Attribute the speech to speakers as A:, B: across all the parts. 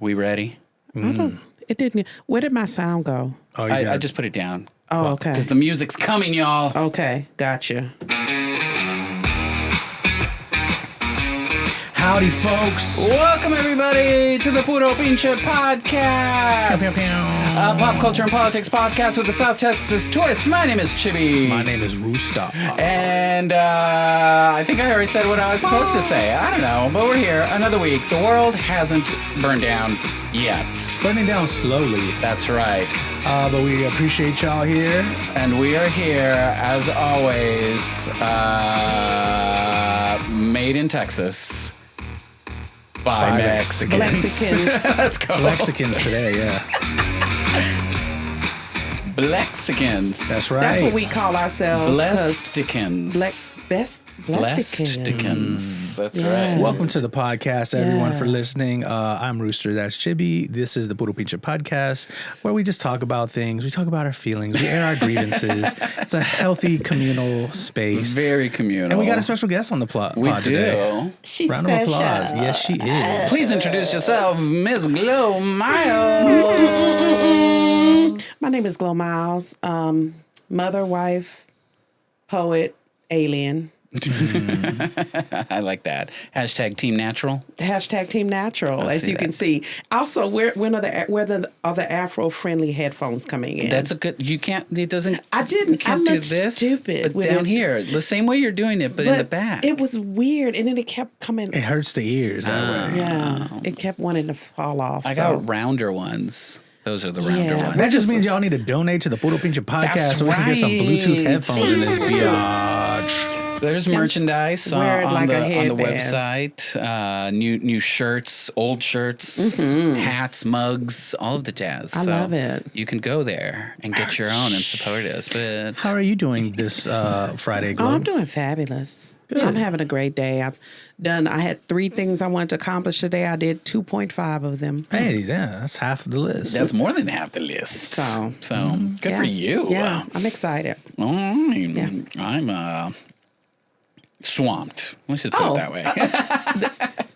A: We ready?
B: It didn't. Where did my sound go?
A: Oh, I just put it down.
B: Oh, okay.
A: Because the music's coming, y'all.
B: Okay, gotcha.
C: Howdy, folks.
A: Welcome, everybody, to the Puro Pinche Podcast.
C: Pew, pew, pew.
A: A pop culture and politics podcast with a South Texas twist. My name is Chibbi.
C: My name is Rooster.
A: And I think I already said what I was supposed to say. I don't know, but we're here another week. The world hasn't burned down yet.
C: It's burning down slowly.
A: That's right.
C: But we appreciate y'all here.
A: And we are here, as always, made in Texas. By Mexicans.
B: Mexicans.
A: Let's go.
C: Mexicans today, yeah.
A: Blexicans.
C: That's right.
B: That's what we call ourselves.
A: Blesticans.
B: Blesticans.
A: That's
B: Yeah.
A: right.
C: Welcome to the podcast, everyone,
B: Yeah.
C: for listening. I'm Rooster. That's Chibbi. This is the Puro Pinche Podcast, where we just talk about things. We talk about our feelings. We air our grievances. It's a healthy communal space.
A: Very communal.
C: And we got a special guest on the pod
A: We
C: today.
A: do.
B: She's
C: Round
B: special.
C: of applause. Yes, she is.
A: Please introduce yourself, Ms. Glo Miles.
B: My name is Glo Miles. Mother, wife, poet, alien.
A: I like that. Hashtag Team Natural.
B: Hashtag Team Natural,
A: I
B: as
A: see
B: you can
A: that.
B: see. Also, where the Afro-friendly headphones coming in?
A: That's a good. You can't. It doesn't.
B: I didn't.
A: You can't
B: I
A: do
B: looked
A: this.
B: stupid
A: But
B: with
A: down
B: it.
A: here, the same way you're doing it, but in the back.
B: It was weird, and then it kept coming.
C: It hurts the ears that way.
B: Yeah, it kept wanting to fall off.
A: I got rounder ones. Those are the rounder
B: Yeah.
A: ones.
C: That just means y'all need to donate to the Puro Pinche Podcast
A: That's
C: so we can get some
A: right.
C: Bluetooth headphones in this biatch.
A: There's merchandise
B: wear it
A: on
B: like a
A: the
B: headband.
A: website. New shirts, old shirts, hats, mugs, all of the jazz.
B: I love it.
A: You can go there and get your own and support us. But
C: How are you doing this Friday, Glo?
B: Oh, I'm doing fabulous. I'm having a great day. I had 3 things I wanted to accomplish today. I did 2.5 of them.
C: Hey, yeah, that's half the list.
A: that's more than half the list.
B: So,
A: good
B: yeah.
A: for you.
B: Yeah, I'm excited.
A: I'm swamped. Let's just put it that way.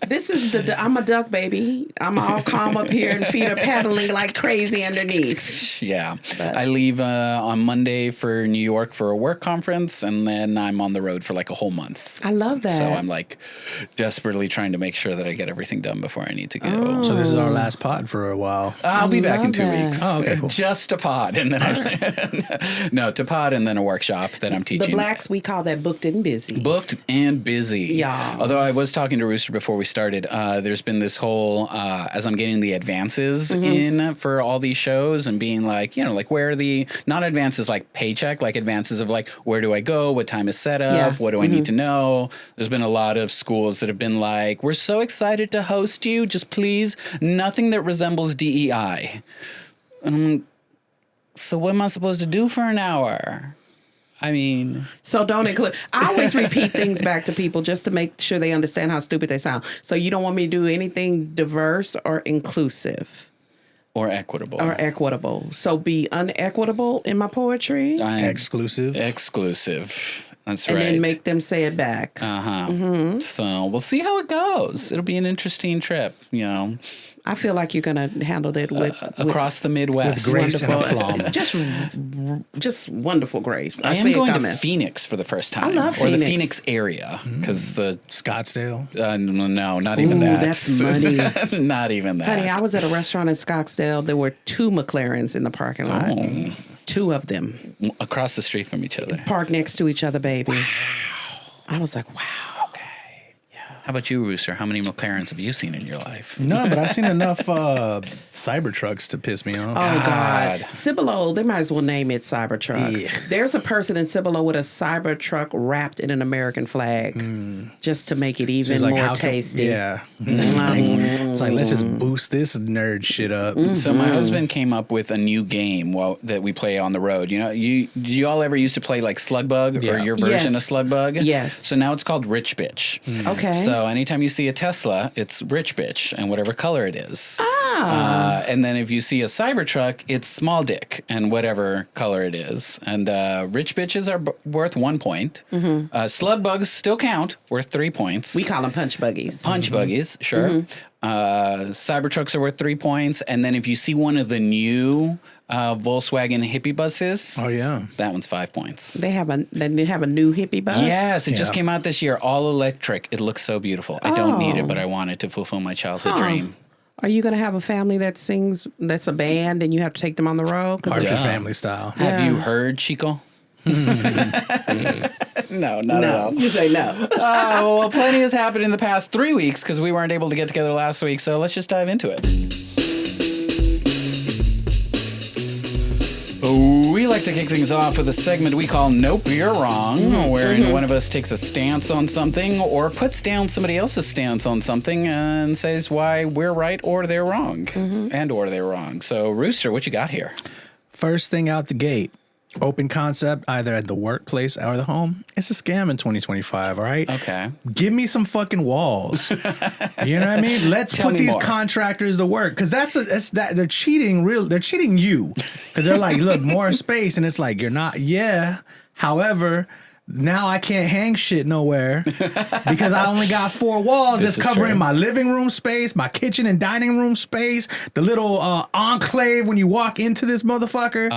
B: This is I'm a duck baby. I'm all calm up here and feet are paddling like crazy underneath.
A: Yeah.
B: But-
A: I leave on Monday for New York for a work conference, and then I'm on the road for like a whole month.
B: I love that.
A: So I'm like desperately trying to make sure that I get everything done before I need to go.
B: Oh.
C: So this is our last pod for a while.
A: I'll be back in
B: love
A: 2
B: that.
A: weeks.
C: Oh, okay, cool.
A: Just a pod, and then no, to pod, and then a workshop that I'm teaching.
B: The blacks, we call that booked and busy.
A: Booked and busy.
B: Yeah.
A: Although I was talking to Rooster before we started, there's been this whole, as I'm getting the advances in for all these shows and being like, like where are the, not advances like paycheck, like advances of like, where do I go? What time is set up?
B: Yeah.
A: What do I need to know? There's been a lot of schools that have been like, we're so excited to host you. Just please, nothing that resembles DEI. And I'm like, so what am I supposed to do for an hour? I mean,
B: So don't include. I always repeat things back to people just to make sure they understand how stupid they sound. So you don't want me to do anything diverse or inclusive
A: or equitable.
B: or equitable. So be unequitable in my poetry
A: I'm
C: Exclusive.
A: exclusive. That's
B: and
A: right.
B: then make them say it back.
A: So we'll see how it goes. It'll be an interesting trip,
B: I feel like you're going to handle it with
A: across the Midwest.
C: With grace and
B: wonderful,
C: aplomb.
B: just wonderful grace.
A: I
B: see
A: am
B: it
A: going to
B: coming.
A: Phoenix for the first time.
B: I love
A: Or the
B: Phoenix.
A: Phoenix area. Because
C: Scottsdale.
A: no, not even
B: Ooh,
A: that.
B: that's money.
A: Not even that.
B: Honey, I was at a restaurant in Scottsdale. There were 2 McLarens in the parking lot.
A: Oh.
B: 2 of them
A: Across the street from each other.
B: parked next to each other, baby. Wow. I was like, wow.
A: How about you, Rooster? How many McLarens have you seen in your life?
C: No, but I've seen enough Cybertrucks to piss me off.
B: Oh,
A: God.
B: God. Cibolo, they might as well name it Cybertruck.
C: Yeah.
B: There's a person in Cibolo with a Cybertruck wrapped in an American flag just to make it even
C: It's like,
B: more
C: how come-
B: tasty.
C: Yeah. It's like, let's just boost this nerd shit up.
A: So my husband came up with a new game that we play on the road. Do you all ever used to play like Slug Bug or
C: Yeah.
A: your version
B: Yes.
A: of Slug Bug?
B: Yes.
A: So now it's called Rich Bitch.
B: Okay.
A: So anytime you see a Tesla, it's Rich Bitch and whatever color it is. And then if you see a Cybertruck, it's Small Dick and whatever color it is. And Rich Bitches are worth 1 point. Slug Bugs still count, worth 3 points.
B: We call them punch buggies.
A: Punch buggies, sure. Cybertrucks are worth 3 points. And then if you see one of the new Volkswagen hippie buses,
C: Oh yeah.
A: that one's 5 points.
B: They have a new hippie bus.
A: Yes, it just
C: Yeah.
A: came out this year, all electric. It looks so beautiful. I don't need it, but I want it to fulfill my childhood dream.
B: Are you going to have a family that sings, that's a band, and you have to take them on the road?
C: Part of the
A: Yeah.
C: family style.
A: Have you
B: Yeah.
A: heard Chico? No, not at all.
B: You say no.
A: Well, plenty has happened in the past 3 weeks because we weren't able to get together last week. So let's just dive into it. We like to kick things off with a segment we call Nope, You're Wrong, wherein one of us takes a stance on something or puts down somebody else's stance on something and says why we're right or they're wrong, and or they're wrong. So, Rooster, what you got here?
C: First thing out the gate. Open concept, either at the workplace or the home. It's a scam in 2025, all right?
A: Okay.
C: Give me some fucking walls. You know what I mean? Let's
A: Tell
C: put
A: me
C: these
A: more.
C: contractors to work. Because they're cheating they're cheating you. Because they're like, look, more space. And it's like, you're not, yeah. However, now I can't hang shit nowhere because I only got 4 walls
A: This
C: that's
A: is
C: covering
A: true.
C: my living room space, my kitchen and dining room space, the little enclave when you walk into this motherfucker.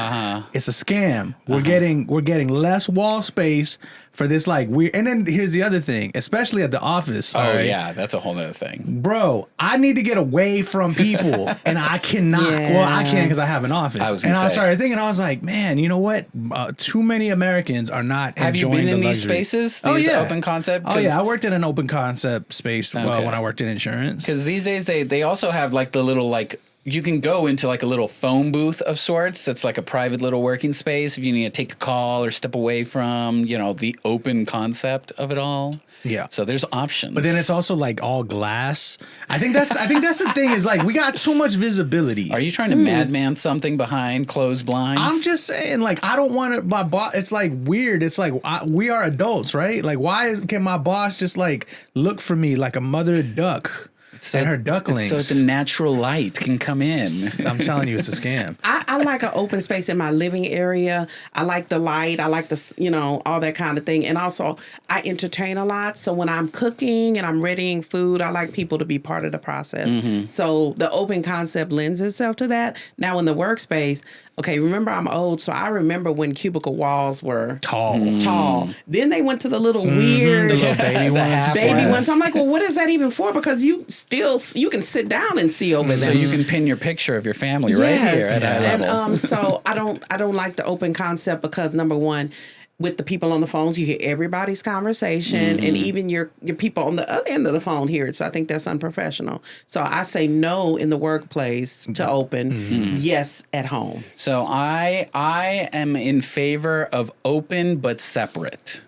C: It's a scam. We're getting less wall space for this like weird. And then here's the other thing, especially at the office.
A: Oh,
C: all right?
A: yeah, that's a whole nother thing.
C: Bro, I need to get away from people, and I cannot.
B: Yeah.
C: Well, I can because I have an office.
A: I was
C: and
A: gonna
C: I
A: say.
C: started thinking, I was like, man, you know what? Too many Americans are not
A: Have you
C: enjoying
A: been in
C: the
A: these
C: luxury.
A: spaces,
C: Oh,
A: these
C: yeah.
A: open concept?
C: Oh yeah, I worked in an open concept space
A: Okay.
C: when I worked in insurance.
A: Because these days they also have like the little like you can go into like a little phone booth of sorts that's like a private little working space if you need to take a call or step away from, you know, the open concept of it all.
C: Yeah.
A: So there's options.
C: But then it's also like all glass. I think that's the thing is like we got too much visibility.
A: Are you trying to madman something behind closed blinds?
C: I'm just saying, like, I don't want to. My boss, it's like weird. It's like we are adults, right? Like, can my boss just like look for me like a mother duck and her ducklings?
A: So the natural light can come in.
C: I'm telling you, it's a scam.
B: I like an open space in my living area. I like the light. I like the, all that kind of thing. And also, I entertain a lot. So when I'm cooking and I'm readying food, I like people to be part of the process. So the open concept lends itself to that. Now in the workspace, okay, remember I'm old, so I remember when cubicle walls were
C: Tall.
B: Then they went to the little weird
C: The little baby ones.
B: baby
C: Yes.
B: ones. I'm like, well, what is that even for? Because you can sit down and see over
A: So
B: them.
A: you can pin your picture of your family right here at that
B: and
A: level.
B: so I don't like the open concept because number one, with the people on the phones, you hear everybody's conversation, and even your people on the other end of the phone hear it. So I think that's unprofessional. So I say no in the workplace to open, yes at home.
A: So I am in favor of open but separate.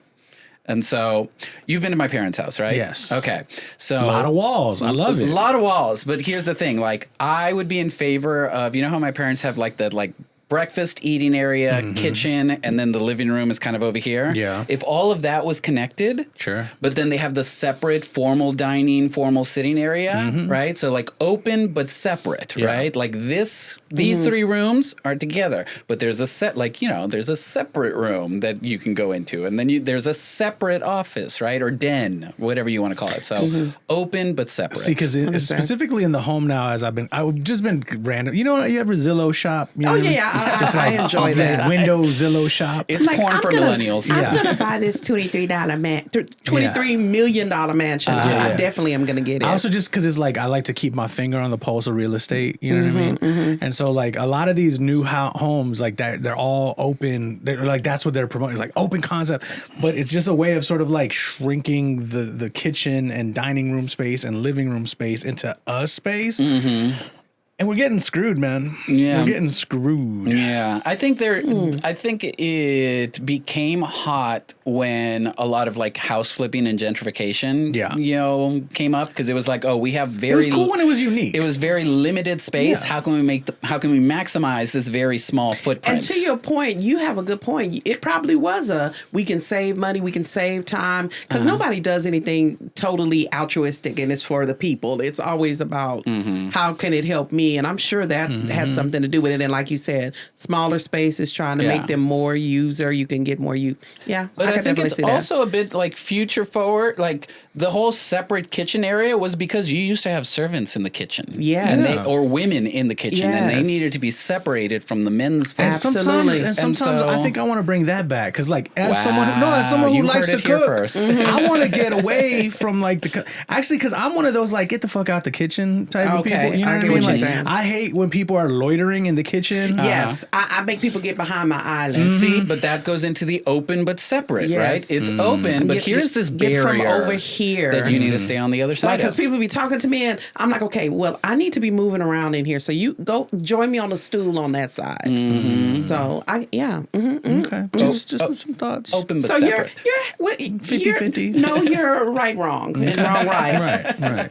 A: And so you've been to my parents' house, right?
C: Yes.
A: Okay. So
C: A lot of walls. I love it.
A: A lot of walls. But here's the thing. Like I would be in favor of, you know how my parents have like that like breakfast eating area, kitchen, and then the living room is kind of over here.
C: Yeah.
A: If all of that was connected,
C: Sure.
A: but then they have the separate formal dining, formal sitting area, right? So like open but separate,
C: Yeah.
A: right? Like these 3 rooms are together, but there's a there's a separate room that you can go into, and then there's a separate office, right? Or den, whatever you want to call it. So open but separate.
C: See, because
B: Understand.
C: specifically in the home now, as I've just been random. You know, you ever Zillow shop? You know
B: Oh
C: what I mean?
B: yeah, I enjoy that.
C: Window Zillow shop.
A: It's porn for millennials.
B: I'm gonna buy this $23 million mansion. I definitely am gonna get it.
C: I also just because it's like I like to keep my finger on the pulse of real estate. You know what I mean? And so like a lot of these new homes like that, they're all open. They're like that's what they're promoting. It's like open concept, but it's just a way of sort of like shrinking the kitchen and dining room space and living room space into a space. And we're getting screwed, man.
A: Yeah.
C: We're getting screwed.
A: Yeah, I think I think it became hot when a lot of like house flipping and gentrification, came up because it was like, oh, we have very.
C: It was cool when it was unique.
A: It was very limited space.
C: Yeah.
A: How can we maximize this very small footprint?
B: And to your point, you have a good point. It probably was we can save money, we can save time, because nobody does anything totally altruistic and it's for the people. It's always about how can it help me? me, and I'm sure that had something to do with it. And like you said, smaller spaces, trying to make them more user. You can get more Yeah,
A: but I
B: could
A: think
B: definitely
A: it's
B: see that.
A: also a bit like future forward. Like the whole separate kitchen area was because you used to have servants in the kitchen,
B: Yes.
A: or women in the kitchen, and they
B: Yes.
A: needed to be separated from the men's.
C: And
B: Absolutely.
C: sometimes
A: so-
C: I think I want to bring that back because, like, as someone
A: you
C: who likes
A: heard
C: to
A: it here
C: cook,
A: first.
C: I want to get away from like actually because I'm one of those like get the fuck out the kitchen type of
B: Okay,
C: people. You know
B: I
C: what I
B: get
C: mean?
B: what you're
C: Like,
B: saying.
C: I hate when people are loitering in the kitchen.
B: Yes, I make people get behind my island.
A: See, but that goes into the open but separate,
B: Yes.
A: right? It's open, but here's this barrier
B: from over here
A: that you need to stay on the other side
B: because
A: of.
B: people be talking to me and I'm like, okay, well, I need to be moving around in here, so you go join me on the stool on that side. So
C: Okay, just put some thoughts.
A: Open but
B: so
A: separate.
B: you're
C: 50-50.
B: No, you're wrong and wrong right.
C: Right.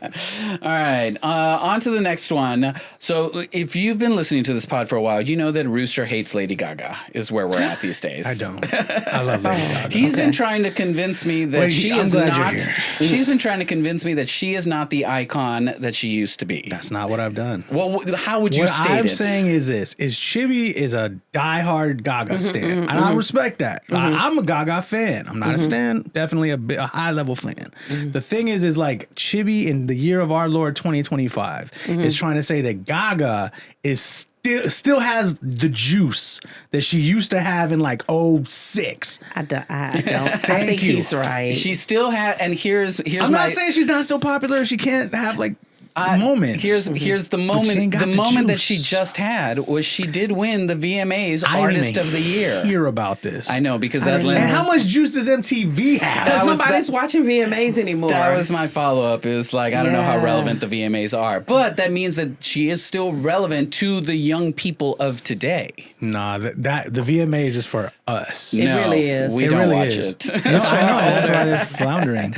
A: All right, on to the next one. So if you've been listening to this pod for a while, you know that Rooster hates Lady Gaga is where we're at these days.
C: I don't. I love Lady Gaga.
A: He's been trying to convince me that
C: Wait,
A: she
C: I'm
A: is
C: glad you're
A: not.
C: here.
A: She's been trying to convince me that she is not the icon that she used to be.
C: That's not what I've done.
A: Well, how would you
C: What
A: state
C: I'm
A: it?
C: saying is this: is Chibbi is a diehard Gaga stan, and I respect that. I'm a Gaga fan. I'm not a stan, definitely a high level fan. The thing is like Chibbi in the year of our Lord 2025 is trying to say that Gaga is still has the juice that she used to have in like 06.
B: I don't. I think
C: you.
B: he's right.
A: She still had, and here's
C: I'm
A: my.
C: not saying she's not still popular. She can't have like moments.
A: Here's the
C: she
A: moment.
C: ain't got
A: The
C: the
A: moment that she
C: juice.
A: just had was she did win the VMAs
C: I didn't
A: Artist
C: even
A: of the Year.
C: Hear about this?
A: I know because that
B: know.
C: And
A: lends.
C: how much juice does MTV have?
B: Because
A: was
B: nobody's watching VMAs anymore.
A: That was my follow up. Is like I don't know how
B: Yeah.
A: relevant the VMAs are, but that means that she is still relevant to the young people of today.
C: Nah, that the VMAs is for us.
B: It really is.
A: We
C: It
A: don't
C: really
A: watch
C: is.
A: it.
C: No, I know. That's why they're floundering.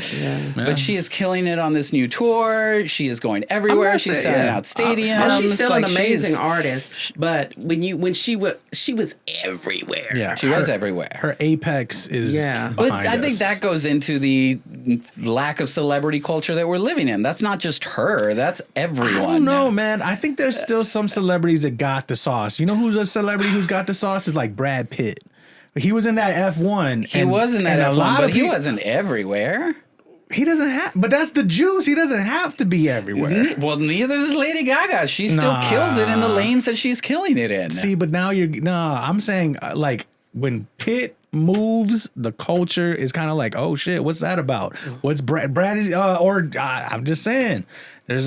A: But she is killing it on this new tour. She is going everywhere.
C: gonna
A: She's
C: say,
A: selling
C: yeah.
A: out stadiums.
B: Oh, she's still
A: Like,
B: an amazing
A: she's-
B: artist, but when she was everywhere.
C: Yeah,
A: She was everywhere.
C: Her apex is
B: Yeah.
A: But
C: behind
A: I think
C: us.
A: that goes into the lack of celebrity culture that we're living in. That's not just her. That's everyone.
C: I don't know, man. I think there's still some celebrities that got the sauce. You know who's a celebrity who's got the sauce is like Brad Pitt. He was in that F1.
A: He was in that
C: and a
A: F1,
C: lot
A: but
C: of
A: he
C: people-
A: wasn't everywhere.
C: He doesn't have, but that's the juice. He doesn't have to be everywhere.
A: Well, neither does Lady Gaga. She still
C: Nah.
A: kills it in the lanes that she's killing it in.
C: See, but now I'm saying like when Pitt moves, the culture is kind of like, oh shit, what's that about? What's Brad is, I'm just saying, there's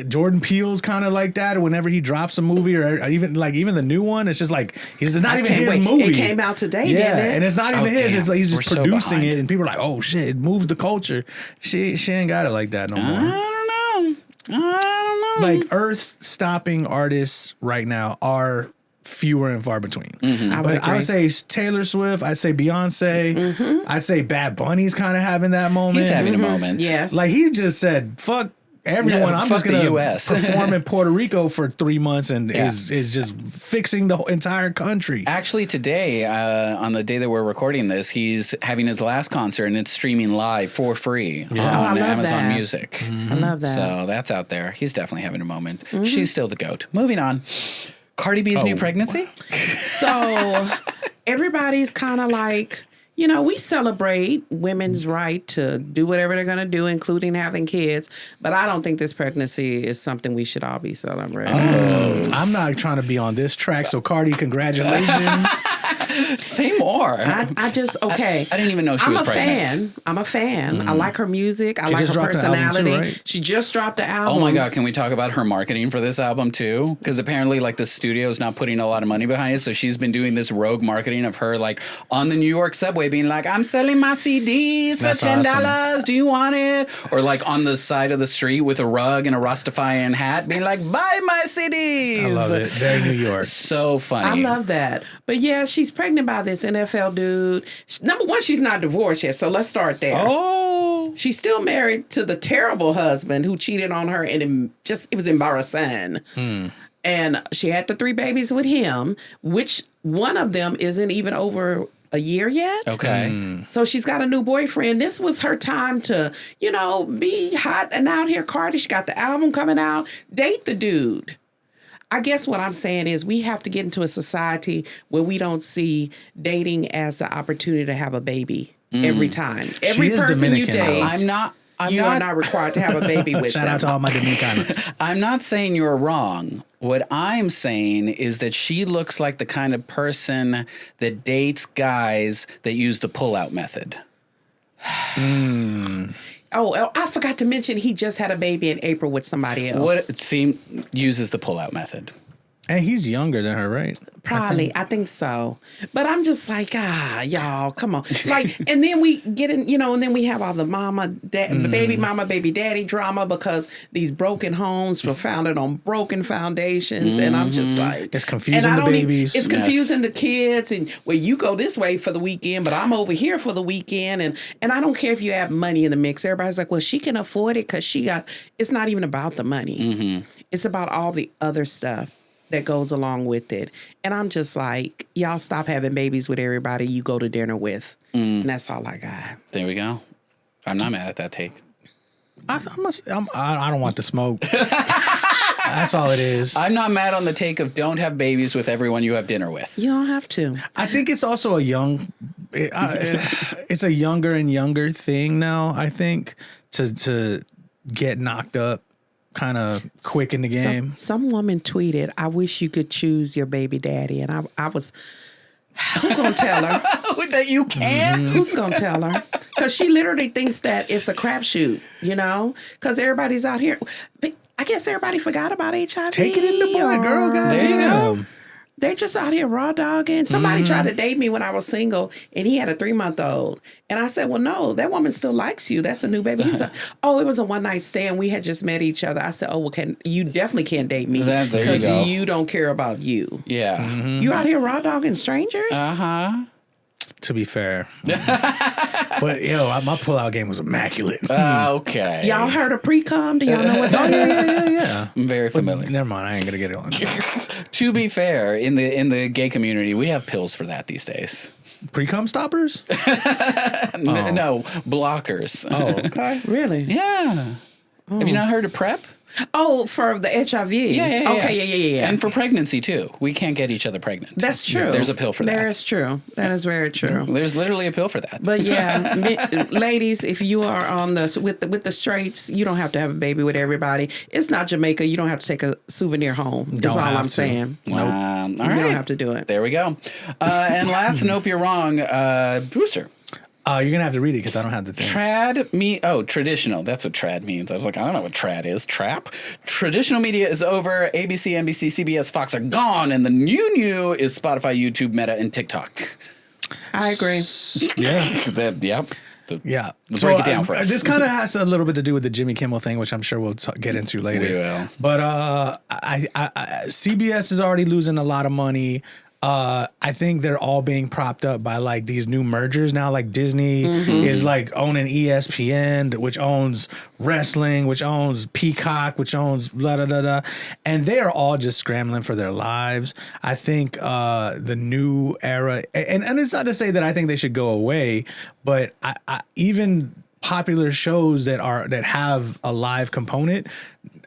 C: Jordan Peele's kind of like that. Whenever he drops a movie or even the new one, it's just like it's not even his movie.
B: It came out today,
C: Yeah,
B: didn't it?
C: and it's not even
A: Oh,
C: his.
A: damn.
C: It's like he's
A: We're
C: just
A: so
C: producing
A: behind.
C: it, and people are like, "Oh shit, it moves the culture." She ain't got it like that no more.
A: I don't know.
C: Like earth-stopping artists right now are fewer and far between. I would say Taylor Swift. I'd say Beyonce. I'd say Bad Bunny's kind of having that moment.
A: He's having a moment.
B: Yes.
C: Like he just said, "Fuck." Everyone,
A: Yeah,
C: I'm
A: fuck
C: just
A: the
C: gonna
A: US.
C: perform in Puerto Rico for 3 months and
A: Yeah.
C: is just fixing the whole entire country.
A: Actually, today, on the day that we're recording this, he's having his last concert and it's streaming live for free
B: I
A: on
B: love
A: Amazon
B: that.
A: Music.
B: I love that.
A: So that's out there. He's definitely having a moment. She's still the GOAT. Moving on. Cardi B's new pregnancy?
B: So everybody's kind of like, we celebrate women's right to do whatever they're going to do, including having kids. But I don't think this pregnancy is something we should all be celebrating.
C: I'm not trying to be on this track, so Cardi, congratulations.
A: Say more.
B: I just, okay.
A: I didn't even know she was pregnant.
B: I'm a fan. I like her music. I
C: She
B: like
C: just
B: her
C: dropped an album too,
B: personality.
C: right?
B: She just dropped the album.
A: Oh my God, can we talk about her marketing for this album too? Because apparently, like, the studio's not putting a lot of money behind it. So she's been doing this rogue marketing of her, like, on the New York subway being like, I'm selling my CDs for
C: That's
A: $10.
C: awesome.
A: Do you want it? Or like on the side of the street with a rug and a Rastafarian hat being like, buy my CDs.
C: I love it. Very New York.
A: So funny.
B: I love that. But yeah, she's pregnant by this NFL dude. Number one, she's not divorced yet. So let's start there.
A: Oh.
B: She's still married to the terrible husband who cheated on her, and it was embarrassing. And she had the 3 babies with him, which one of them isn't even over a year yet.
A: Okay.
B: So she's got a new boyfriend. This was her time to, be hot and out here. Cardi, she got the album coming out. Date the dude. I guess what I'm saying is we have to get into a society where we don't see dating as an opportunity to have a baby every time. Every
C: is
B: person you
C: Dominican,
B: date,
C: though.
A: I'm
B: you are
A: not
B: not required to have a baby with
C: Shout
B: them.
C: out to all my Dominicanos.
A: I'm not saying you're wrong. What I'm saying is that she looks like the kind of person that dates guys that use the pull-out method.
B: Oh, I forgot to mention he just had a baby in April with somebody else.
A: Uses the pull-out method.
C: And he's younger than her, right?
B: Probably, I think so. But I'm just like, y'all, come on. Like, and then we get in, and then we have all the baby mama, baby daddy drama because these broken homes were founded on broken foundations. And I'm just like,
C: It's confusing the babies.
B: It's confusing the kids. And you go this way for the weekend, but I'm over here for the weekend. And I don't care if you have money in the mix. Everybody's like, well, she can afford it because it's not even about the money. It's about all the other stuff that goes along with it. And I'm just like, y'all stop having babies with everybody you go to dinner with. And that's all I got.
A: There we go. I'm not mad at that take.
C: I don't want the smoke. That's all it is.
A: I'm not mad on the take of don't have babies with everyone you have dinner with.
B: You don't have to.
C: I think it's also it's a younger and younger thing now, I think, to get knocked up kind of quick in the game.
B: Some woman tweeted, I wish you could choose your baby daddy. And I was, who's going to tell her?
A: That you can?
B: Who's going to tell her? Because she literally thinks that it's a crapshoot, because everybody's out here. But I guess everybody forgot about HIV.
C: Take it in the bud, girl.
A: There you go.
B: They just out here raw dogging. Somebody tried to date me when I was single, and he had a 3-month-old. And I said, well, no, that woman still likes you. That's a new baby. He said, oh, it was a one-night stand. We had just met each other. I said, oh, well, you definitely can't date me because you don't care about you.
A: Yeah.
B: You out here raw dogging strangers?
A: Uh-huh.
C: To be fair. But, my pullout game was immaculate.
A: Okay.
B: Y'all heard of pre-com? Do y'all know what that is?
C: Yeah.
A: I'm very familiar.
C: Never mind. I ain't going to get it on.
A: To be fair, in the gay community, we have pills for that these days.
C: Pre-cum stoppers?
A: No, blockers.
C: Oh, okay.
B: Really?
A: Yeah. Have you not heard of PrEP?
B: Oh, for the HIV.
A: Yeah.
B: Okay, yeah.
A: And for pregnancy, too. We can't get each other pregnant.
B: That's true.
A: There's a pill for that.
B: That is true. That is very true.
A: There's literally a pill for that.
B: But yeah, ladies, if you are on with the straights, you don't have to have a baby with everybody. It's not Jamaica. You don't have to take a souvenir home. That's all I'm saying.
A: All right.
B: You don't have to do it.
A: There we go. And last, nope, you're wrong. Brewster.
C: You're going to have to read it because I don't have the thing.
A: Traditional. That's what trad means. I was like, I don't know what trad is. Trap? Traditional media is over. ABC, NBC, CBS, Fox are gone. And the new is Spotify, YouTube, Meta, and TikTok.
B: I agree.
C: Yeah.
A: Yep.
C: Yeah.
A: Let's break it down for us.
C: This kind of has a little bit to do with the Jimmy Kimmel thing, which I'm sure we'll get into later.
A: We will.
C: But CBS is already losing a lot of money. I think they're all being propped up by like these new mergers now. Like Disney is like owning ESPN, which owns wrestling, which owns Peacock, which owns blah, blah, blah, blah. And they are all just scrambling for their lives. I think the new era, and it's not to say that I think they should go away, but I even popular shows that have a live component,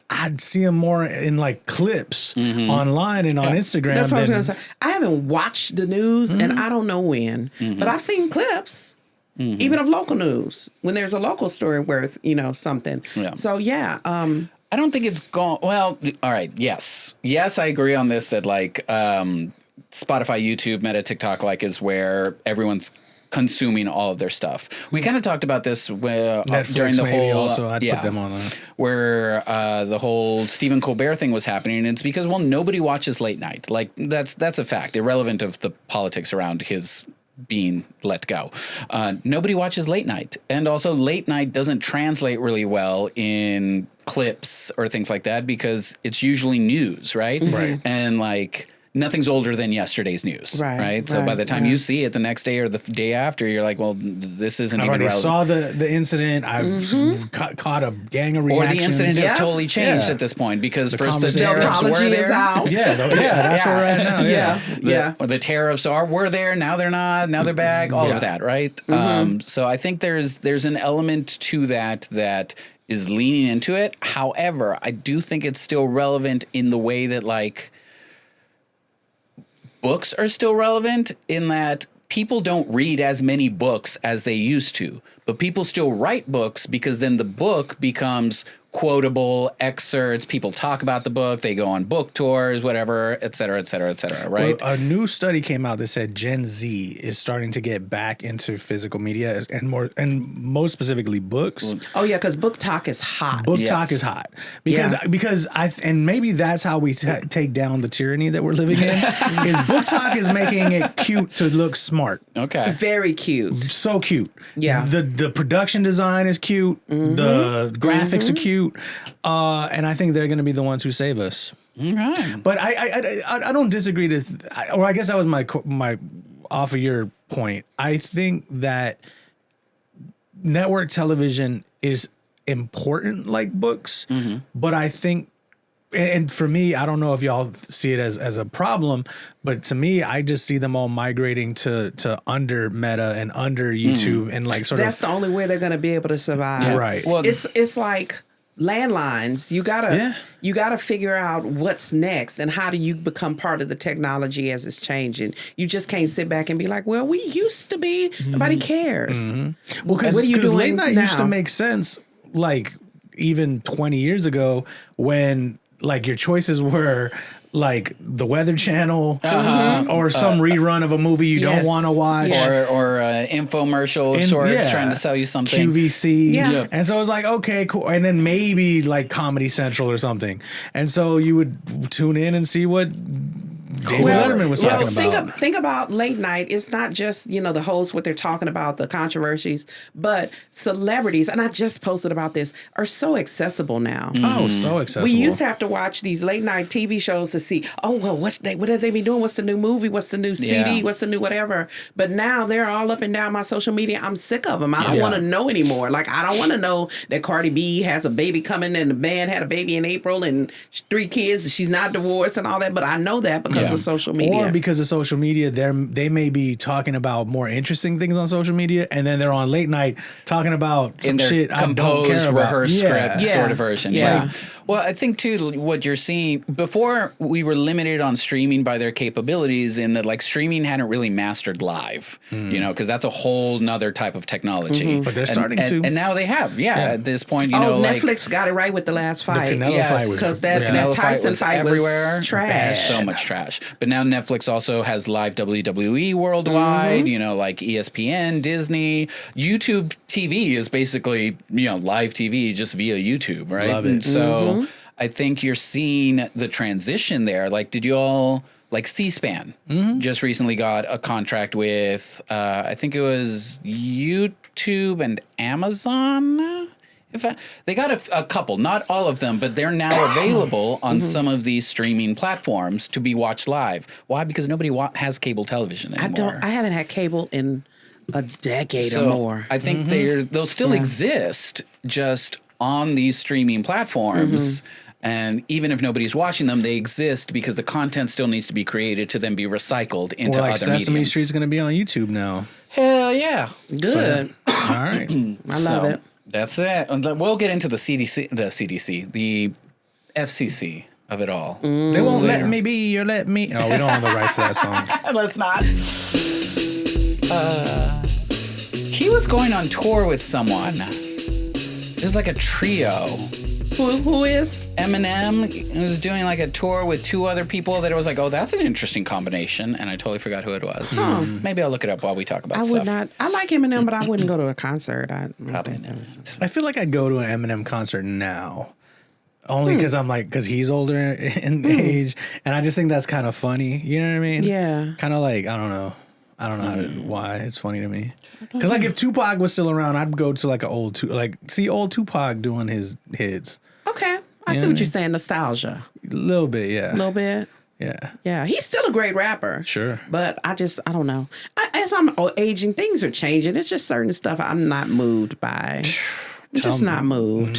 C: I'd see them more in like clips online and on Instagram.
B: That's what I was going to say. I haven't watched the news and I don't know when, but I've seen clips, even of local news, when there's a local story worth, something.
A: Yeah.
B: So, yeah.
A: I don't think it's gone. Well, all right. Yes, I agree on this that like Spotify, YouTube, Meta, TikTok is where everyone's consuming all of their stuff. We kind of talked about this
C: Netflix,
A: during the
C: maybe
A: whole
C: also I'd put them on that.
A: Where the whole Stephen Colbert thing was happening, and it's because nobody watches late night. Like that's a fact, irrelevant of the politics around his being let go. Nobody watches late night, and also late night doesn't translate really well in clips or things like that because it's usually news, right?
C: Right.
A: And like nothing's older than yesterday's news, right? So by the time you see it the next day or the day after, you're like, well, this isn't even relevant.
C: I already saw the incident. I've caught a gang of reactions.
A: Or the incident has totally changed at this point because first the tariffs
B: apology
A: were there.
B: is out.
C: That's where we're at now.
A: Or the tariffs were there, now they're not, now they're back, all of that, right? So I think there's an element to that is leaning into it. However, I do think it's still relevant in the way that like books are still relevant in that people don't read as many books as they used to, but people still write books because then the book becomes quotable excerpts. People talk about the book. They go on book tours, whatever, et cetera, et cetera, et cetera. Right.
C: Well, a new study came out that said Gen Z is starting to get back into physical media and most specifically books.
B: Oh yeah, because book talk is hot.
C: Book talk is hot because and maybe that's how we take down the tyranny that we're living in. Is book talk is making it cute to look smart.
A: Okay.
B: Very cute.
C: So cute.
B: Yeah.
C: The production design is cute. The graphics are cute. And I think they're going to be the ones who save us.
A: Okay.
C: But I don't disagree or I guess that was my off of your point. I think that network television is important like books, but I think, and for me, I don't know if y'all see it as a problem, but to me, I just see them all migrating to under Meta and under YouTube and like sort
B: That's the only way they're going to be able to survive.
C: Yeah. Right.
A: Well,
B: It's like landlines. You gotta figure out what's next and how do you become part of the technology as it's changing. You just can't sit back and be like, well, we used to be, nobody cares.
C: Well, because
B: what are you doing
C: late night
B: now?
C: used to make sense like even 20 years ago when like your choices were like the Weather Channel or some rerun of a movie you don't want to watch.
B: Yes.
A: Or infomercial of sorts trying to sell you something.
C: QVC.
B: Yeah.
C: And so it was like, okay, cool. And then maybe like Comedy Central or something. And so you would tune in and see what David Letterman was talking about.
B: Think about late night. It's not just, the hosts, what they're talking about, the controversies, but celebrities, and I just posted about this, are so accessible now.
C: Oh, so accessible.
B: We used to have to watch these late night TV shows to see, what have they been doing? What's the new movie? What's the new CD? What's the new whatever? But now they're all up and down my social media. I'm sick of them. I don't want to know anymore. Like, I don't want to know that Cardi B has a baby coming and the man had a baby in April and 3 kids. She's not divorced and all that. But I know that because of social media.
C: Or because of social media, they may be talking about more interesting things on social media, and then they're on late night talking about some shit I don't care
A: composed,
C: about.
A: rehearsed script sort of version.
B: Yeah.
A: Well, I think too what you're seeing before we were limited on streaming by their capabilities in that like streaming hadn't really mastered live, because that's a whole nother type of technology.
C: But they're starting to.
A: And now they have, at this point,
B: Netflix got it right with the last fight.
C: The Canelo fight was
B: because that Tyson fight was
A: everywhere.
B: Trash.
A: So much trash. But now Netflix also has live WWE worldwide, like ESPN, Disney. YouTube TV is basically, live TV just via YouTube, right?
C: Love it.
A: And so I think you're seeing the transition there. Like, did you all... Like C-SPAN just recently got a contract with, I think it was YouTube and Amazon. They got a couple, not all of them, but they're now available on some of these streaming platforms to be watched live. Why? Because nobody has cable television anymore.
B: I haven't had cable in a decade or more.
A: I think they'll still exist just on these streaming platforms. And even if nobody's watching them, they exist because the content still needs to be created to then be recycled into other
C: Sesame
A: mediums.
C: Street's going to be on YouTube now.
A: Hell yeah.
B: Good.
C: All right.
B: I love it.
A: That's it. We'll get into the the FCC of it all.
C: They won't let me be or let me. No, we don't have the rights to that song.
A: Let's not. He was going on tour with someone. It was like a trio.
B: Who is?
A: Eminem was doing like a tour with 2 other people that it was like, oh, that's an interesting combination. And I totally forgot who it was. Maybe I'll look it up while we talk about stuff.
B: I would not. I like Eminem, but I wouldn't go to a concert.
A: Probably never.
C: I feel like I'd go to an Eminem concert now. Only because he's older in age. And I just think that's kind of funny. You know what I mean?
B: Yeah.
C: Kind of like, I don't know why it's funny to me. Because like if Tupac was still around, I'd go to like an old Tupac doing his hits.
B: Okay. I see what you're saying. Nostalgia.
C: A little bit, yeah.
B: A little bit.
C: Yeah.
B: Yeah. He's still a great rapper.
C: Sure.
B: But I don't know. As I'm aging, things are changing. It's just certain stuff I'm not moved by. I'm just not moved.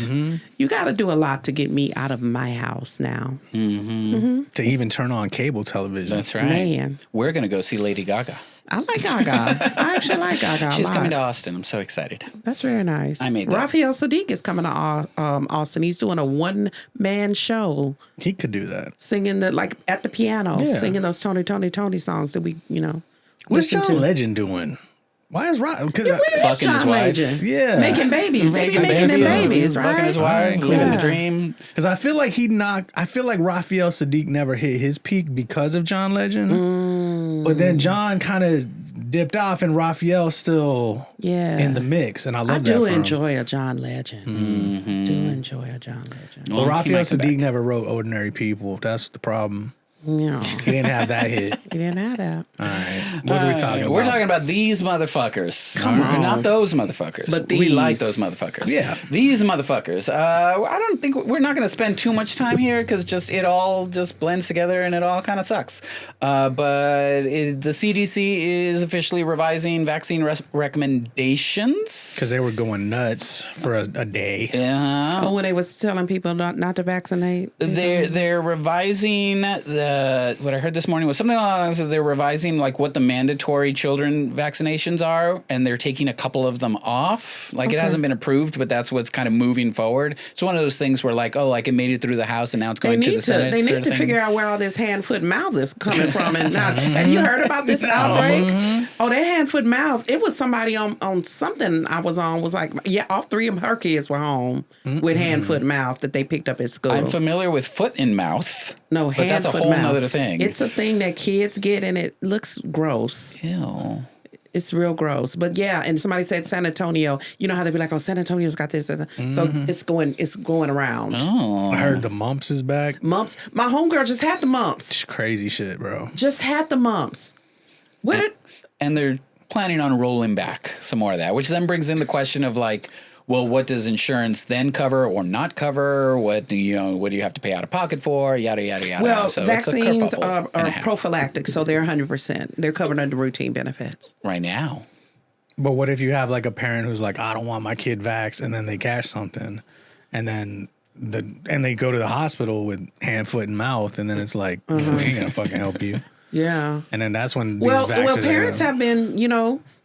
B: You got to do a lot to get me out of my house now.
C: To even turn on cable television.
A: That's right.
B: Man.
A: We're going to go see Lady Gaga.
B: I like Gaga. I actually like Gaga.
A: She's coming to Austin. I'm so excited.
B: That's very nice.
A: I made that.
B: Raphael Sadiq is coming to Austin. He's doing a one-man show.
C: He could do that.
B: Singing at the piano, singing those Tony songs that we,
C: What's
B: listen
C: John
B: to.
C: Legend doing? Why is Rock?
B: Fucking
A: his wife.
C: Yeah.
B: Making babies. They be making them babies, right?
A: Fucking his wife, living the dream.
C: Because I feel like Raphael Sadiq never hit his peak because of John Legend. But then John kind of dipped off and Raphael's still in the mix. And I love that.
B: I do enjoy a John Legend. Mm-hmm. Do enjoy a John Legend.
C: Well, Raphael Sadiq never wrote Ordinary People. That's the problem.
B: No.
C: He didn't have that hit.
B: He didn't have that.
C: All right. What are we talking about?
A: We're talking about these motherfuckers.
B: Come on.
A: Not those motherfuckers.
B: But
A: we
B: these.
A: like those motherfuckers.
C: Yeah.
A: These motherfuckers. I don't think we're not going to spend too much time here because it all just blends together and it all kind of sucks. But the CDC is officially revising vaccine recommendations.
C: Because they were going nuts for a day.
A: Yeah.
B: Oh, when they was telling people not to vaccinate.
A: They're revising what I heard this morning was something along the lines of they're revising like what the mandatory children vaccinations are, and they're taking a couple of them off. Like it hasn't been approved, but that's what's kind of moving forward. It's one of those things where like, oh, like it made it through the House and now it's going to the Senate.
B: They need to figure out where all this hand, foot, mouth is coming from. And now, have you heard about this outbreak? Oh, that hand, foot, mouth. It was somebody on something I was on was like, all three of her kids were home with hand, foot, mouth that they picked up at school.
A: I'm familiar with foot and mouth.
B: No, hand,
A: but that's a
B: foot,
A: whole
B: mouth.
A: nother thing.
B: It's a thing that kids get, and it looks gross.
A: Ew.
B: It's real gross. But yeah, and somebody said San Antonio. You know how they be like, oh, San Antonio's got this. So it's going around.
A: Oh.
C: I heard the mumps is back.
B: Mumps. My homegirl just had the mumps.
C: Crazy shit, bro.
B: Just had the mumps.
A: And they're planning on rolling back some more of that, which then brings in the question of like, well, what does insurance then cover or not cover? What do you have to pay out of pocket for? Yada, yada, yada.
B: Well,
A: so
B: vaccines are prophylactic, so they're 100%. They're covered under routine benefits.
A: Right now.
C: But what if you have like a parent who's like, I don't want my kid vaxxed, and then they catch something, and then they go to the hospital with hand, foot, and mouth, and then it's like, we ain't gonna fucking help you.
B: Yeah.
C: And then that's when these
B: well,
C: vaccines
B: parents have been,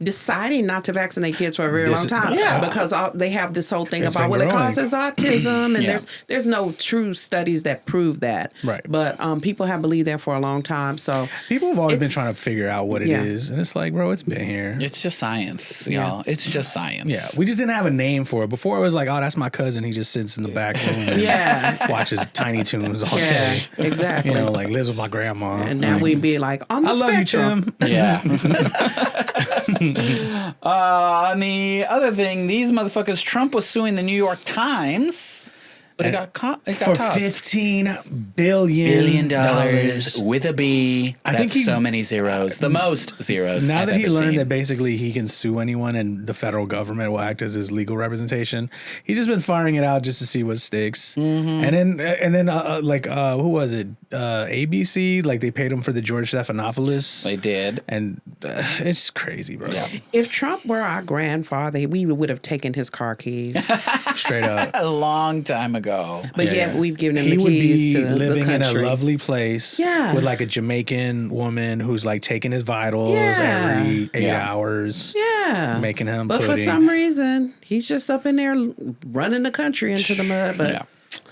B: deciding not to vaccinate kids for a very long time.
A: Yeah.
B: Because they have this whole thing
C: It's
B: about,
C: been
B: it
C: growing.
B: causes autism, and
A: Yeah.
B: there's no true studies that prove that.
C: Right.
B: But people have believed that for a long time. So
C: people have always been
B: it's-
C: trying to figure out what it is, and it's like, bro, it's been here.
A: It's just science, y'all. It's just science.
C: Yeah, we just didn't have a name for it. Before it was like, oh, that's my cousin. He just sits in the back room and watches Tiny Toons all day.
B: yeah, exactly.
C: Like lives with my grandma.
B: And now we'd be like, on the
C: I love you,
B: spectrum.
C: Tim.
A: Yeah. On the other thing, these motherfuckers, Trump was suing the New York Times, but it got
C: For
A: tossed.
C: $15 billion
A: with a B.
C: I
A: That's
C: think he-
A: so many zeros. The most zeros.
C: Now
A: I've
C: that he
A: ever
C: learned
A: seen.
C: that basically he can sue anyone and the federal government will act as his legal representation, he's just been firing it out just to see what sticks. And then who was it? ABC, like they paid him for the George Stephanopoulos.
A: They did.
C: And it's crazy, bro.
A: Yeah.
B: If Trump were our grandfather, we would have taken his car keys.
C: Straight up.
A: A long time ago.
B: But we've given him
C: He
B: the
C: would
B: keys
C: be
B: to the
C: living in a
B: country.
C: lovely place with like a Jamaican woman who's like taking his vitals every 8 hours.
B: Yeah.
C: Making him
B: But for
C: pudding.
B: some reason, he's just up in there running the country into the mud. But
A: Yeah.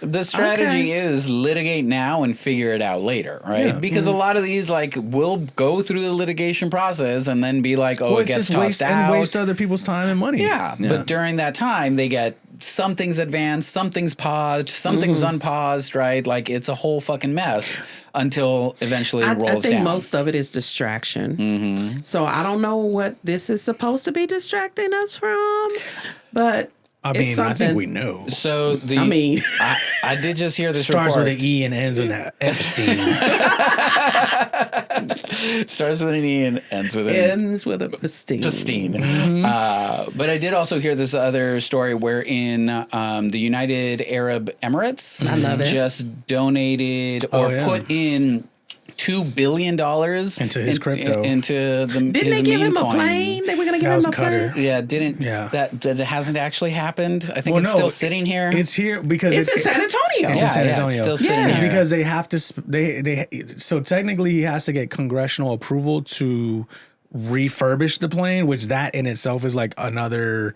A: The strategy is litigate now and figure it out later, right?
C: Yeah.
A: Because a lot of these will go through the litigation process and then be like, oh, it
C: it's
A: gets
C: just
A: tossed out.
C: and waste other people's time and money.
A: Yeah, but during that time, they get something's advanced, something's paused, something's unpaused, right? Like it's a whole fucking mess until eventually it rolls
B: I think
A: down.
B: most of it is distraction. So I don't know what this is supposed to be distracting us from, but
C: I
B: it's
C: mean, I
B: something.
C: think we know.
A: So I did just hear this
C: Starts
A: report.
C: with an E and ends with an Epstein.
A: Starts with an E and ends with an
B: ends with a pristine.
A: pristine. But I did also hear this other story wherein the United Arab Emirates
B: I love it.
A: just donated or put in $2 billion
C: Into his crypto.
A: into the
B: Didn't
A: his
B: they give
A: meme
B: him a
A: coin.
B: plane? They were going to give
C: That
B: him
C: was
B: a plane?
C: Qatar.
A: Yeah, didn't.
C: Yeah.
A: That hasn't actually happened. I think it's still sitting here.
C: It's here because
B: It's in San Antonio.
C: It's in San
A: yeah,
C: Antonio.
A: it's still sitting
C: It's
A: here.
C: because they have to. So technically, he has to get congressional approval to refurbish the plane, which that in itself is like another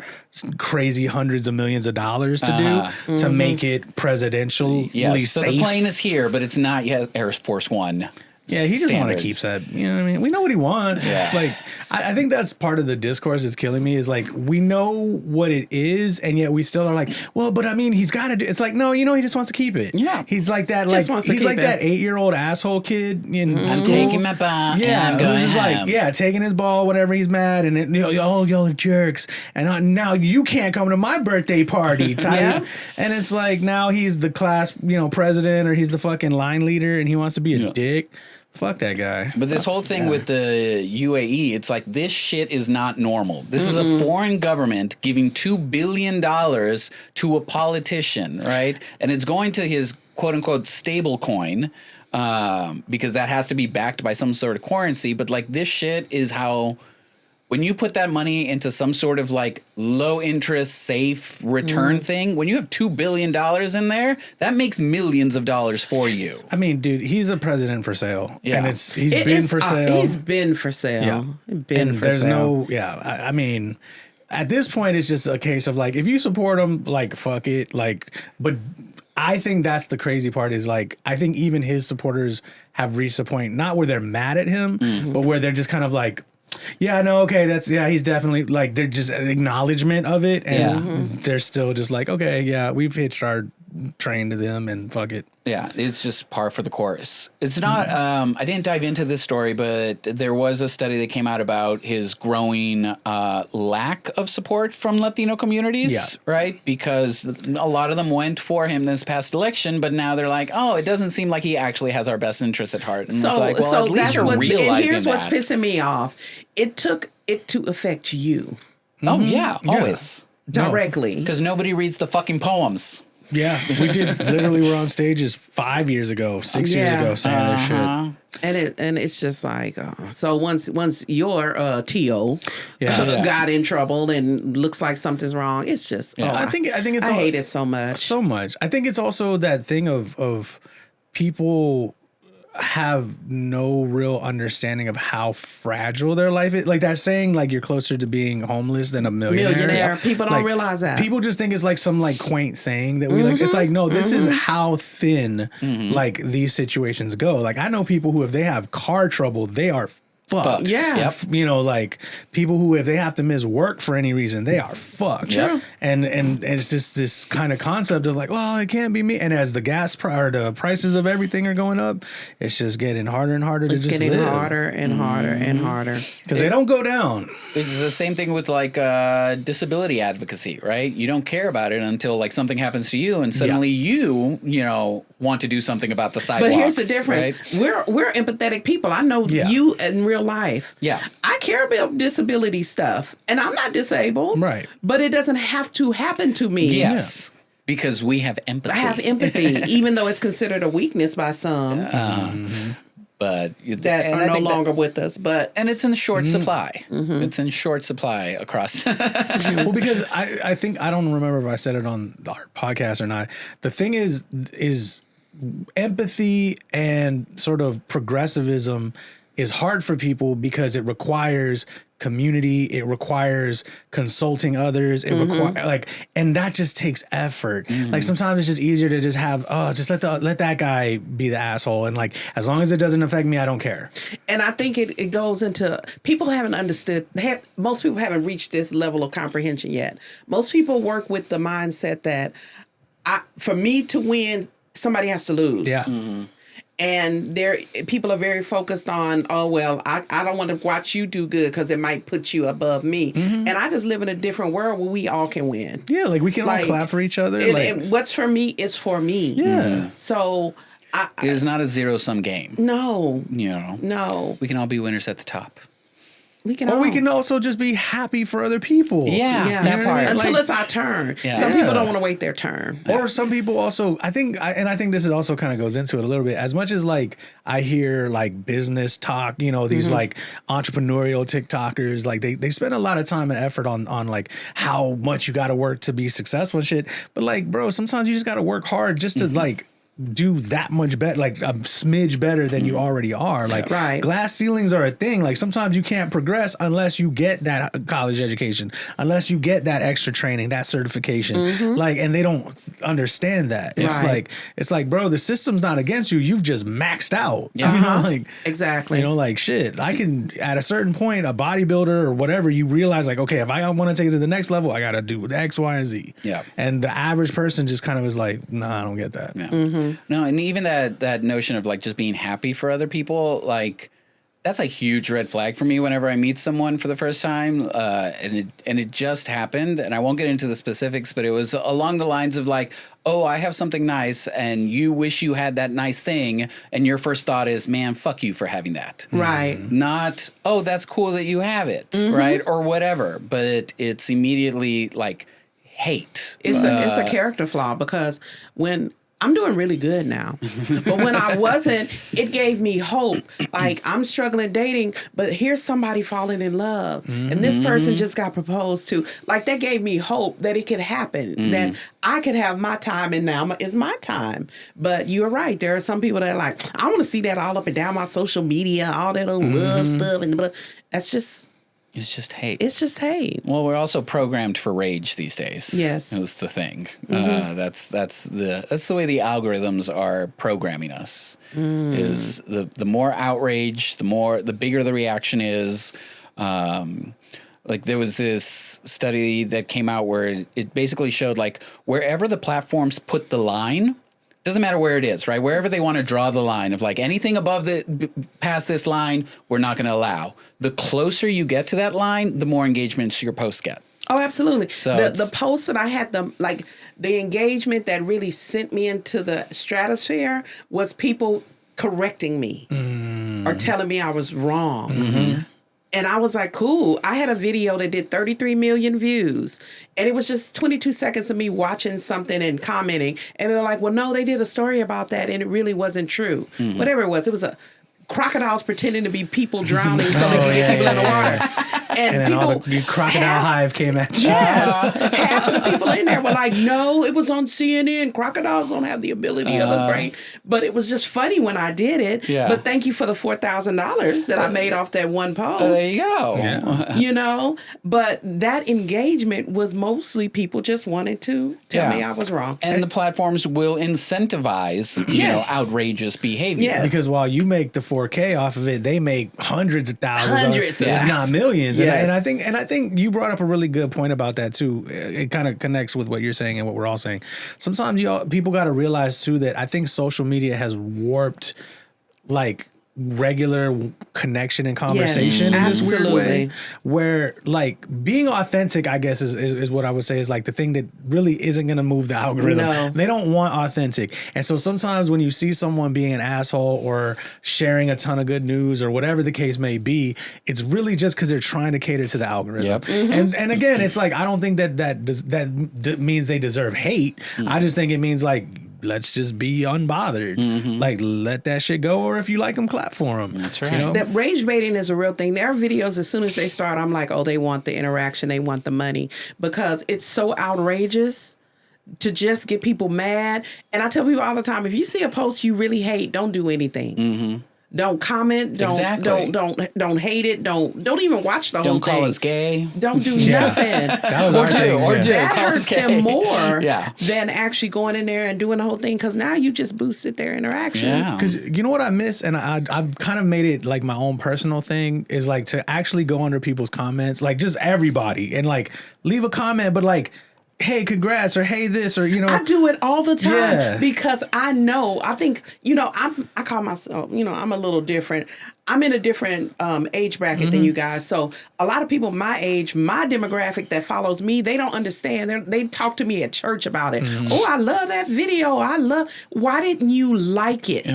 C: crazy hundreds of millions of dollars to do to make it presidentially
A: Yes, so
C: safe.
A: the plane is here, but it's not yet Air Force One.
C: Yeah, he just want to
A: standards.
C: keep that. You know what I mean? We know what he wants.
A: Yeah.
C: Like, I think that's part of the discourse that's killing me is like, we know what it is, and yet we still are like, well, but I mean, he's got to do. It's like, no, he just wants to keep it.
A: Yeah.
C: He's like that.
B: Just
C: Like,
B: wants to
C: he's
B: keep
C: like
B: it.
C: that 8-year-old asshole kid in
A: I'm
C: school.
A: taking my ball.
C: Yeah,
A: and I'm going
C: who's just
A: home.
C: like, taking his ball whenever he's mad, and y'all are jerks, and now you can't come to my birthday party. Type.
B: Yeah.
C: And it's like now he's the class, president, or he's the fucking line leader, and he wants to be a dick. Fuck that guy.
A: But this whole thing with the UAE, it's like this shit is not normal. This is a foreign government giving $2 billion to a politician, right? And it's going to his quote unquote stable coin because that has to be backed by some sort of currency. But like this shit is how... When you put that money into some sort of like low interest, safe return thing, when you have $2 billion in there, that makes millions of dollars for you.
C: I mean, dude, he's a president for sale.
A: Yeah.
C: And he's been for sale.
B: He's been for sale.
C: Yeah.
B: Been
C: and
B: for
C: there's
B: sale.
C: I mean, at this point, it's just a case of like, if you support him, like, fuck it. Like, but I think that's the crazy part is like, I think even his supporters have reached a point, not where they're mad at him, but where they're just kind of like, yeah, no, okay, he's definitely like, they're just an acknowledgement of it. And they're still just like, okay, yeah, we've hitched our train to them and fuck it.
A: Yeah, it's just par for the course. It's not, I didn't dive into this story, but there was a study that came out about his growing lack of support from Latino communities, right? Because a lot of them went for him this past election, but now they're like, oh, it doesn't seem like he actually has our best interests at heart. And it's like, well, at least you're realizing
B: and here's what's
A: that.
B: pissing me off. It took it to affect you
A: Oh, yeah, always.
B: directly.
A: Because nobody reads the fucking poems.
C: Yeah, we did. Literally, were on stages 5 years ago, 6 years ago, saying this shit.
B: And it's just like so once your TO got in trouble and looks like something's wrong, it's just
C: I think it's
B: I hate it so much.
C: I think it's also that thing of people have no real understanding of how fragile their life is. Like that saying, like you're closer to being homeless than a millionaire.
B: People don't
C: Like,
B: realize that.
C: People just think it's like some like quaint saying that we like. It's like, no, this is how thin like these situations go. Like I know people who, if they have car trouble, they are fucked.
B: Yeah.
A: Yep.
C: You know, like people who, if they have to miss work for any reason, they are fucked.
B: Sure.
C: And it's just this kind of concept of like, well, it can't be me. And as the the prices of everything are going up, it's just getting harder and harder to just live.
B: It's getting harder and harder and harder.
C: Because they don't go down.
A: It's the same thing with like disability advocacy, right? You don't care about it until like something happens to you, and suddenly you want to do something about the sidewalks.
B: But here's the difference.
A: Right?
B: We're empathetic people. I know you in real life.
A: Yeah.
B: I care about disability stuff, and I'm not disabled.
C: Right.
B: But it doesn't have to happen to me.
A: Yes. Because we have empathy.
B: I have empathy, even though it's considered a weakness by some
A: But
B: that are no longer with us. But
A: and it's in short supply. It's in short supply across.
C: Well, because I think, I don't remember if I said it on our podcast or not. The thing is empathy and sort of progressivism is hard for people because it requires community, it requires consulting others, it requires and that just takes effort. Like sometimes it's just easier to just have, just let that guy be the asshole, and like as long as it doesn't affect me, I don't care.
B: And I think it goes into, people haven't understood, most people haven't reached this level of comprehension yet. Most people work with the mindset that for me to win, somebody has to lose.
C: Yeah.
B: And people are very focused on, I don't want to watch you do good because it might put you above me. And I just live in a different world where we all can win.
C: Yeah, like we can all clap for each other.
B: What's for me is for me.
C: Yeah.
B: So
A: It is not a zero-sum game.
B: no,
A: No. We can all be winners at the top.
B: we can.
C: Or
B: all.
C: we can also just be happy for other people.
A: Yeah, that
C: You know what I
A: part.
C: mean?
B: Until
C: Like-
B: it's our turn.
A: Yeah.
B: Some people don't want to wait their turn.
C: Or some people also, I think this is also kind of goes into it a little bit. As much as like I hear like business talk, these like entrepreneurial TikTokers, like they spend a lot of time and effort on like how much you got to work to be successful and shit. But like, bro, sometimes you just got to work hard just to like do that much better, like a smidge better than you already are. Like glass ceilings are a thing. Like sometimes you can't progress unless you get that college education, unless you get that extra training, that certification. Like, and they don't understand that. It's like, bro, the system's not against you. You've just maxed out. You know, like
B: exactly.
C: You know, like shit. I can at a certain point, a bodybuilder or whatever, you realize like, okay, if I want to take it to the next level, I got to do X, Y, and Z.
A: Yeah.
C: And the average person just kind of is like, nah, I don't get that.
A: Yeah. No, and even that notion of like just being happy for other people, like that's a huge red flag for me whenever I meet someone for the first time. And it just happened, and I won't get into the specifics, but it was along the lines of like, oh, I have something nice and you wish you had that nice thing. And your first thought is, man, fuck you for having that.
B: Right.
A: Not, oh, that's cool that you have it. Right. Or whatever. But it's immediately like hate.
B: It's a character flaw, because when I'm doing really good now, but when I wasn't, it gave me hope. Like, I'm struggling dating, but here's somebody falling in love, and this person just got proposed to. Like, that gave me hope that it could happen, that I could have my time, and now is my time. But you're right. There are some people that are like, I want to see that all up and down my social media, all that old love stuff, and that's just.
A: It's just hate.
B: It's just hate.
A: Well, we're also programmed for rage these days.
B: Yes,
A: that's the thing. That's the way the algorithms are programming us. Is the more outrage, the bigger the reaction is. Like there was this study that came out where it basically showed like wherever the platforms put the line. Doesn't matter where it is, right? Wherever they want to draw the line of like anything above past this line, we're not going to allow. The closer you get to that line, the more engagements your posts get.
B: Oh, absolutely.
A: So
B: the posts that I had, the engagement that really sent me into the stratosphere was people correcting me or telling me I was wrong. And I was like, cool. I had a video that did 33 million views. And it was just 22 seconds of me watching something and commenting. And they were like, well, no, they did a story about that. And it really wasn't true. Whatever it was a crocodiles pretending to be people drowning so they can get people in the water. And people,
C: the crocodile hive came at you.
B: Yes. Half of the people in there were like, no, it was on CNN. Crocodiles don't have the ability of a brain. But it was just funny when I did it.
A: Yeah.
B: But thank you for the $4,000 that I made off that one post.
A: There you go.
C: Yeah.
B: You know, but that engagement was mostly people just wanted to tell me I was wrong.
A: And the platforms will incentivize, you know, outrageous behavior.
B: Yes.
C: Because while you make the 4K off of it, they make hundreds of thousands, if not millions.
B: Yes.
C: And I think you brought up a really good point about that too. It kind of connects with what you're saying and what we're all saying. Sometimes people got to realize too that I think social media has warped like regular connection and conversation in this weird way, where like being authentic, I guess is what I would say is like the thing that really isn't going to move the algorithm.
B: No.
C: They don't want authentic. And so sometimes when you see someone being an asshole or sharing a ton of good news or whatever the case may be, it's really just because they're trying to cater to the algorithm.
A: Yep.
C: And again, it's like, I don't think that means they deserve hate. I just think it means like, let's just be unbothered. Like, let that shit go, or if you like them, clap for them.
A: That's right.
C: You know?
B: That rage baiting is a real thing. There are videos, as soon as they start, I'm like, oh, they want the interaction, they want the money, because it's so outrageous to just get people mad. And I tell people all the time, if you see a post you really hate, don't do anything. Don't comment. Don't hate it. Don't even watch the whole thing.
A: Don't call us gay.
B: Don't do nothing.
C: That was our thing.
B: That hurts them more
A: Yeah.
B: than actually going in there and doing the whole thing, because now you just boosted their interactions.
A: Yeah.
C: Because you know what I miss, and I've kind of made it like my own personal thing, is like to actually go under people's comments, like just everybody, and like leave a comment, but like, hey, congrats, or hey, this, or, you know.
B: I do it all the time because I think, you know, I call myself, you know, I'm a little different. I'm in a different age bracket than you guys. So a lot of people my age, my demographic that follows me, they don't understand. They talk to me at church about it. Oh, I love that video. Why didn't you like it?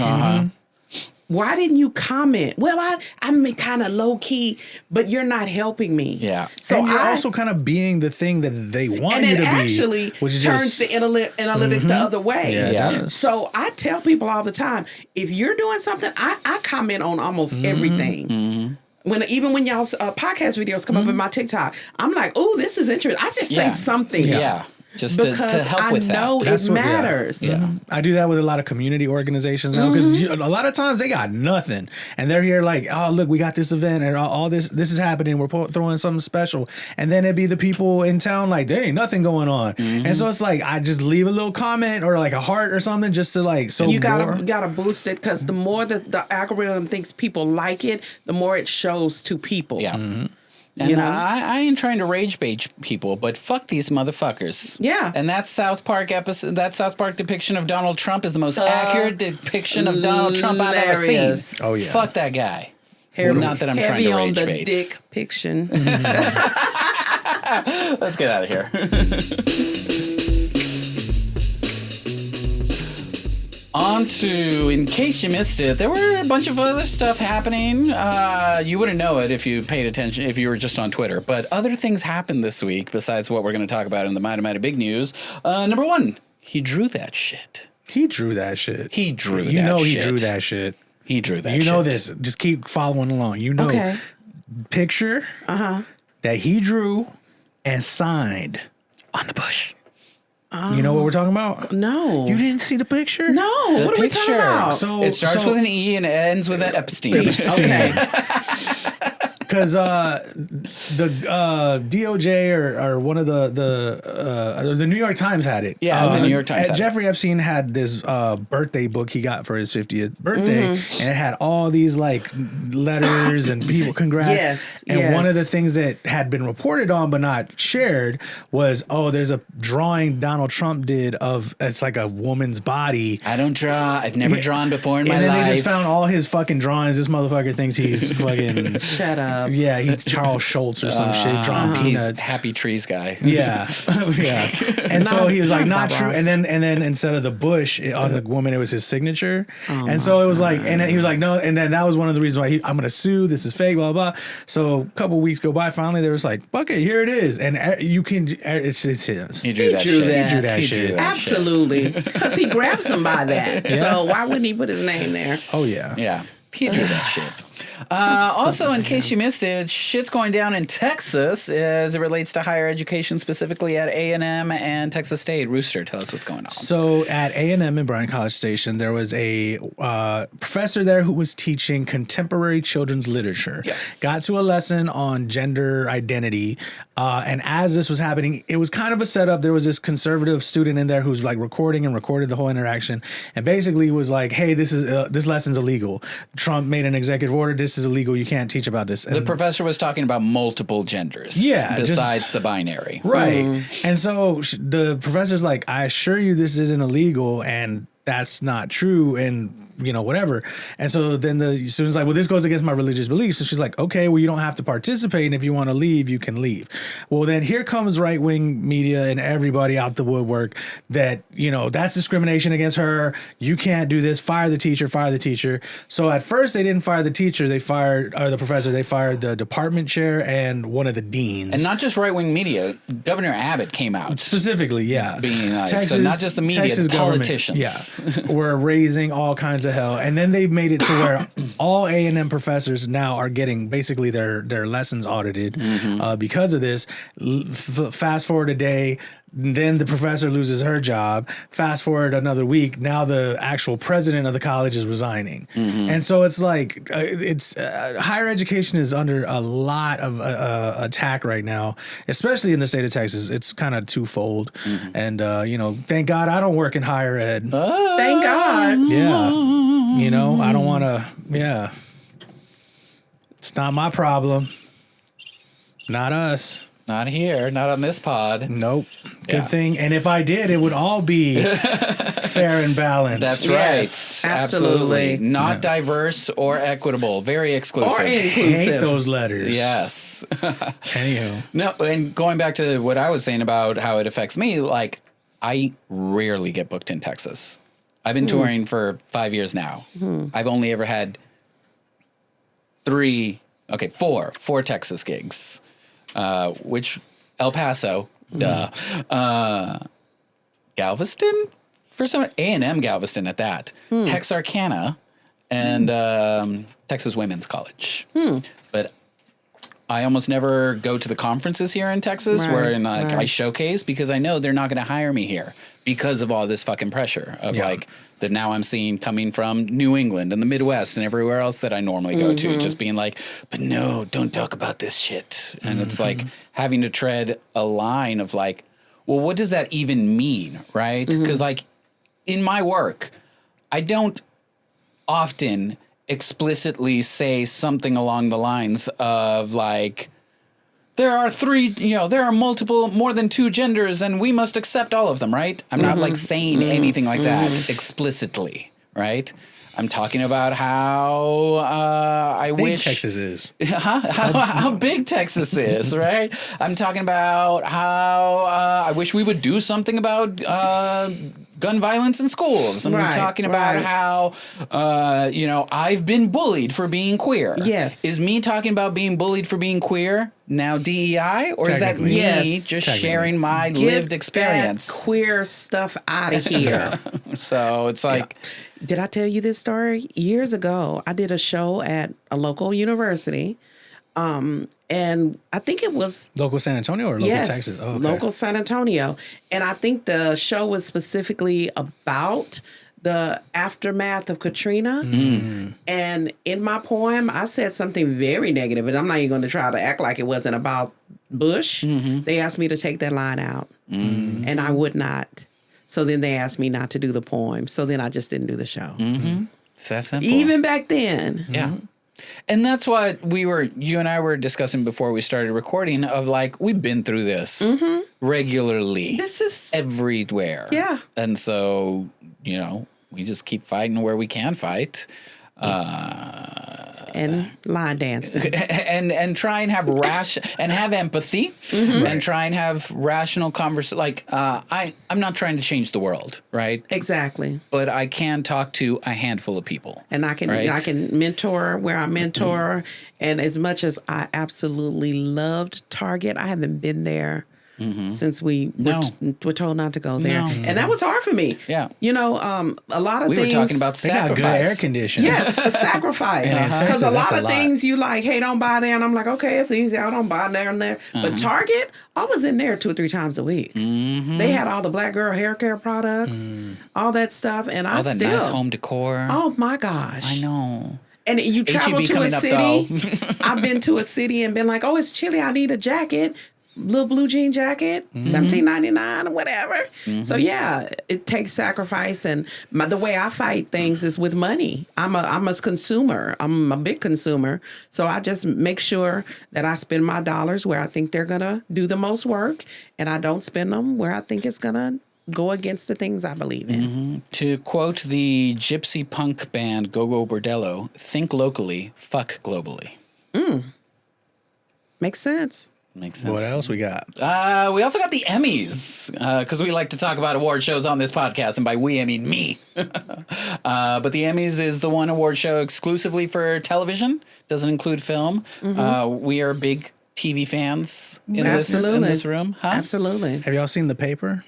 B: Why didn't you comment? Well, I'm kind of low key, but you're not helping me.
A: Yeah.
B: So
C: and you're also kind of being the thing that they want
B: and
C: you to
B: it
C: be.
B: actually
C: which is
B: turns the analytics the other way.
C: Yeah, it does.
B: So I tell people all the time, if you're doing something, I comment on almost everything. Even when y'all's podcast videos come up in my TikTok, I'm like, oh, this is interesting. I just say something.
A: Yeah. just to help with
B: I know
A: that.
B: it matters.
C: Yeah. I do that with a lot of community organizations now because a lot of times they got nothing and they're here like, oh, look, we got this event and all this is happening. We're throwing something special. And then it'd be the people in town like, there ain't nothing going on. And so it's like, I just leave a little comment or like a heart or something just to like, so
B: you gotta boost it because the more that the algorithm thinks people like it, the more it shows to people.
A: Yeah. And I ain't trying to rage bait people, but fuck these motherfuckers.
B: Yeah.
A: And that South Park episode, that South Park depiction of Donald Trump is the most accurate depiction of Donald Trump I've ever seen.
C: Oh yeah.
A: Fuck that guy. Not that I'm trying to rage bait.
B: Heavy on the dick fiction.
A: Let's get out of here. On to, in case you missed it, there were a bunch of other stuff happening. You wouldn't know it if you paid attention, if you were just on Twitter. But other things happened this week besides what we're going to talk about in the Mighty Big News. Number one, he drew that shit.
C: He drew that shit.
A: He drew that shit.
C: You know he drew that shit.
A: He drew that shit.
C: You know this. Just keep following along. You know, picture that he drew and signed
A: on the bush.
C: You know what we're talking about?
B: No.
C: You didn't see the picture?
B: No. What are we talking about?
C: So
A: it starts with an E and it ends with an Epstein.
B: Okay.
C: Because the DOJ or one of the New York Times had it.
A: Yeah, the New York Times had
C: Jeffrey Epstein had this birthday book he got for his 50th birthday, and it had all these like letters and people congrats.
B: Yes.
C: And one of the things that had been reported on but not shared was, there's a drawing Donald Trump did of, it's like a woman's body.
A: I don't draw. I've never drawn before in my life.
C: And then they just found all his fucking drawings. This motherfucker thinks he's fucking...
B: Shut up.
C: Yeah, he's Charles Schultz or some shit, drawing peanuts.
A: He's Happy Trees guy.
C: Yeah, yeah. And so he was like, not true. And then instead of the bush on the woman, it was his signature. And so it was like, and he was like, no. And then that was one of the reasons why I'm gonna sue. This is fake. Blah blah. So a couple weeks go by. Finally, they was like, fuck it, here it is, and you can. It's his.
A: He drew that shit.
B: Absolutely, because he grabbed some by that. So why wouldn't he put his name there?
C: Oh yeah.
A: Yeah. He drew that shit. Also, in case you missed it, shit's going down in Texas as it relates to higher education, specifically at A&M and Texas State. Rooster, tell us what's going on.
C: So at A&M in Bryan College Station, there was a professor there who was teaching contemporary children's literature.
A: Yes.
C: Got to a lesson on gender identity. And as this was happening, it was kind of a setup. There was this conservative student in there who's like recorded the whole interaction and basically was like, hey, this lesson's illegal. Trump made an executive order. This is illegal. You can't teach about this. And
A: the professor was talking about multiple genders. Yeah. Besides the binary.
C: Right. And so the professor's like, I assure you this isn't illegal and that's not true. And whatever. And so then the student's like, well, this goes against my religious beliefs. So she's like, okay, well, you don't have to participate. And if you want to leave, you can leave. Well, then here comes right-wing media and everybody out the woodwork that, that's discrimination against her. You can't do this. Fire the teacher. So at first they didn't fire the teacher. They fired the professor. They fired the department chair and one of the deans.
A: And not just right-wing media. Governor Abbott came out.
C: Specifically, yeah.
A: Being Texas, so not just the media, the politicians.
C: Yeah. We're raising all kinds of hell. And then they've made it to where all A&M professors now are getting basically their lessons audited because of this. Fast forward a day, then the professor loses her job. Fast forward another week, now the actual president of the college is resigning. And so it's like, higher education is under a lot of attack right now, especially in the state of Texas. It's kind of twofold. And, thank God I don't work in higher ed.
B: Thank God.
C: Yeah. I don't want to, It's not my problem. Not us.
A: Not here. Not on this pod.
C: Nope. Good thing. And if I did, it would all be fair and balanced.
A: That's
B: yes,
A: right.
B: Absolutely.
A: Not diverse or equitable. Very exclusive.
B: Or inclusive.
C: Hate those letters.
A: Yes.
C: Anywho.
A: No, and going back to what I was saying about how it affects me, like, I rarely get booked in Texas. I've been touring for 5 years now. I've only ever had four Texas gigs, which El Paso, Galveston, for some A&M Galveston at that, Texarkana, and Texas Women's College. But I almost never go to the conferences here in Texas where I showcase because I know they're not going to hire me here because of all this fucking pressure of that now I'm seeing coming from New England and the Midwest and everywhere else that I normally go to, just being like, but no, don't talk about this shit. And it's like having to tread a line of like, well, what does that even mean? Right? Because like in my work, I don't often explicitly say something along the lines of like, there are more than 2 genders and we must accept all of them, right? I'm not like saying anything like that explicitly, right? I'm talking about how I wish
C: Texas is.
A: How big Texas is, right? I'm talking about how I wish we would do something about gun violence in schools. I'm talking about how I've been bullied for being queer.
B: Yes.
A: Is me talking about being bullied for being queer now DEI, or is that me just sharing my lived experience?
B: That queer stuff out of here.
A: So it's like.
B: Did I tell you this story? Years ago, I did a show at a local university. And I think it was...
C: Local San Antonio or local Texas? Oh, okay.
B: Local San Antonio. And I think the show was specifically about the aftermath of Katrina. And in my poem, I said something very negative, and I'm not even going to try to act like it wasn't about Bush. They asked me to take that line out, and I would not. So then they asked me not to do the poem. So then I just didn't do the show.
A: It's that simple.
B: Even back then.
A: Yeah. And that's what you and I were discussing before we started recording of like, we've been through this regularly.
B: This is
A: everywhere.
B: Yeah.
A: And so, we just keep fighting where we can fight.
B: And line dancing.
A: and try and have have empathy and try and have rational conversation. Like, I'm not trying to change the world, right?
B: Exactly.
A: But I can talk to a handful of people.
B: And I can mentor where I mentor. And as much as I absolutely loved Target, I haven't been there since we were told not to go there. And that was hard for me.
A: Yeah.
B: A lot of things.
A: We were talking about
C: They
A: sacrifice.
C: got good air conditioning.
B: Yes, a sacrifice. Because a lot of things you like, hey, don't buy there. And I'm like, okay, it's easy. I don't buy there and there. But Target, I was in there 2 or 3 times a week. They had all the black girl hair care products, all that stuff. And
A: all that nice home decor.
B: Oh, my gosh.
A: I know.
B: And you travel
A: HEB
B: to a city.
A: up,
B: I've been to a city and been like, oh, it's chilly. I need a jacket. Little blue jean jacket, $17.99 or whatever. So yeah, it takes sacrifice, and the way I fight things is with money. I'm a consumer. I'm a big consumer, so I just make sure that I spend my dollars where I think they're gonna do the most work, and I don't spend them where I think it's gonna go against the things I believe in.
A: To quote the gypsy punk band Go Go Bordello, think locally, fuck globally.
B: Makes sense.
A: Makes sense.
C: What else we got?
A: We also got the Emmys, because we like to talk about award shows on this podcast, and by we, I mean me. But the Emmys is the one award show exclusively for television, doesn't include film. We are big TV fans in this room. Huh?
B: Absolutely.
C: Have y'all seen The Paper?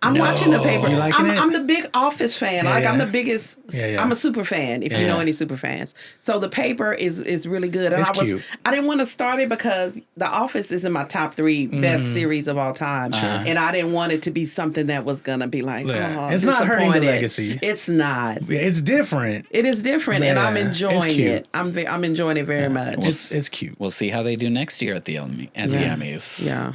B: I'm watching The Paper.
C: You liking it?
B: I'm the big Office fan. I'm the biggest. I'm a super fan. If you know any super fans, so The Paper is really good. And
C: It's cute.
B: I didn't want to start it because The Office is in my top 3 best series of all time, and I didn't want it to be something that was gonna be like,
C: it's not hurting the legacy.
B: It's not.
C: It's different.
B: It is different, and I'm enjoying
C: cute.
B: it. I'm enjoying it very much.
C: It's cute.
A: We'll see how they do next year at the Emmys.
B: Yeah.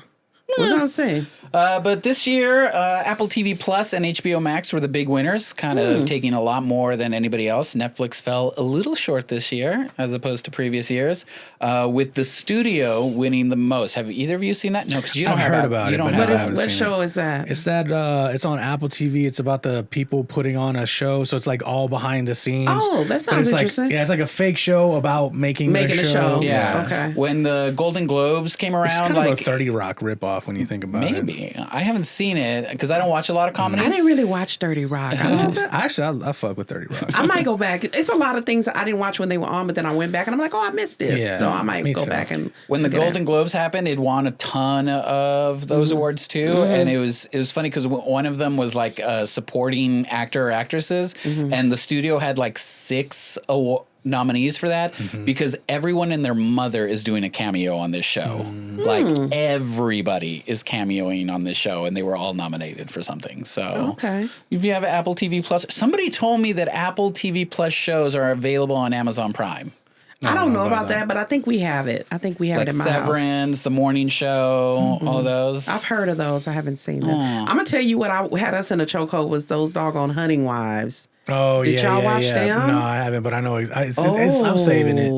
B: What did I say?
A: But this year, Apple TV Plus and HBO Max were the big winners, kind of taking a lot more than anybody else. Netflix fell a little short this year as opposed to previous years, with the studio winning the most. Have either of you seen that? No, because you don't
C: I've
A: have
C: heard about it.
B: What show is that?
C: It's that it's on Apple TV. It's about the people putting on a show, so it's like all behind the scenes.
B: Oh, that sounds interesting.
C: It's like a fake show about making a show.
A: Yeah.
B: Okay.
A: When the Golden Globes came around,
C: It's kind of a 30 Rock ripoff when you think about it.
A: Maybe. I haven't seen it because I don't watch a lot of comedies.
B: I didn't really watch 30 Rock.
C: Actually, I fuck with 30 Rock.
B: I might go back. It's a lot of things that I didn't watch when they were on, but then I went back and I'm like, oh, I missed this.
C: Yeah,
B: so I might go back and
A: when the Golden Globes happened, it won a ton of those awards too, and it was funny because one of them was like supporting actor or actresses, and the studio had like 6 nominees for that because everyone and their mother is doing a cameo on this show. Like everybody is cameoing on this show, and they were all nominated for something. So if you have Apple TV Plus, somebody told me that Apple TV Plus shows are available on Amazon Prime.
B: I don't know about that, but I think we have it. I think we have it in my
A: Severance, The Morning Show, all those.
B: I've heard of those. I haven't seen them. I'm gonna tell you what had us in a chokehold was those doggone Hunting Wives.
C: Oh,
B: Did y'all watch them?
C: No, I haven't, but I know I'm saving it.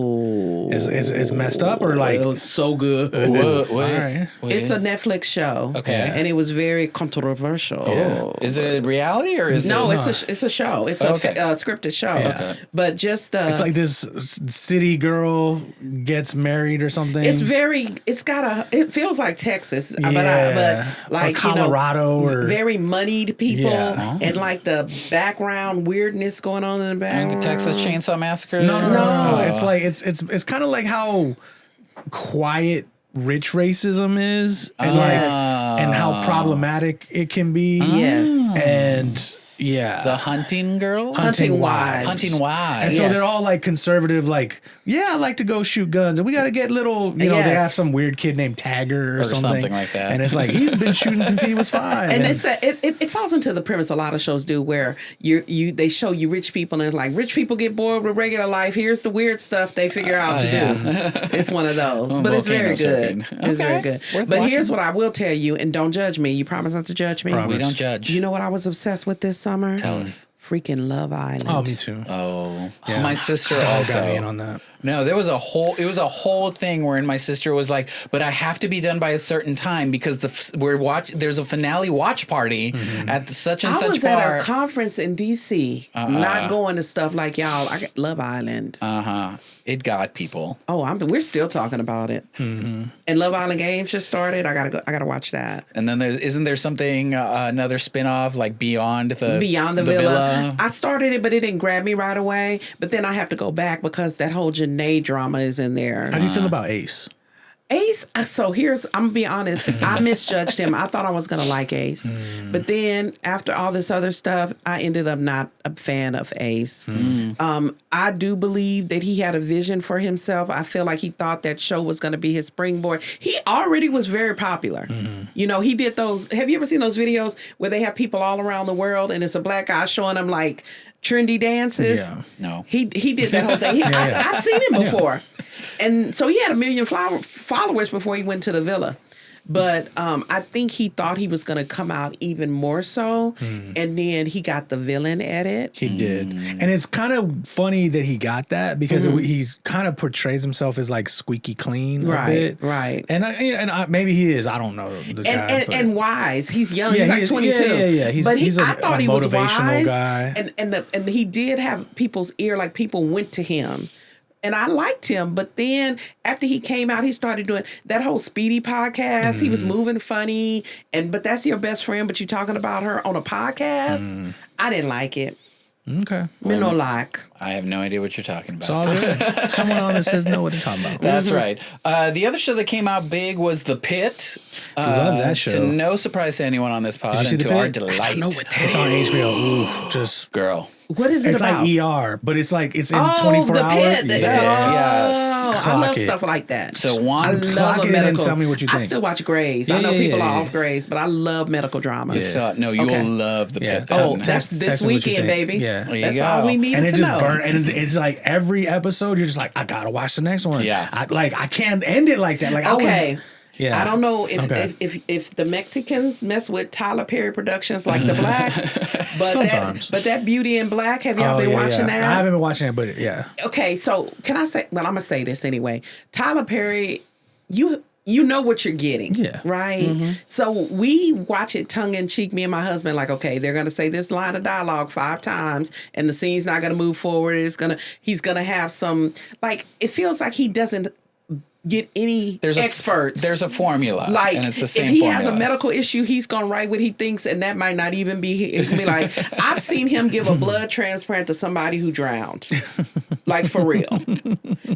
C: It's messed up or like?
B: It was so good.
C: Wait.
B: It's a Netflix show.
A: Okay.
B: And it was very controversial.
A: Yeah. Is it reality or is it?
B: No, it's a show. It's a scripted show.
C: Yeah.
B: But just
C: it's like this city girl gets married or something.
B: It feels like Texas, but like
C: or Colorado or
B: very moneyed people and like the background weirdness going on in the background.
A: Texas Chainsaw Massacre?
C: No. It's like it's kind of like how quiet rich racism is and and how problematic it can be.
B: Yes.
C: And
A: The Hunting Girl?
B: Hunting Wives.
A: Hunting Wives.
C: And so they're all like conservative, like, I like to go shoot guns. And we got to get little, they have some weird kid named Tagger or something
A: like that.
C: And it's like, he's been shooting since he was 5.
B: And it falls into the premise a lot of shows do where they show you rich people and it's like, rich people get bored with regular life. Here's the weird stuff they figure out to do. It's one of those. But it's very good. It's very good. But here's what I will tell you, and don't judge me. You promise not to judge me?
A: We don't judge.
B: You know what I was obsessed with this summer?
A: Tell us.
B: Freaking Love Island.
C: Oh, me too.
A: Oh, my sister also
C: got me in on that.
A: No, it was a whole thing wherein my sister was like, but I have to be done by a certain time because there's a finale watch party at such and such bar.
B: I was at a conference in DC, not going to stuff like y'all. I got Love Island.
A: It got people.
B: Oh, we're still talking about it. And Love Island Games just started. I gotta watch that.
A: And then isn't there something another spinoff like Beyond the
B: Villa? I started it, but it didn't grab me right away. But then I have to go back because that whole Janae drama is in there.
C: How do you feel about Ace?
B: Ace, so I'm gonna be honest, I misjudged him. I thought I was gonna like Ace. But then after all this other stuff, I ended up not a fan of Ace. I do believe that he had a vision for himself. I feel like he thought that show was gonna be his springboard. He already was very popular. You know, he did those, have you ever seen those videos where they have people all around the world and it's a black guy showing them like trendy dances?
C: Yeah.
A: No.
B: He did that whole thing. I've seen him before. And so he had 1 million followers before he went to the Villa. But I think he thought he was going to come out even more so. And then he got the villain edit.
C: He did. And it's kind of funny that he got that because he's kind of portrays himself as like squeaky clean a bit.
B: Right.
C: And maybe he is. I don't know the guy.
B: And wise. He's young. He's like 22.
C: Yeah.
B: I thought he was
C: motivational
B: wise.
C: Guy.
B: And he did have people's ear. Like people went to him. And I liked him, but then after he came out, he started doing that whole Speedy podcast. He was moving funny, but that's your best friend, but you're talking about her on a podcast. I didn't like it.
C: Okay.
B: Me no like.
A: I have no idea what you're talking about.
C: It's all good. Someone on this says know what they're talking about.
A: That's right. The other show that came out big was The Pitt.
C: Love that show.
A: To no surprise to anyone on this pod,
C: Did you see
A: and
C: The
A: to our
C: Pitt?
A: delight.
B: I don't know what that
C: It's on
B: is.
C: HBO. Ooh, just
A: Girl.
B: What is it
C: it's
B: about?
C: like ER, but it's like it's in
B: Oh,
C: 24
B: the
C: hours.
B: Pit.
A: Yes.
B: I
C: Clock
B: love
C: it.
B: stuff like that.
A: So
B: I
A: one
B: love
C: clock
B: a
C: it and
B: medical.
C: tell me what you
B: I
C: think.
B: still watch Grey's.
C: Yeah,
B: I know
C: yeah,
B: people
C: yeah,
B: are
C: yeah.
B: off Grey's, but I love medical dramas.
A: No, you will love The Pit.
C: Yeah.
B: Oh, that's
C: Text
B: this
C: me what you
B: weekend,
C: think.
B: baby.
C: Yeah.
A: There you
B: That's
A: go.
B: all we needed
C: And it
B: to
C: just
B: know.
C: burn, and it's like every episode, you're just like, I gotta watch the next one.
A: Yeah.
C: I can't end it like that. Like
B: Okay.
C: Yeah.
B: I don't know if,
C: Okay.
B: if the Mexicans mess with Tyler Perry Productions like the blacks, but
C: Sometimes.
B: that Beauty in Black, have y'all been watching that?
C: I haven't been watching it, but yeah.
B: Okay, so can I say? Well, I'm gonna say this anyway. Tyler Perry, you know what you're getting,
C: Yeah.
B: right? So we watch it tongue in cheek. Me and my husband, like, okay, they're gonna say this line of dialogue 5 times, and the scene's not gonna move forward. He's gonna have some, like, it feels like he doesn't get any experts.
A: There's a formula,
B: Like,
A: and it's the same
B: if he
A: formula.
B: has a medical issue, he's gonna write what he thinks, and that might not even be. It can be like, I've seen him give a blood transplant to somebody who drowned, like for real.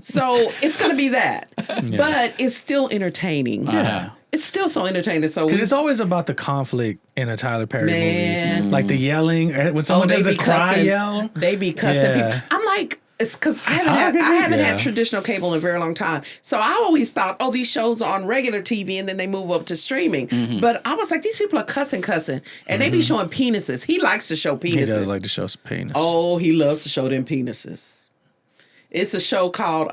B: So it's gonna be that, but it's still entertaining.
A: Yeah.
B: It's still so entertaining. So
C: Because it's always about the conflict in a Tyler Perry movie.
B: Man.
C: Like the yelling. When someone does a cry
B: cussing.
C: yell.
B: They be cussing
C: Yeah.
B: people. I'm like, It's because I haven't had traditional cable in a very long time. So I always thought, oh, these shows are on regular TV and then they move up to streaming. But I was like, these people are cussing. And they be showing penises. He likes to show penises.
C: He does like to show penis.
B: Oh, he loves to show them penises. It's a show called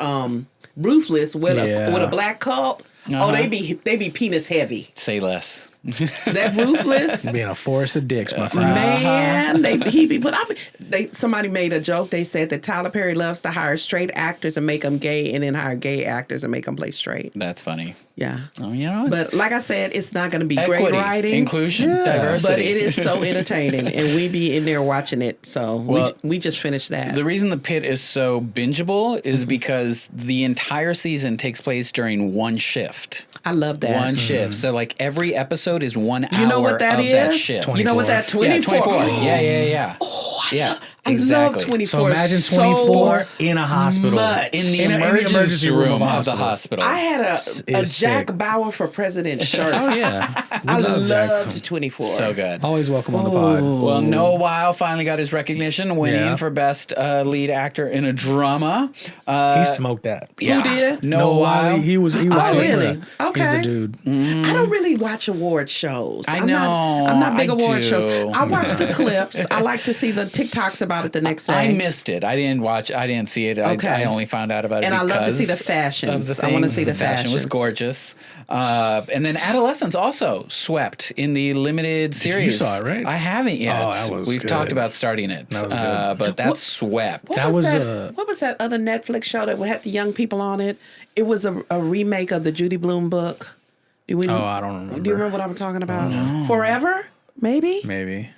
B: Ruthless with a black cult. Oh, they be penis heavy.
A: Say less.
B: That Ruthless.
C: Being a forest of dicks, my friend.
B: Man, somebody made a joke. They said that Tyler Perry loves to hire straight actors and make them gay, and then hire gay actors and make them play straight.
A: That's funny.
B: Yeah.
A: Oh, you know.
B: But like I said, it's not going to be
A: Equity,
B: great writing,
A: inclusion, diversity.
B: but it is so entertaining, and we be in there watching it. So we just finished that.
A: The reason The Pitt is so bingeable is because the entire season takes place during one shift.
B: I love that.
A: One shift. So like every episode is 1 hour
B: You know what that
A: of
B: is?
A: that shift.
C: 24.
B: You know what that 24?
A: Yeah, 24. Yeah.
B: Oh,
A: I
B: love 24.
C: So imagine 24 in a hospital.
B: much.
A: In the emergency room of the hospital.
B: I had a Jack
C: sick.
B: Bauer for President shirt.
C: Oh yeah,
B: I
C: Jack.
B: loved 24.
A: So good.
C: Always welcome on the pod.
A: Well, Noah Weil finally got his recognition, winning
C: Yeah.
A: for Best Lead Actor in a Drama.
C: He smoked that.
B: Who did?
A: Noah Weil.
C: He was.
B: Oh, really? Okay.
C: He's the dude.
B: I don't really watch award shows.
A: I
B: I'm
A: know.
B: not big
A: I
B: award
A: do.
B: shows. I watch the clips. I like to see the TikToks about it the next day.
A: I missed it. I didn't see it.
B: Okay.
A: I only found out about it
B: And I
A: because
B: love to see the fashions.
A: of the
B: I wanna
A: things.
B: see the
A: fashion was
B: fashions.
A: gorgeous. And then Adolescence also swept in the limited series.
C: You saw it, right?
A: I haven't yet.
C: Oh, that was
A: We've
C: good.
A: talked about starting it,
C: That was good.
A: but that swept.
C: That was
B: what was that other Netflix show that had the young people on it? It was a remake of the Judy Blume book.
C: I don't remember.
B: Do you remember what I'm talking about? No. Forever? Maybe?
C: Maybe.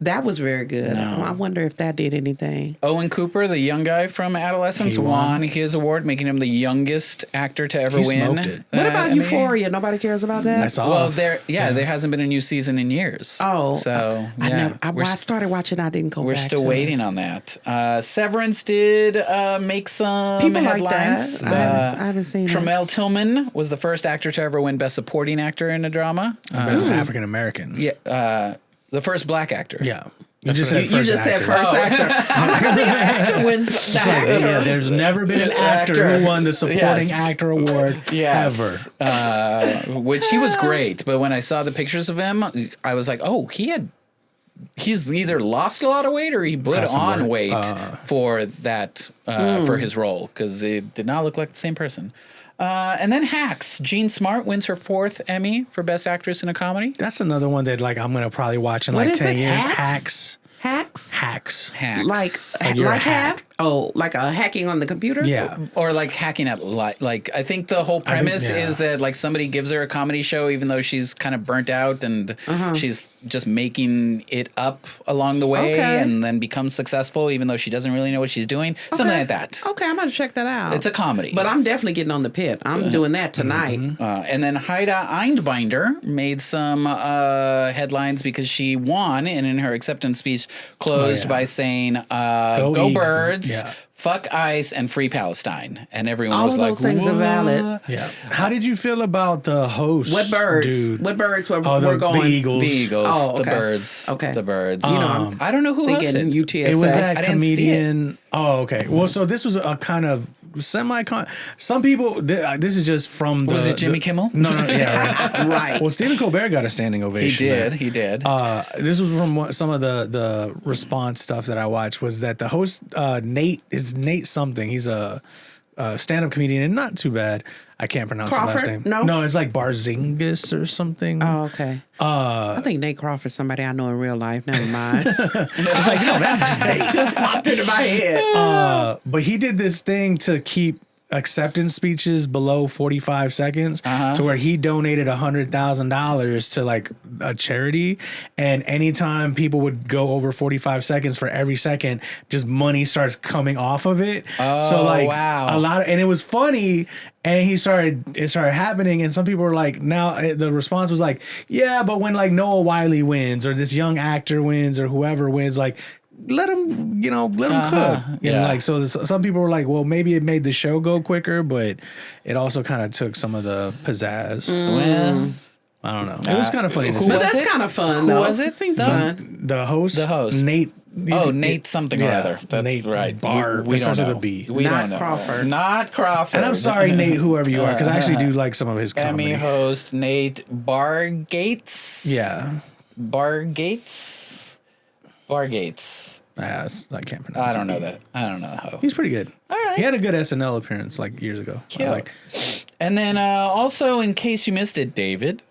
B: That was very good.
A: No.
B: I wonder if that did anything.
A: Owen Cooper, the young guy from Adolescence,
C: He won.
A: won his award, making him the youngest actor to ever
C: He
A: win.
C: smoked it.
B: What about
A: Emmy.
B: Euphoria? Nobody cares about that?
C: That's all.
A: Well, there hasn't been a new season in years.
B: Oh.
A: So
B: I started watching. I didn't go
A: We're
B: back
A: still
B: to
A: waiting on that. Severance did make some
B: People like
A: headlines.
B: that. I haven't seen it.
A: Tremel Tillman was the first actor to ever win Best Supporting Actor in a Drama.
C: As an African American.
A: Yeah, the first black actor.
C: Yeah. You just said
B: You
C: first
B: just said
C: actor.
B: first actor. I'm like, I think an actor wins the
C: It's like,
B: actor.
C: yeah, there's never been an actor who won the supporting actor award ever.
A: Which he was great, but when I saw the pictures of him, I was like, oh, he's either lost a lot of weight or he put
C: Has some
A: on
C: work.
A: weight for that for his role because it did not look like the same person. And then Hacks. Jean Smart wins her 4th Emmy for Best Actress in a Comedy.
C: That's another one that like I'm gonna probably watch in
B: What
C: like
B: is
C: 10
B: it?
C: years.
B: Hacks?
C: Hacks.
A: Hacks.
B: Like
C: you're a
B: hack?
C: hack.
B: Oh, like a hacking on the computer?
C: Yeah.
A: Or like hacking at like I think the whole premise
C: yeah.
A: is that like somebody gives her a comedy show even though she's kind of burnt out and she's just making it up along the way
B: Okay.
A: and then becomes successful even though she doesn't really know what she's doing. Something like that.
B: Okay, I'm going to check that out.
A: It's a comedy.
B: But I'm definitely getting on the Pit. I'm doing that tonight.
A: And then Haida Eindbinder made some headlines because she won and in her acceptance speech closed by saying go
C: Eagles.
A: Birds,
C: Yeah.
A: fuck ICE, and free Palestine. And everyone
B: All
A: was
B: of
A: like,
B: those things are
A: "What?"
B: valid.
C: Yeah. How did you feel about the host?
B: What birds?
C: Dude?
B: What birds were
C: the
B: going?
C: Eagles.
A: The Eagles,
B: Oh, okay.
A: the Birds,
B: Okay.
A: the Birds.
B: You know,
A: I don't know who
B: Thinking
A: hosted.
B: UTSA.
C: It was
A: I
C: that
A: didn't see it.
C: comedian. Oh, okay. Well, so this was a kind of semi-con. Some people. This is just from the.
A: Was it Jimmy Kimmel?
C: No. Yeah. Right.
B: Right.
C: Well, Stephen Colbert got a standing ovation.
A: He did.
C: This was from some of the response stuff that I watched. Was that the host Nate is Nate something? He's a stand-up comedian and not too bad. I can't pronounce his last
B: Crawford?
C: name.
B: No?
C: It's like Barzingis or something.
B: Oh, okay. I think Nate Crawford's somebody I know in real life. Never mind.
C: It's like that's just Nate.
B: Just popped into my head.
C: But he did this thing to keep acceptance speeches below 45 seconds to where he donated $100,000 to like a charity, and anytime people would go over 45 seconds for every second, just money starts coming off of it. So like
A: wow.
C: a lot of, and it was funny, and it started happening, and some people were like, now the response was like, yeah, but when like Noah Wiley wins or this young actor wins or whoever wins, like let them cook.
A: Yeah.
C: And like, so some people were like, well, maybe it made the show go quicker, but it also kind of took some of the pizzazz.
A: Well,
C: I don't know. It was kind of funny to see.
B: But
A: was
B: that's
A: it?
B: kind of fun,
A: Who
B: though.
A: was it?
B: It seems
A: No.
B: fun.
C: The host. Nate.
A: Oh, Nate something or other. That's
C: Nate
A: right.
C: Barr.
A: We don't
C: starts with
A: know.
C: a B.
A: We
B: Not
A: don't know.
B: Crawford.
A: Not Crawford.
C: And I'm sorry, Nate, whoever you are, because I actually do like some of his comedy.
A: Emmy host Nate Bargates.
C: Yeah.
A: Bargates.
C: I can't pronounce
A: I don't
C: it.
A: know that. I don't know how.
C: He's pretty good.
A: All right.
C: He had a good SNL appearance like years ago.
A: Cute. And then also, in case you missed it, David.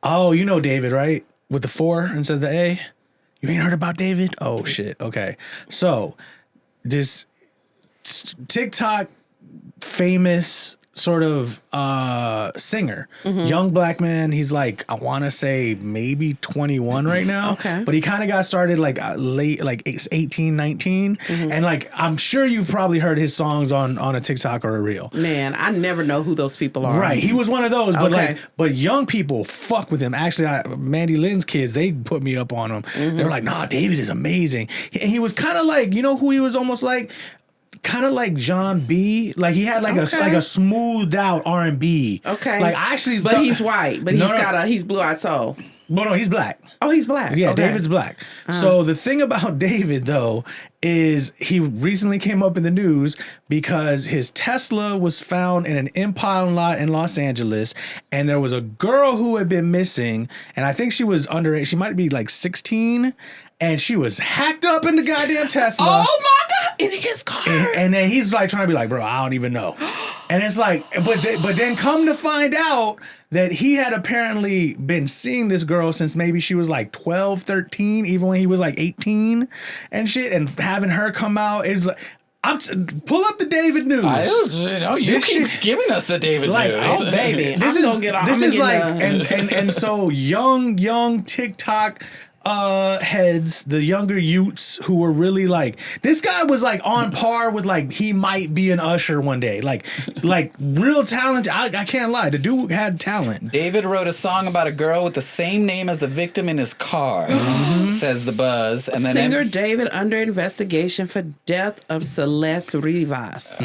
C: Oh, you know David, right? With the 4 instead of the A? You ain't heard about David? Oh, shit. Okay. So, this TikTok famous sort of singer, young black man. He's like, I want to say maybe 21 right now.
B: Okay.
C: But he kind of got started like late, like 18, 19. And like, I'm sure you've probably heard his songs on a TikTok or a reel.
B: Man, I never know who those people are.
C: Right, he was one of those, but
B: Okay.
C: but young people fuck with him. Actually, Mandy Lynn's kids, they put me up on him. They were like, "Nah, David is amazing." And he was kind of like, you know, who he was almost like, kind of like John B. Like he had like a smoothed out R&B.
B: Okay.
C: Like I actually,
B: But he's white. But
C: No,
B: he's
C: no.
B: got he's blue-eyed soul.
C: Well, no, he's black.
B: Oh, he's black.
C: Yeah,
B: Okay.
C: David's black. So the thing about David, though, is he recently came up in the news because his Tesla was found in an impound lot in Los Angeles, and there was a girl who had been missing, and I think she was underage. She might be like 16, and she was hacked up in the goddamn Tesla.
B: Oh my God! In his car.
C: And then he's like trying to be like, bro, I don't even know. And it's like, but then come to find out that he had apparently been seeing this girl since maybe she was like 12, 13, even when he was like 18 and shit. And having her come out is like, pull up the David news.
A: I don't know. You
C: This
A: keep
C: shit-
A: giving us the David
C: Like,
A: news.
B: Oh, baby.
C: This
B: I'm
C: is
B: gonna get on.
C: this
B: I'm
C: is
B: gonna
C: like
B: get
C: and so young TikTok heads, the younger youths who were really like, this guy was like on par with like he might be an Usher one day, like real talent. I can't lie, the dude had talent.
A: David wrote a song about a girl with the same name as the victim in his car, says the buzz. And then
B: Singer David under investigation for death of Celeste Rivas.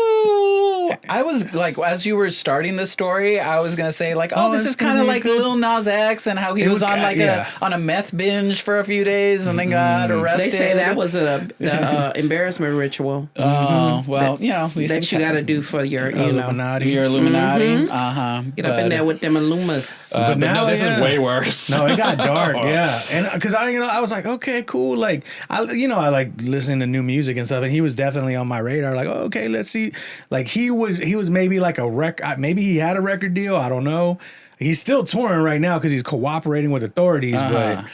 A: Oh, I was like, as you were starting the story, I was gonna say like, oh, this
C: it's
A: is kind of
C: gonna be
A: like
C: good.
A: Lil Nas X and how he was on like on a meth binge for a few days and then got
B: They
A: arrested.
B: say that was the embarrassment ritual
A: Oh, well, you know, these
B: that
A: things
B: you got to
A: happen.
B: do for your,
C: Illuminati.
A: Your Illuminati. Uh-huh.
B: get up in there with them Illumas.
A: But
C: now,
A: no, this
C: yeah.
A: is way worse.
C: No, it got dark, yeah. And because I was like, okay, cool. Like, I like listening to new music and stuff, and he was definitely on my radar. Like, oh, okay, let's see. Like, he was maybe like a maybe he had a record deal. I don't know. He's still touring right now because he's cooperating with authorities, but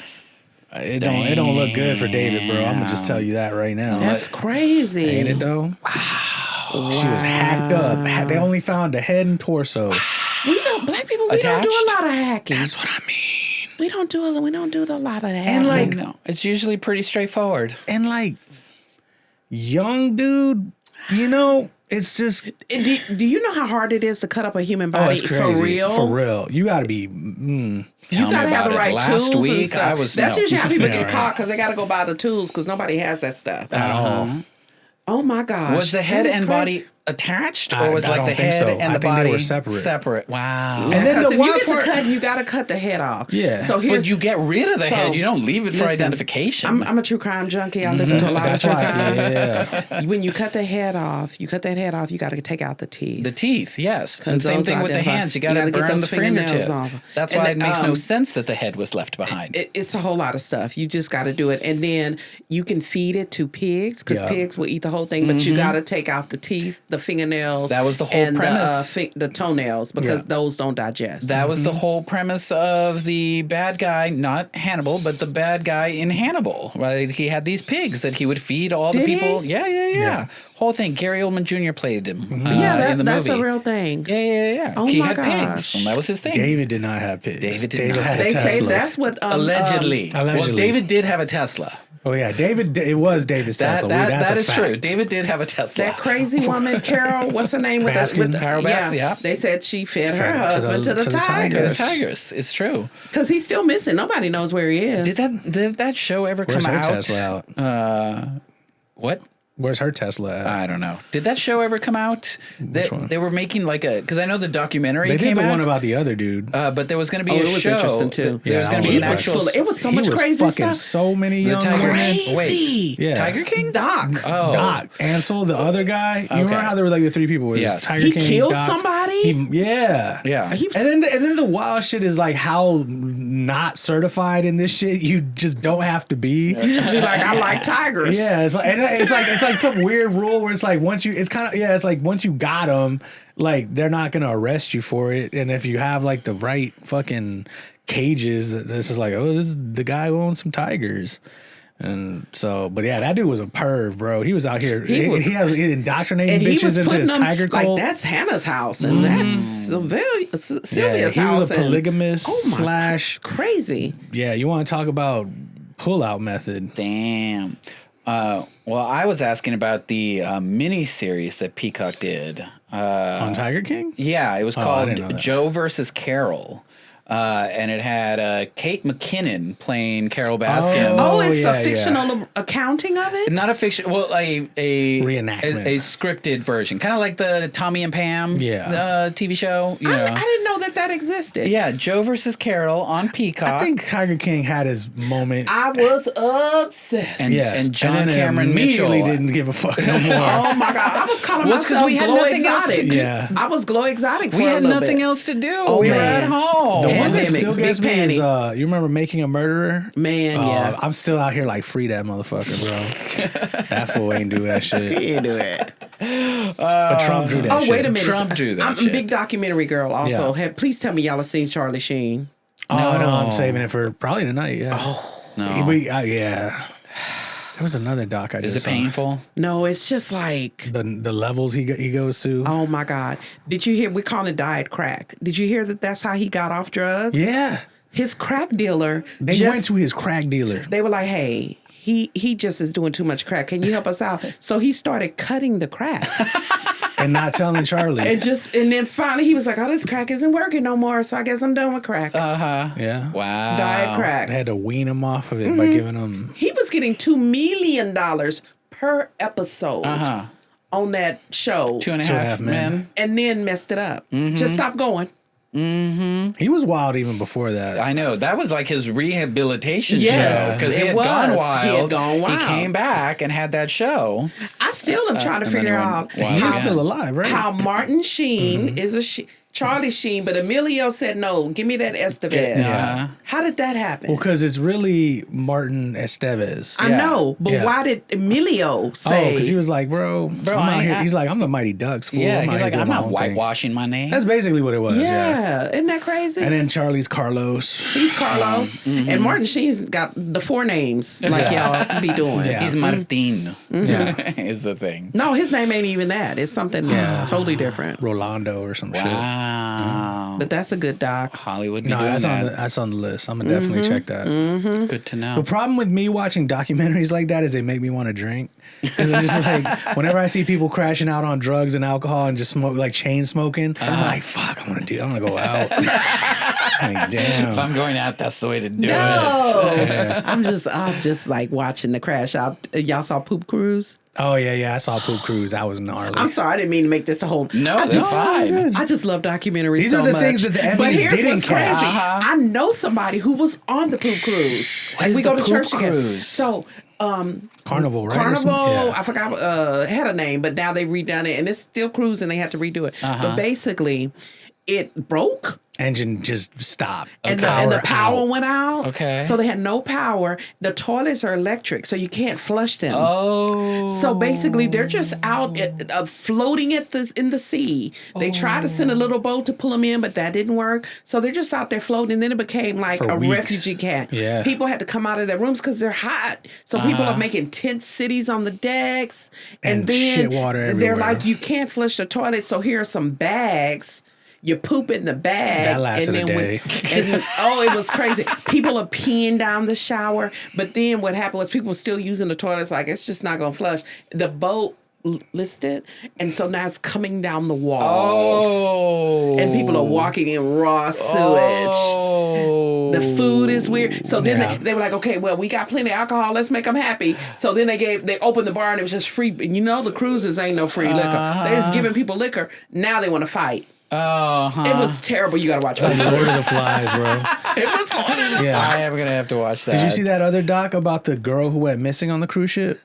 C: it don't look good for David, bro. I'm gonna just tell you that right now.
B: That's crazy.
C: Ain't it though? Wow. She was hacked up. They only found the head and torso.
B: We don't, black people, we don't do a lot of hacking.
C: That's what I mean.
B: We don't do a lot of hacking.
C: And like,
A: No, it's usually pretty straightforward.
C: and like, young dude, it's just
B: do you know how hard it is to cut up a human
C: oh,
B: body
C: it's crazy.
B: for real?
C: For real, you got to be.
B: You
A: Tell me
B: gotta have
A: about
B: the
A: it.
B: right
A: Last
B: tools and
A: week,
B: stuff.
A: I was
B: That's
A: no.
B: usually how people
C: Yeah,
B: get
C: right.
B: caught because they got to go buy the tools because nobody has that stuff.
C: At all.
B: Oh my gosh!
A: Was the head
B: That is
A: and
B: crazy.
A: body attached,
C: I
A: or was like
C: don't
A: the
C: think
A: head
C: so.
A: and
C: I
A: the
C: think they
A: body
C: were separate.
A: Wow.
C: And then
B: Because
C: the
B: if you
C: wild
B: get
C: part-
B: to cut, you got to cut the head off.
C: Yeah.
B: So here's
A: But you get rid of the
B: So,
A: head. You don't leave it for
B: listen,
A: identification.
B: I'm a true crime junkie. I listen to a lot
C: That's
B: of true
C: why.
B: crime.
C: Yeah.
B: When you cut the head off, you got to take out the teeth.
A: the teeth, yes. And
B: 'Cause
A: same
B: those
A: thing with the
B: identify-
A: hands. You
B: you
A: got to
B: gotta get
A: burn
B: those
A: the
B: fingernails
A: fingertip.
B: off.
A: That's
B: And
A: why
B: then,
A: it makes no sense that the head was left behind.
B: It's a whole lot of stuff. You just got to do it. And then you can feed it to pigs because
C: Yeah.
B: pigs will eat the whole thing, but you got to take out the teeth, the fingernails.
A: That was the whole
B: and
A: premise.
B: The toenails because
C: Yeah.
B: those don't digest.
A: That was the whole premise of the bad guy, not Hannibal, but the bad guy in Hannibal, right? He had these pigs that he would feed all the
B: Did he?
A: people. Yeah. Whole thing. Gary Oldman Jr. played him in the
B: that's
A: movie.
B: a real thing.
A: Yeah.
B: Oh
A: he
B: my
A: had pigs,
B: gosh.
A: and that was his thing.
C: David did not have pigs.
A: David did not.
C: had a
B: They say
C: Tesla.
B: that's what
A: Allegedly. Well,
C: Allegedly.
A: David did have a Tesla.
C: Oh yeah, David. It was David's Tesla. That's
A: That
C: a
A: is
C: fact.
A: true. David did have a Tesla.
B: that crazy woman, Carol, what's her name?
C: Baskin?
A: Carol Baskin, yeah.
B: They said she fed her
C: Fed to
B: husband to the
A: The
B: tigers.
A: Tigers. It's true.
B: Because he's still missing. Nobody knows where he is.
A: Did that show ever
C: Where's
A: come
C: her
A: out?
C: Tesla out?
A: What?
C: Where's her Tesla at?
A: I don't know. Did that show ever come out?
C: Which one?
A: They were making like because I know the documentary
C: They
A: came
C: did the
A: out.
C: one about the other dude.
A: But there was going to be a
B: it was
A: show.
B: interesting, too.
A: There was
C: Yeah,
A: going to
C: I
A: be
C: was
A: an
C: watching.
A: actual.
B: It was so
C: He
B: much
C: was
B: crazy
C: fucking
B: stuff.
C: so many
A: The
C: young
A: Tiger
C: women.
A: King.
B: Crazy.
C: Yeah.
A: Tiger King?
B: Doc.
A: Oh.
C: Doc, Ansel, the other guy. You remember how there were like the three people? It was
A: Yes.
C: Tiger
B: He
C: King,
B: killed
C: Doc.
B: somebody?
A: Yeah.
B: He was,
C: And then the wild shit is like how not certified in this shit you just don't have to be.
B: you just be like, I like tigers.
C: Yeah, it's like some weird rule where it's like once you it's like once you got them, like they're not gonna arrest you for it, and if you have like the right fucking cages, this is like, oh, this is the guy who owns some tigers. And so, but yeah, that dude was a perv, bro. He was out here. He was indoctrinating
B: And he was
C: bitches into
B: putting
C: his
B: them
C: tiger
B: like
C: cult.
B: that's Hannah's house and that's Sylvia's
C: he
B: house.
C: was a polygamist
B: and, oh my God,
C: /
B: it's crazy.
C: Yeah, you want to talk about pull-out method?
A: Damn. Well, I was asking about the mini series that Peacock did
C: On Tiger King?
A: Yeah, it was
C: I didn't know
A: called
C: that.
A: Joe versus Carol. And it had Kate McKinnon playing Carol Baskins.
B: Oh, it's
C: yeah,
B: a fictional accounting of it?
A: Not a fiction, well, a
C: Reenactment.
A: a scripted version, kind of like the Tommy and Pam TV show. You know.
B: I didn't know that existed.
A: Yeah, Joe versus Carol on Peacock.
C: I think Tiger King had his moment.
B: I was obsessed.
A: And-
C: Yes,
A: and John
C: then
A: Cameron
C: immediately
A: Mitchell.
C: didn't give a fuck no more.
B: Oh my God! I was calling
A: Well, it's 'cause
B: myself
A: we had
B: Glo
A: nothing else to
B: Exotic.
A: do.
C: Yeah.
B: I was Glo Exotic.
A: we
B: for
A: had
B: a little
A: nothing
B: bit.
A: else to do.
B: Oh,
A: we were
B: man.
A: at home.
C: The one that
B: Pandemic,
C: still
B: big
C: gets me is
B: panty.
C: you remember Making a Murderer?
B: Man, yeah.
C: I'm still out here like free that motherfucker, bro. That fool ain't do that shit.
B: He didn't do it.
C: But Trump drew that
B: Oh,
C: shit.
B: wait a minute.
A: Trump drew that
B: I'm
A: shit.
B: a big documentary girl. Also,
C: Yeah.
B: please tell me y'all have seen Charlie Sheen.
C: Oh no,
A: No.
C: I'm saving it for probably tonight. Yeah.
A: No.
C: Yeah. There was another doc I
A: Is
C: just
A: it painful?
B: No, it's just like,
C: The levels he goes to.
B: oh my God. Did you hear? We call it diet crack. Did you hear that? That's how he got off drugs.
C: Yeah.
B: His crack dealer.
C: They went to his crack dealer.
B: They were like, hey, he just is doing too much crack. Can you help us out? So he started cutting the crack.
C: And not telling Charlie.
B: and then finally he was like, oh, this crack isn't working no more. So I guess I'm done with crack.
C: Yeah.
A: Wow.
B: Diet crack.
C: They had to wean him off of it by giving him.
B: He was getting $2 million per episode on that show.
A: 2.5 men.
B: And then messed it up. Just stop going.
C: He was wild even before that.
A: I know. That was like his rehabilitation
B: Yes,
A: show. Because he
B: it
A: had
B: was.
A: gone
B: He
A: wild.
B: had gone wild.
A: He came back and had that show.
B: I still am trying to
A: and then
B: figure
A: went
B: out
A: wild
C: He's
A: again.
C: still alive, right?
B: how Martin Sheen is a Charlie Sheen, but Emilio said, no, give me that Estevez.
A: Yeah.
B: How did that happen?
C: Well, because it's really Martin Estevez.
B: I know, but
C: Yeah.
B: why did Emilio
C: Oh,
B: say?
C: because he was like, bro, I'm out here. He's like, I'm the Mighty Ducks. Fool.
A: Yeah,
C: I'm out
A: he's
C: here
A: like,
C: doing
A: I'm
C: my
A: not
C: own thing."
A: whitewashing my name.
C: That's basically what it was. Yeah.
B: yeah, isn't that crazy?
C: And then Charlie's Carlos.
B: He's Carlos, and Martin Sheen's got the 4 names like y'all be doing.
C: Yeah.
A: He's Martin.
C: Yeah.
A: is the thing.
B: No, his name ain't even that. It's something totally different.
C: Rolando or some shit.
A: Wow.
B: But that's a good doc.
A: Hollywood be
C: No,
A: doing
C: that's on the list. I'm gonna definitely check that.
A: It's good to know.
C: The problem with me watching documentaries like that is they make me want to drink. Because it's just like whenever I see people crashing out on drugs and alcohol and just smoke like chain smoking, I'm like, fuck, I'm gonna go out. Like, damn.
A: If I'm going out, that's the way to do it.
B: No, I'm just like watching the crash out. Y'all saw Poop Cruise?
C: Oh yeah, I saw Poop Cruise. That was gnarly.
B: I'm sorry, I didn't mean to make this a whole.
A: No,
B: I
A: that's
B: just,
A: fine.
B: I just love documentaries
C: These
B: so
C: are the
B: much.
C: things that the Emmys
B: but here's
C: didn't
B: what's crazy.
C: catch.
B: I know somebody who was on the Poop Cruise. Like
A: is
B: we go
A: the
B: to church
A: Poop
B: together.
A: Cruise?
B: So
C: Carnival, right? or
B: Carnival,
C: something? Yeah.
B: I forgot, had a name, but now they've redone it, and it's still cruising. They had to redo it. But basically, it broke.
C: Engine just stopped.
B: And the power
C: out.
B: went out.
A: Okay.
B: So they had no power. The toilets are electric, so you can't flush them.
A: Oh.
B: So basically, they're just out floating in the sea. They tried to send a little boat to pull them in, but that didn't work. So they're just out there floating. And then it became like
C: For
B: a
C: weeks.
B: refugee camp.
C: Yeah.
B: People had to come out of their rooms because they're hot. So people are making tent cities on the decks.
C: And
B: then
C: shit water
B: they're
C: everywhere.
B: like, you can't flush the toilet. So here are some bags. You poop in the bag.
C: That lasted a day.
B: It was crazy. People are peeing down the shower. But then what happened was people were still using the toilets like, it's just not going to flush. The boat listed. And so now it's coming down the walls.
A: Oh.
B: And people are walking in raw sewage.
A: Oh.
B: The food is weird. So then they were like, okay, well, we got plenty of alcohol. Let's make them happy. So then they opened the bar and it was just free. You know, the cruises ain't no free liquor. They're just giving people liquor. Now they want to fight. It was terrible. You got to watch it.
C: Lord of the Flies, bro.
B: It was Lord of the
C: Yeah.
A: I am gonna have to watch that.
C: Did you see that other doc about the girl who went missing on the cruise ship?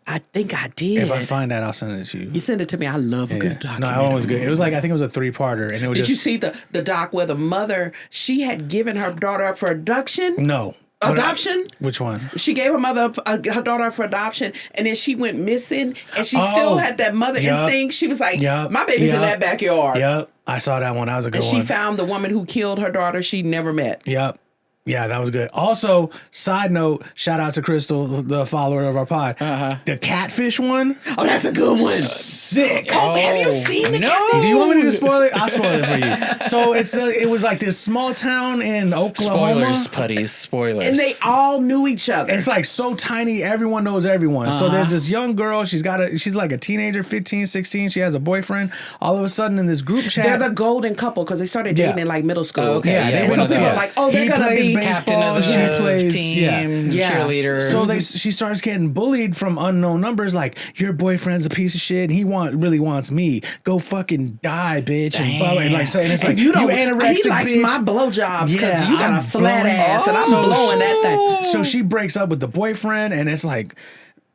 B: I think I did.
C: If I find that, I'll send it to you.
B: You send it to me. I love a good documentary.
C: No, that one was good. It was like, I think it was a 3-parter, and it was
B: Did
C: just.
B: you see the doc where the mother, she had given her daughter up for adoption?
C: No.
B: Adoption?
C: Which one?
B: She gave her daughter up for adoption, and then she went missing, and she still had that mother instinct. She was like, my baby's in that backyard.
C: Yep. I saw that one. That was a good
B: And
C: one.
B: she found the woman who killed her daughter she never met.
C: Yep. Yeah, that was good. Also, side note, shout out to Crystal, the follower of our pod. The catfish one.
B: Oh, that's a good one.
C: Sick.
B: Oh, have you seen the catfish?
C: Do you want me to spoil it? I'll spoil it for you. So it was like this small town in Oklahoma.
A: Spoilers, putties, spoilers.
B: And they all knew each other.
C: It's like so tiny, everyone knows everyone. So there's this young girl, she's like a teenager, 15, 16, she has a boyfriend. All of a sudden in this group chat.
B: They're the golden couple because they started dating in like middle school.
A: Okay, yeah.
B: And so people are like, oh, they're going to be
A: captain of the team, cheerleader.
C: So she starts getting bullied from unknown numbers, like, your boyfriend's a piece of shit and he really wants me. Go fucking die, bitch. And blah, blah, and like saying it's like, you anorexic
B: he likes
C: bitch.
B: my blowjobs because you got
C: I'm
B: a flat
C: blowing-
B: ass and I'm blowing that thing.
C: So she breaks up with the boyfriend and it's like,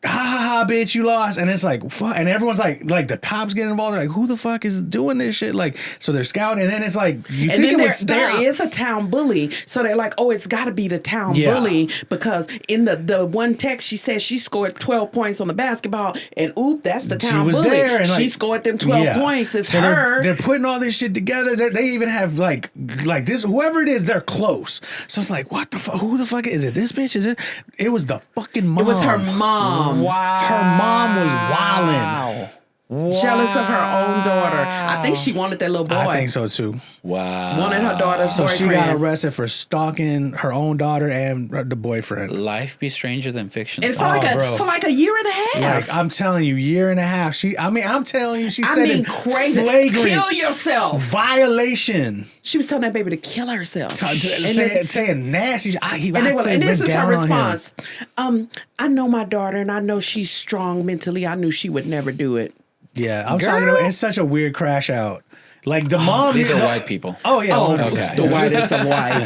C: ha ha ha, bitch, you lost. And it's like, fuck. And everyone's like the cops get involved. They're like, who the fuck is doing this shit? Like, so they're scouting. And then it's like, you
B: And
C: think
B: then
C: it would stop.
B: there is a town bully. So they're like, oh, it's got to be the town bully because in the one text she says she scored 12 points on the basketball and that's the town
C: was
B: bully.
C: there and
B: She scored them 12 points. It's
C: so
B: her.
C: They're putting all this shit together. They even have like this, whoever it is, they're close. So it's like, what the fuck? Who the fuck is it? This bitch? Is it? It was the fucking mom.
B: It was her mom.
A: Wow.
C: Her mom was wildin'.
B: Jealous of her own daughter. I think she wanted that little boy.
C: I think so too.
A: Wow.
B: Wanted her daughter's
C: So
B: boyfriend.
C: she got arrested for stalking her own daughter and the boyfriend.
A: Life be stranger than fiction.
B: And for like a year and a half.
C: Like, I'm telling you, year and a half. I'm telling you, she said it
B: crazy.
C: flagrant
B: Kill yourself.
C: violation.
B: She was telling that baby to kill herself.
C: Saying nasty.
B: And this is her response. I know my daughter and I know she's strong mentally. I knew she would never do it.
C: Yeah, I'm talking about, it's such a weird crash out. Like the mom.
A: These are white people.
C: Oh yeah.
B: Oh,
C: okay.
B: the whitest of white.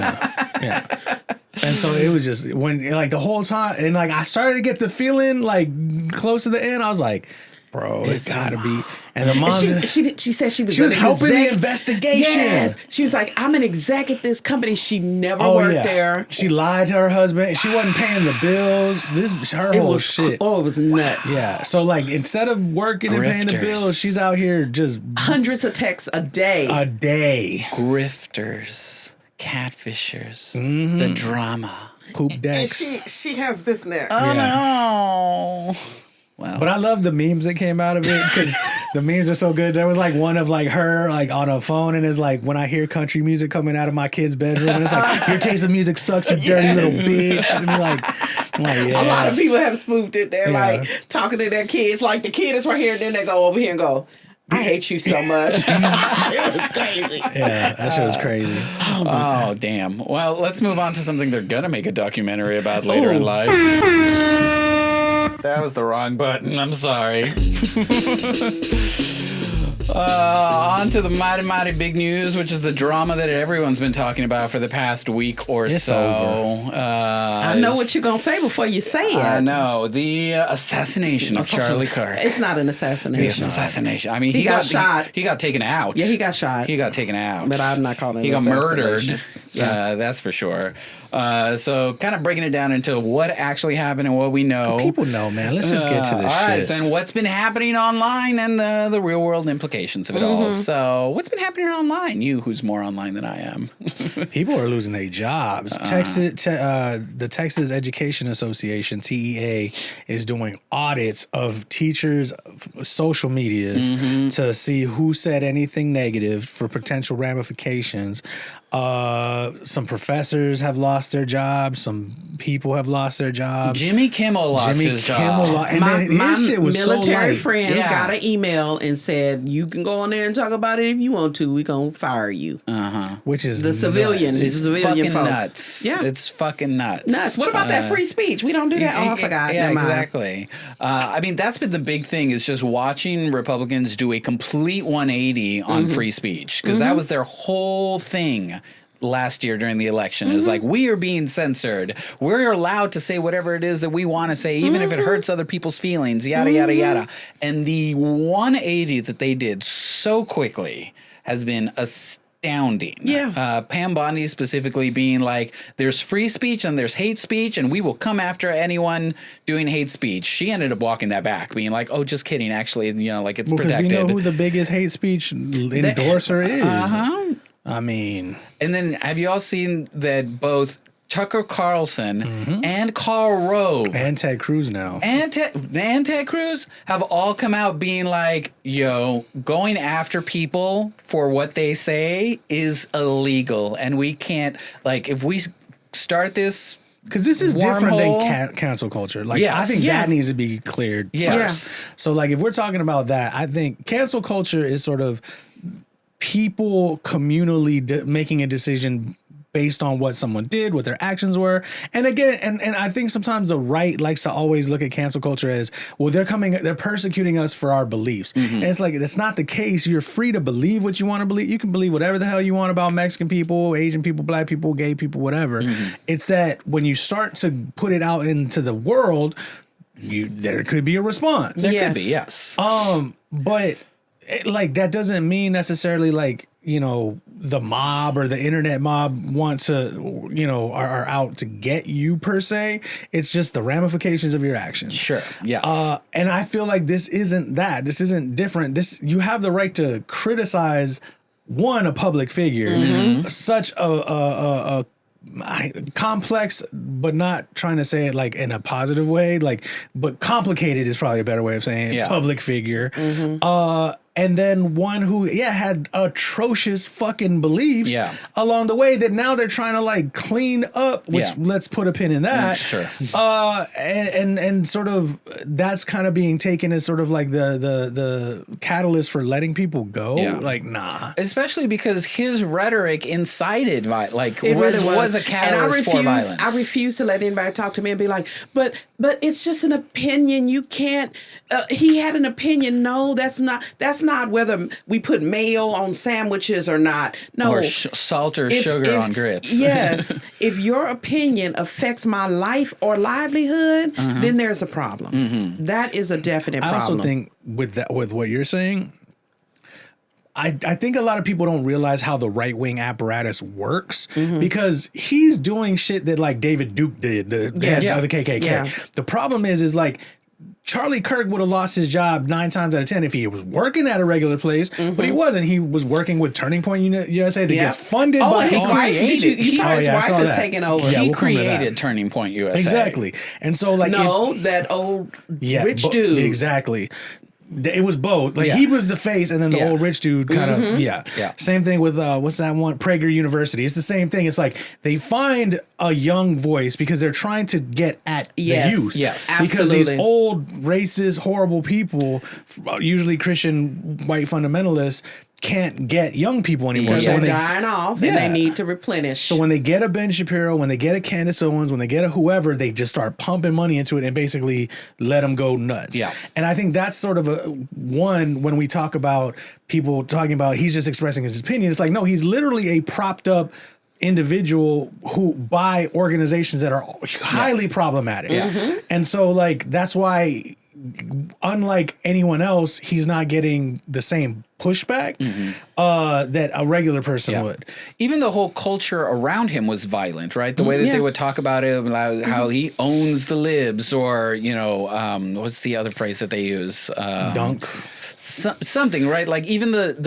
C: Yeah. And so it was just when like the whole time, and like I started to get the feeling like close to the end. I was like, bro, it's gotta be. And the mom,
B: she said she was
C: helping the investigation.
B: Yes. She was like, I'm an exec at this company. She never worked there.
C: She lied to her husband. She wasn't paying the bills. This her whole shit.
B: Oh, it was nuts.
C: Yeah. So like instead of working and paying the bills, she's out here just
B: hundreds of texts a day.
A: Grifters, catfishers, the drama.
C: Poop decks.
B: And she has this neck.
A: Oh no. Wow.
C: But I love the memes that came out of it because the memes are so good. There was like one of like her like on a phone and it's like, when I hear country music coming out of my kid's bedroom, and it's like, your taste of music sucks, you dirty little bitch. And I'm like, yeah.
B: A lot of people have spoofed it. They're like talking to their kids, like the kid is right here, and then they go over here and go, I hate you so much. It was crazy.
C: Yeah, that shit was crazy.
A: Oh, damn. Well, let's move on to something they're going to make a documentary about later in life. That was the wrong button. I'm sorry. On to the mighty, mighty big news, which is the drama that everyone's been talking about for the past week or so.
C: Over.
B: I know what you're going to say before you say it.
A: I know. The assassination of Charlie Kirk.
B: It's not an assassination.
A: The assassination. I mean,
B: he got shot.
A: He got taken out.
B: Yeah, he got shot.
A: He got taken out.
B: But I'm not calling it
A: He got murdered.
B: Yeah.
A: That's for sure. So kind of breaking it down into what actually happened and what we know.
C: People know, man. Let's just get to this
A: all right,
C: shit.
A: and what's been happening online and the real world implications of it all. So what's been happening online? You, who's more online than I am.
C: People are losing their jobs. The Texas Education Association, TEA, is doing audits of teachers' social medias to see who said anything negative for potential ramifications. Some professors have lost their jobs. Some people have lost their jobs.
A: Jimmy Kimmel lost his job.
C: And
B: my
C: then his shit was
B: military
C: so
B: friends
A: Yeah.
B: got an email and said, you can go on there and talk about it if you want to. We're going to fire you.
C: which is
B: The civilian.
C: nuts.
A: It's
B: civilian
A: fucking
B: folks.
A: nuts.
B: Yeah.
A: It's fucking nuts.
B: Nuts. What about that free speech? We don't do that. Oh, I forgot.
A: Yeah,
B: Never mind.
A: exactly. I mean, that's been the big thing is just watching Republicans do a complete 180 on free speech because that was their whole thing last year during the election. Is like, we are being censored. We're allowed to say whatever it is that we want to say, even if it hurts other people's feelings, yada, yada, yada. And the 180 that they did so quickly has been astounding.
B: Yeah.
A: Pam Bondi specifically being like, there's free speech and there's hate speech, and we will come after anyone doing hate speech. She ended up walking that back, being like, oh, just kidding. Actually, like it's protected.
C: Because we know who the biggest hate speech endorser is. I mean,
A: And then have you all seen that both Tucker Carlson and Karl Rove
C: and Ted Cruz now.
A: and Ted Cruz have all come out being like, yo, going after people for what they say is illegal. And we can't, like, if we start this.
C: Because this is different than
A: Wormhole.
C: cancel culture. Like,
A: Yes.
C: I think
B: Yeah.
C: that needs to be cleared
A: Yes.
C: first. So, like, if we're talking about that, I think cancel culture is sort of people communally making a decision based on what someone did, what their actions were. And again, and I think sometimes the right likes to always look at cancel culture as, well, they're persecuting us for our beliefs. And it's like, that's not the case. You're free to believe what you want to believe. You can believe whatever the hell you want about Mexican people, Asian people, black people, gay people, whatever. It's that when you start to put it out into the world, there could be a response.
A: There
B: Yes.
A: could be, yes.
C: But like that doesn't mean necessarily like, the mob or the internet mob want to, are out to get you per se. It's just the ramifications of your actions.
A: Sure. Yes.
C: And I feel like this isn't that. This isn't different. You have the right to criticize a public figure, such a complex, but not trying to say it like in a positive way, but complicated is probably a better way of saying it. Public figure. And then one who, had atrocious fucking beliefs along the way that now they're trying to like clean up, which let's put a pin in that.
A: Sure.
C: And sort of that's kind of being taken as sort of like the catalyst for letting people go.
A: Yeah.
C: Like, nah.
A: Especially because his rhetoric incited, like,
B: It really
A: was a catalyst for violence.
B: I refuse to let anybody talk to me and be like, but it's just an opinion. You can't. He had an opinion. No, that's not whether we put mayo on sandwiches or not. No,
A: Or salt or sugar on grits.
B: Yes, if your opinion affects my life or livelihood, then there's a problem. That is a definite problem.
C: I also think with what you're saying, I think a lot of people don't realize how the right wing apparatus works because he's doing shit that like David Duke did, the head of the KKK.
B: Yeah.
C: The problem is like Charlie Kirk would have lost his job 9 times out of 10 if he was working at a regular place, but he wasn't. He was working with Turning Point USA that gets funded by
B: his
C: all-
B: wife. You saw his wife is taking over.
C: Yeah,
A: He
C: we'll come to that.
A: created Turning Point USA.
C: Exactly. And so like
B: that old rich dude.
C: Exactly. It was both. Like
A: Yeah.
C: he was the face, and then the old rich dude kind of
A: Yeah.
C: Same thing with what's that one? Prager University. It's the same thing. It's like they find a young voice because they're trying to get at the youth.
A: Yes.
C: Because these
B: Absolutely.
C: old racist, horrible people, usually Christian white fundamentalists, can't get young people anymore.
A: Yeah.
C: So
B: They're
C: when they,
B: dying off, and they need to replenish.
C: so when they get a Ben Shapiro, when they get a Candace Owens, when they get a whoever, they just start pumping money into it and basically let them go nuts.
A: Yeah.
C: And I think that's sort of when we talk about people talking about he's just expressing his opinion, it's like, no, he's literally a propped up individual who by organizations that are highly problematic. And so like, that's why unlike anyone else, he's not getting the same pushback that a regular person would.
A: Even the whole culture around him was violent, right? The way that they would talk about him, like how he owns the libs, or what's the other phrase that they use?
C: Dunk.
A: Something, right? Like even the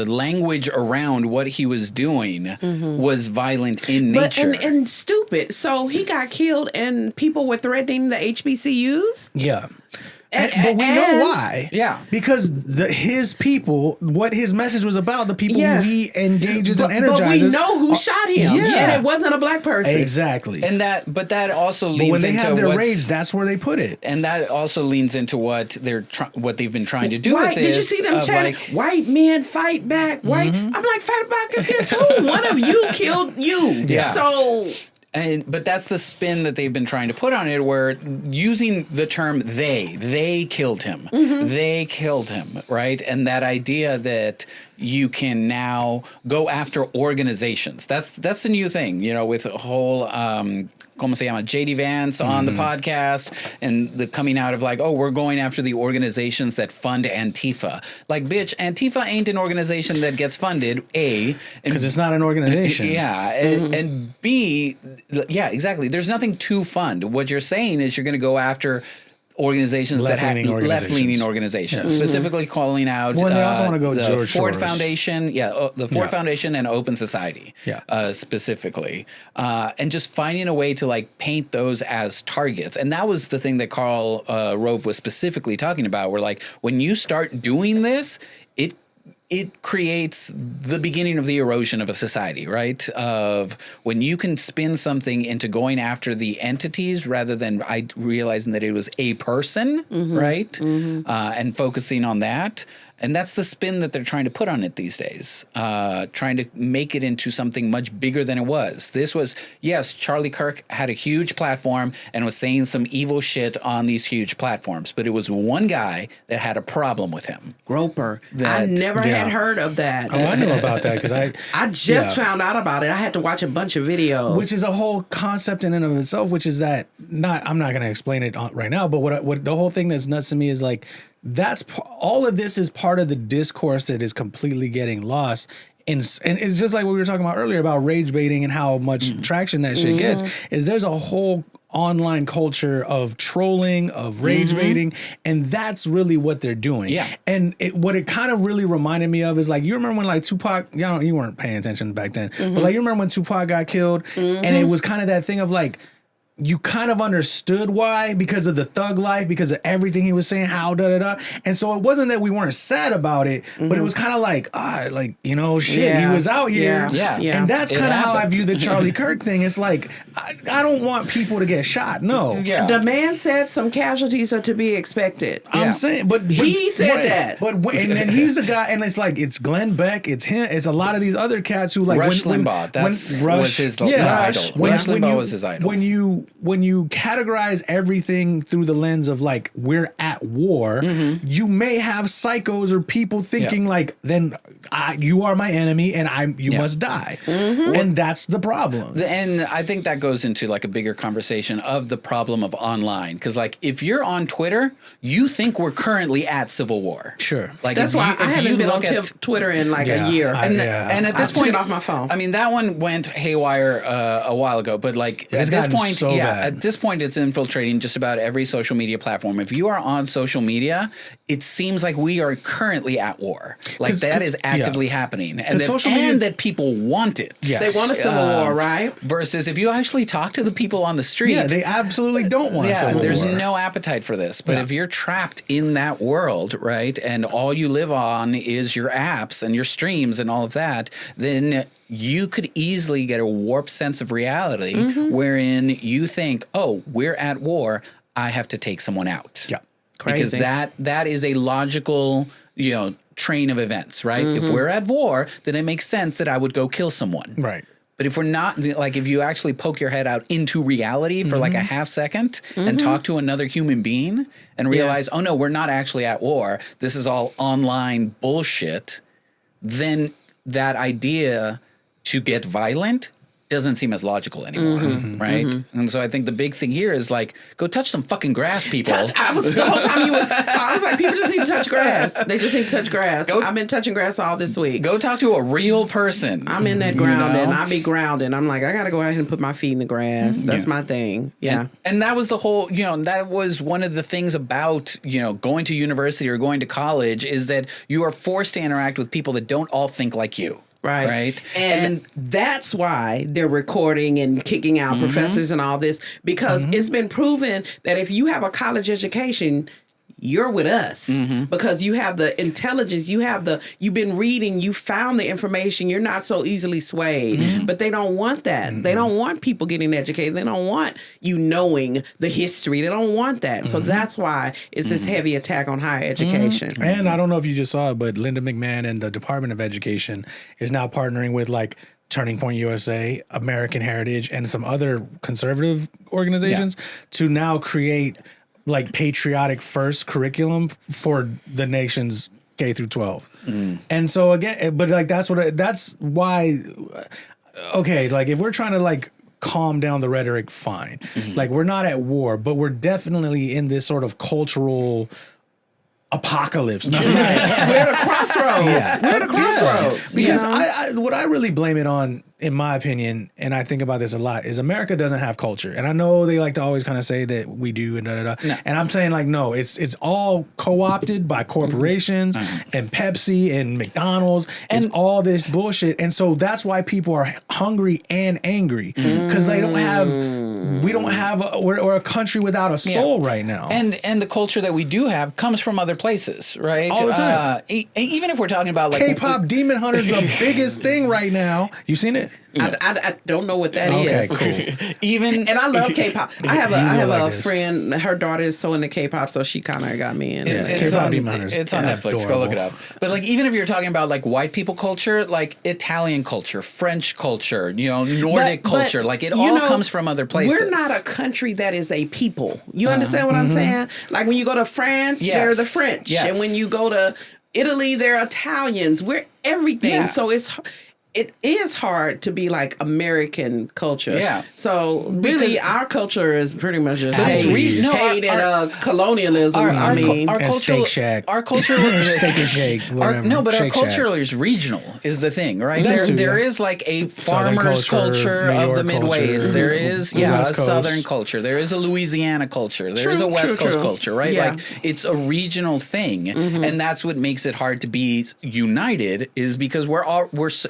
A: language around what he was doing was violent in nature.
B: And stupid. So he got killed, and people were threatening the HBCUs.
C: Yeah. But we know why.
A: Yeah.
C: Because his people, what his message was about, the people who he engages and energizes.
B: But we know who shot him.
C: Yeah.
B: And it wasn't a black person.
C: Exactly.
A: And that also leans into
C: when they have their rage, that's where they put it.
A: And that also leans into what they've been trying to do with this.
B: Did you see them chanting, white men fight back? White. I'm like, fight back against who? One of you killed you.
A: Yeah.
B: So...
A: But that's the spin that they've been trying to put on it, where using the term they killed him. They killed him, right? And that idea that you can now go after organizations. That's the new thing, with the whole ¿cómo se llama? JD Vance on the podcast, and the coming out of like, oh, we're going after the organizations that fund Antifa. Like, bitch, Antifa ain't an organization that gets funded, A.
C: Because it's not an organization.
A: Yeah. And B, yeah, exactly. There's nothing to fund. What you're saying is you're going to go after organizations that have left-leaning organizations, specifically calling out
C: they also want to go
A: the
C: George
A: Ford
C: Soros.
A: Foundation, the Ford Foundation and Open Society, specifically, and just finding a way to like paint those as targets. And that was the thing that Karl Rove was specifically talking about, where like when you start doing this, it creates the beginning of the erosion of a society, right? Of when you can spin something into going after the entities rather than realizing that it was a person, right? And focusing on that. And that's the spin that they're trying to put on it these days, trying to make it into something much bigger than it was. This was, yes, Charlie Kirk had a huge platform and was saying some evil shit on these huge platforms, but it was one guy that had a problem with him.
B: Groper. I never had heard of that.
C: Oh, I know about that because
B: I just found out about it. I had to watch a bunch of videos.
C: Which is a whole concept in and of itself, which is that I'm not going to explain it right now, but what the whole thing that's nuts to me is like, all of this is part of the discourse that is completely getting lost. And it's just like what we were talking about earlier about rage baiting and how much traction that shit gets, is there's a whole online culture of trolling, of rage baiting, and that's really what they're doing.
A: Yeah.
C: And what it kind of really reminded me of is like, you remember when like Tupac, you weren't paying attention back then, but like you remember when Tupac got killed, and it was kind of that thing of like, you kind of understood why, because of the thug life, because of everything he was saying, how da-da-da. And so it wasn't that we weren't sad about it, but it was kind of like, he was out here.
A: Yeah.
C: And that's kind of how I view the Charlie Kirk thing. It's like, I don't want people to get shot. No.
A: Yeah.
B: The man said some casualties are to be expected.
C: I'm saying, but
B: he said that.
C: And then he's a guy, and it's like, it's Glenn Beck, it's him, it's a lot of these other cats who like
A: Rush Limbaugh. Was his idol. Rush Limbaugh was his idol.
C: When you categorize everything through the lens of like we're at war, you may have psychos or people thinking like, then you are my enemy and you must die, and that's the problem.
A: And I think that goes into like a bigger conversation of the problem of online, because like if you're on Twitter, you think we're currently at civil war.
C: Sure,
A: like
B: that's why I haven't been on Twitter in like a year,
A: and at this point,
B: took it off my phone.
A: I mean, that one went haywire a while ago, but like at this point, at this point, it's infiltrating just about every social media platform. If you are on social media, it seems like we are currently at war. Like that is actively happening, and that people want it.
B: Yes. They want a civil war, right?
A: Versus if you actually talk to the people on the street,
C: they absolutely don't want a civil war.
A: There's no appetite for this. But if you're trapped in that world, right, and all you live on is your apps and your streams and all of that, then you could easily get a warped sense of reality wherein you think, oh, we're at war, I have to take someone out.
C: Yeah.
A: Crazy. Because that is a logical, train of events, right? If we're at war, then it makes sense that I would go kill someone.
C: Right.
A: But if we're not, like if you actually poke your head out into reality for like a half second and talk to another human being and realize, oh no, we're not actually at war, this is all online bullshit, then that idea to get violent doesn't seem as logical anymore, right? And so I think the big thing here is like, go touch some fucking grass, people.
B: The whole time I was like, people just need to touch grass. They just need to touch grass. I've been touching grass all this week.
A: Go talk to a real person.
B: I'm in that grounding. I be grounding. I'm like, I got to go out and put my feet in the grass. That's my thing. Yeah.
A: And that was the whole, that was one of the things about, going to university or going to college is that you are forced to interact with people that don't all think like you. Right.
B: And that's why they're recording and kicking out professors and all this, because it's been proven that if you have a college education, you're with us because you have the intelligence, you've been reading, you found the information, you're not so easily swayed. But they don't want that. They don't want people getting educated. They don't want you knowing the history. They don't want that. So that's why it's this heavy attack on higher education.
C: And I don't know if you just saw it, but Linda McMahon and the Department of Education is now partnering with like Turning Point USA, American Heritage, and some other conservative organizations to now create like patriotic first curriculum for the nation's K through 12. And so again, but like that's why, okay, like if we're trying to like calm down the rhetoric, fine. Like we're not at war, but we're definitely in this sort of cultural apocalypse.
B: We're at a crossroads. We're at a crossroads.
C: Because I what I really blame it on, in my opinion, and I think about this a lot, is America doesn't have culture. And I know they like to always kind of say that we do and da. No. And I'm saying like, no, it's all co-opted by corporations and Pepsi and McDonald's. And it's all this bullshit. And so that's why people are hungry and angry because they don't have, we're a country without a soul right now.
A: And the culture that we do have comes from other places, right?
C: All the time.
A: Even if we're talking about like
C: K-pop Demon Hunter is the biggest thing right now. You seen it?
B: I don't know what that is.
C: Okay, cool.
A: even
B: And I love K-pop. I have a
C: this.
B: friend. Her daughter is so into K-pop, so she kind of got me in.
A: it's
C: K-pop
A: on,
C: Demon Hunter is
A: it's on Netflix. Go look it up. But like, even if you're talking about like white people culture, like Italian culture, French culture, Nordic culture, like it all comes from other places.
B: We're not a country that is a people. You understand what I'm saying? Like when you go to France, they're the French, and when you go to Italy, they're Italians. We're everything.
A: Yeah.
B: So it is hard to be like American culture.
A: Yeah.
B: So really, our culture is pretty much just hate and colonialism.
A: Our
C: And
A: culture,
C: Steak Shack.
A: our culture,
C: Steak and Shake. Whatever.
A: no, but our
C: Shake Shack.
A: culture is regional. Is the thing, right?
C: That too,
A: there
C: yeah.
A: is like a
C: Southern
A: farmers culture
C: New
A: of the
C: York
A: Midways.
C: culture,
A: There is a
C: West Coast.
A: Southern culture. There is a Louisiana culture. There is a West Coast culture, right?
B: Yeah.
A: Like it's a regional thing, and that's what makes it hard to be united. Is because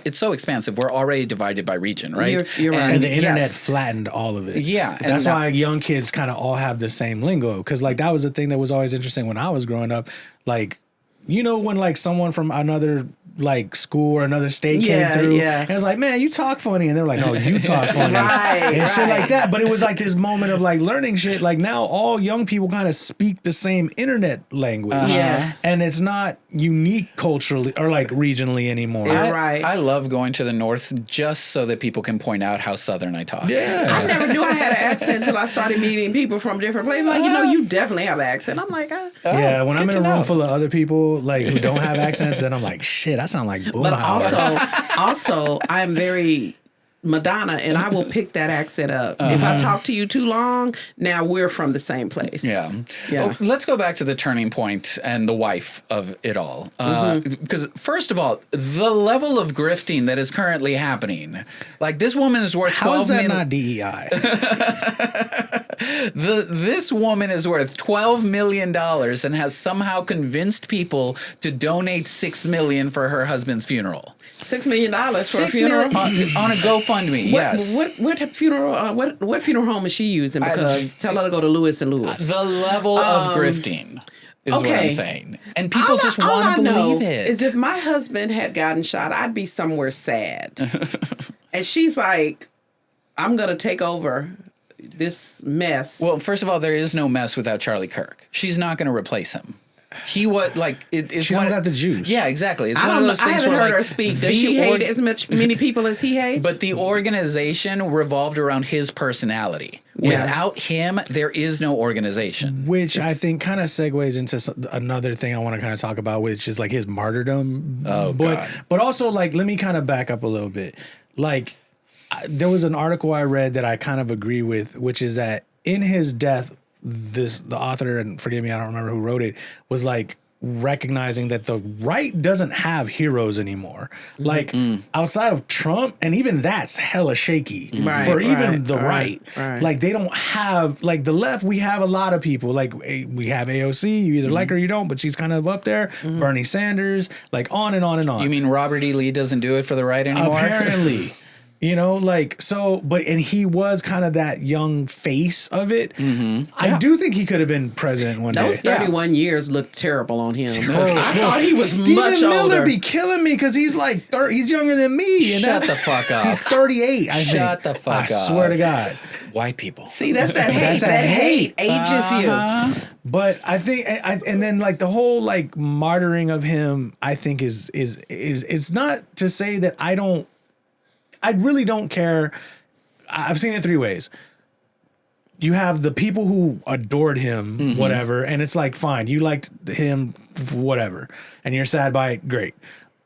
A: it's so expansive. We're already divided by region, right?
B: You're right.
C: And the internet
A: yes.
C: flattened all of it.
A: Yeah, and
C: That's why young kids kind of all have the same lingo. Because like that was the thing that was always interesting when I was growing up. Like, when like someone from another like school or another state came through, and it's like, man, you talk funny, and they're like, no, you talk funny, and shit like that. But it was like this moment of like learning shit. Like now, all young people kind of speak the same internet language,
B: Yes.
C: and it's not unique culturally or like regionally anymore.
A: I love going to the North just so that people can point out how Southern I talk.
C: Yeah.
B: I never knew I had an accent until I started meeting people from different places. Like, you definitely have an accent. I'm like,
C: Yeah, when I'm in a
A: to
C: room
A: know.
C: full of other people like who don't have accents, then I'm like, shit, I sound like Boomhauer.
B: but also, I'm very Madonna, and I will pick that accent up. If I talk to you too long, now we're from the same place.
A: Yeah.
B: Yeah.
A: Well, let's go back to the turning point and the wife of it all. Because first of all, the level of grifting that is currently happening, like this woman is worth
C: How is that
A: $12
C: not DEI?
A: This woman is worth $12 million and has somehow convinced people to donate $6 million for her husband's funeral.
B: $6 million for a
A: $6
B: funeral.
A: million on a GoFundMe. Yes.
B: What funeral? What funeral home is she using? Because tell her to go to Lewis and Lewis.
A: The level of grifting is what I'm saying, and people just
B: All
A: want
B: I
A: to
B: know
A: believe it.
B: is if my husband had gotten shot, I'd be somewhere sad. And she's like, I'm gonna take over this mess.
A: Well, first of all, there is no mess without Charlie Kirk. She's not going to replace him. He what like it's
C: She don't got the juice.
A: Yeah, exactly. It's
B: I
A: one of
B: don't know.
A: those
B: I
A: things
B: haven't
A: where
B: heard
A: like
B: her speak. Does she hate as many people as he hates?
A: But the organization revolved around his personality.
B: Yeah.
A: Without him, there is no organization.
C: Which I think kind of segues into another thing I want to kind of talk about, which is like his martyrdom.
A: Oh, God.
C: But also like, let me kind of back up a little bit. Like there was an article I read that I kind of agree with, which is that in his death, the author, and forgive me, I don't remember who wrote it, was like recognizing that the right doesn't have heroes anymore. Like outside of Trump, and even that's hella shaky for even the right. Like they don't have, like the left, we have a lot of people. Like we have AOC, you either like her or you don't, but she's kind of up there. Bernie Sanders, like on and on and on.
A: You mean Robert E. Lee doesn't do it for the right anymore?
C: Apparently. You know, like, so, and he was kind of that young face of it. I do think he could have been president one day.
B: Those 31 years looked terrible on him.
C: Oh,
B: I thought he was
C: Stephen
B: much
C: Miller
B: older.
C: be killing me because he's like, he's younger than me. And
A: Shut the fuck up.
C: He's 38, I think.
A: Shut the fuck
C: I
A: up.
C: swear to God.
A: White people.
B: See, that's that hate.
C: That's that hate.
B: ages you.
C: But I think, and then like the whole like martyring of him, I think is it's not to say that I really don't care. I've seen it three ways. You have the people who adored him, whatever, and it's like, fine, you liked him, whatever, and you're sad by it, great.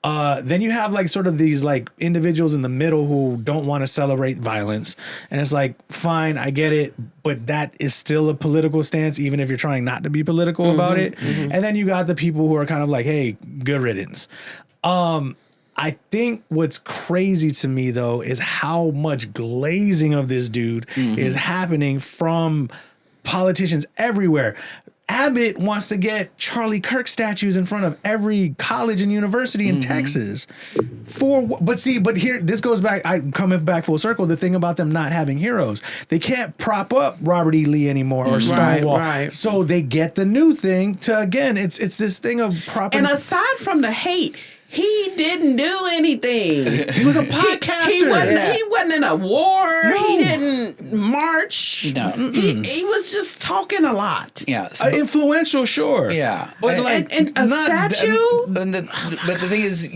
C: Then you have like sort of these like individuals in the middle who don't want to celebrate violence. And it's like, fine, I get it, but that is still a political stance, even if you're trying not to be political about it. And then you got the people who are kind of like, hey, good riddance. I think what's crazy to me, though, is how much glazing of this dude is happening from politicians everywhere. Abbott wants to get Charlie Kirk statues in front of every college and university in Texas. But here, this goes back, I'm coming back full circle, the thing about them not having heroes. They can't prop up Robert E. Lee anymore or Stonewall.
B: Right.
C: So they get the new thing to, again, it's this thing of propping.
B: And aside from the hate, he didn't do anything.
C: He was a podcaster.
B: He wasn't in a war.
C: No.
B: He didn't march.
A: No.
B: He was just talking a lot.
A: Yeah.
C: Influential, sure.
A: Yeah.
C: But like,
B: And a
C: not
B: statue?
A: But the thing is,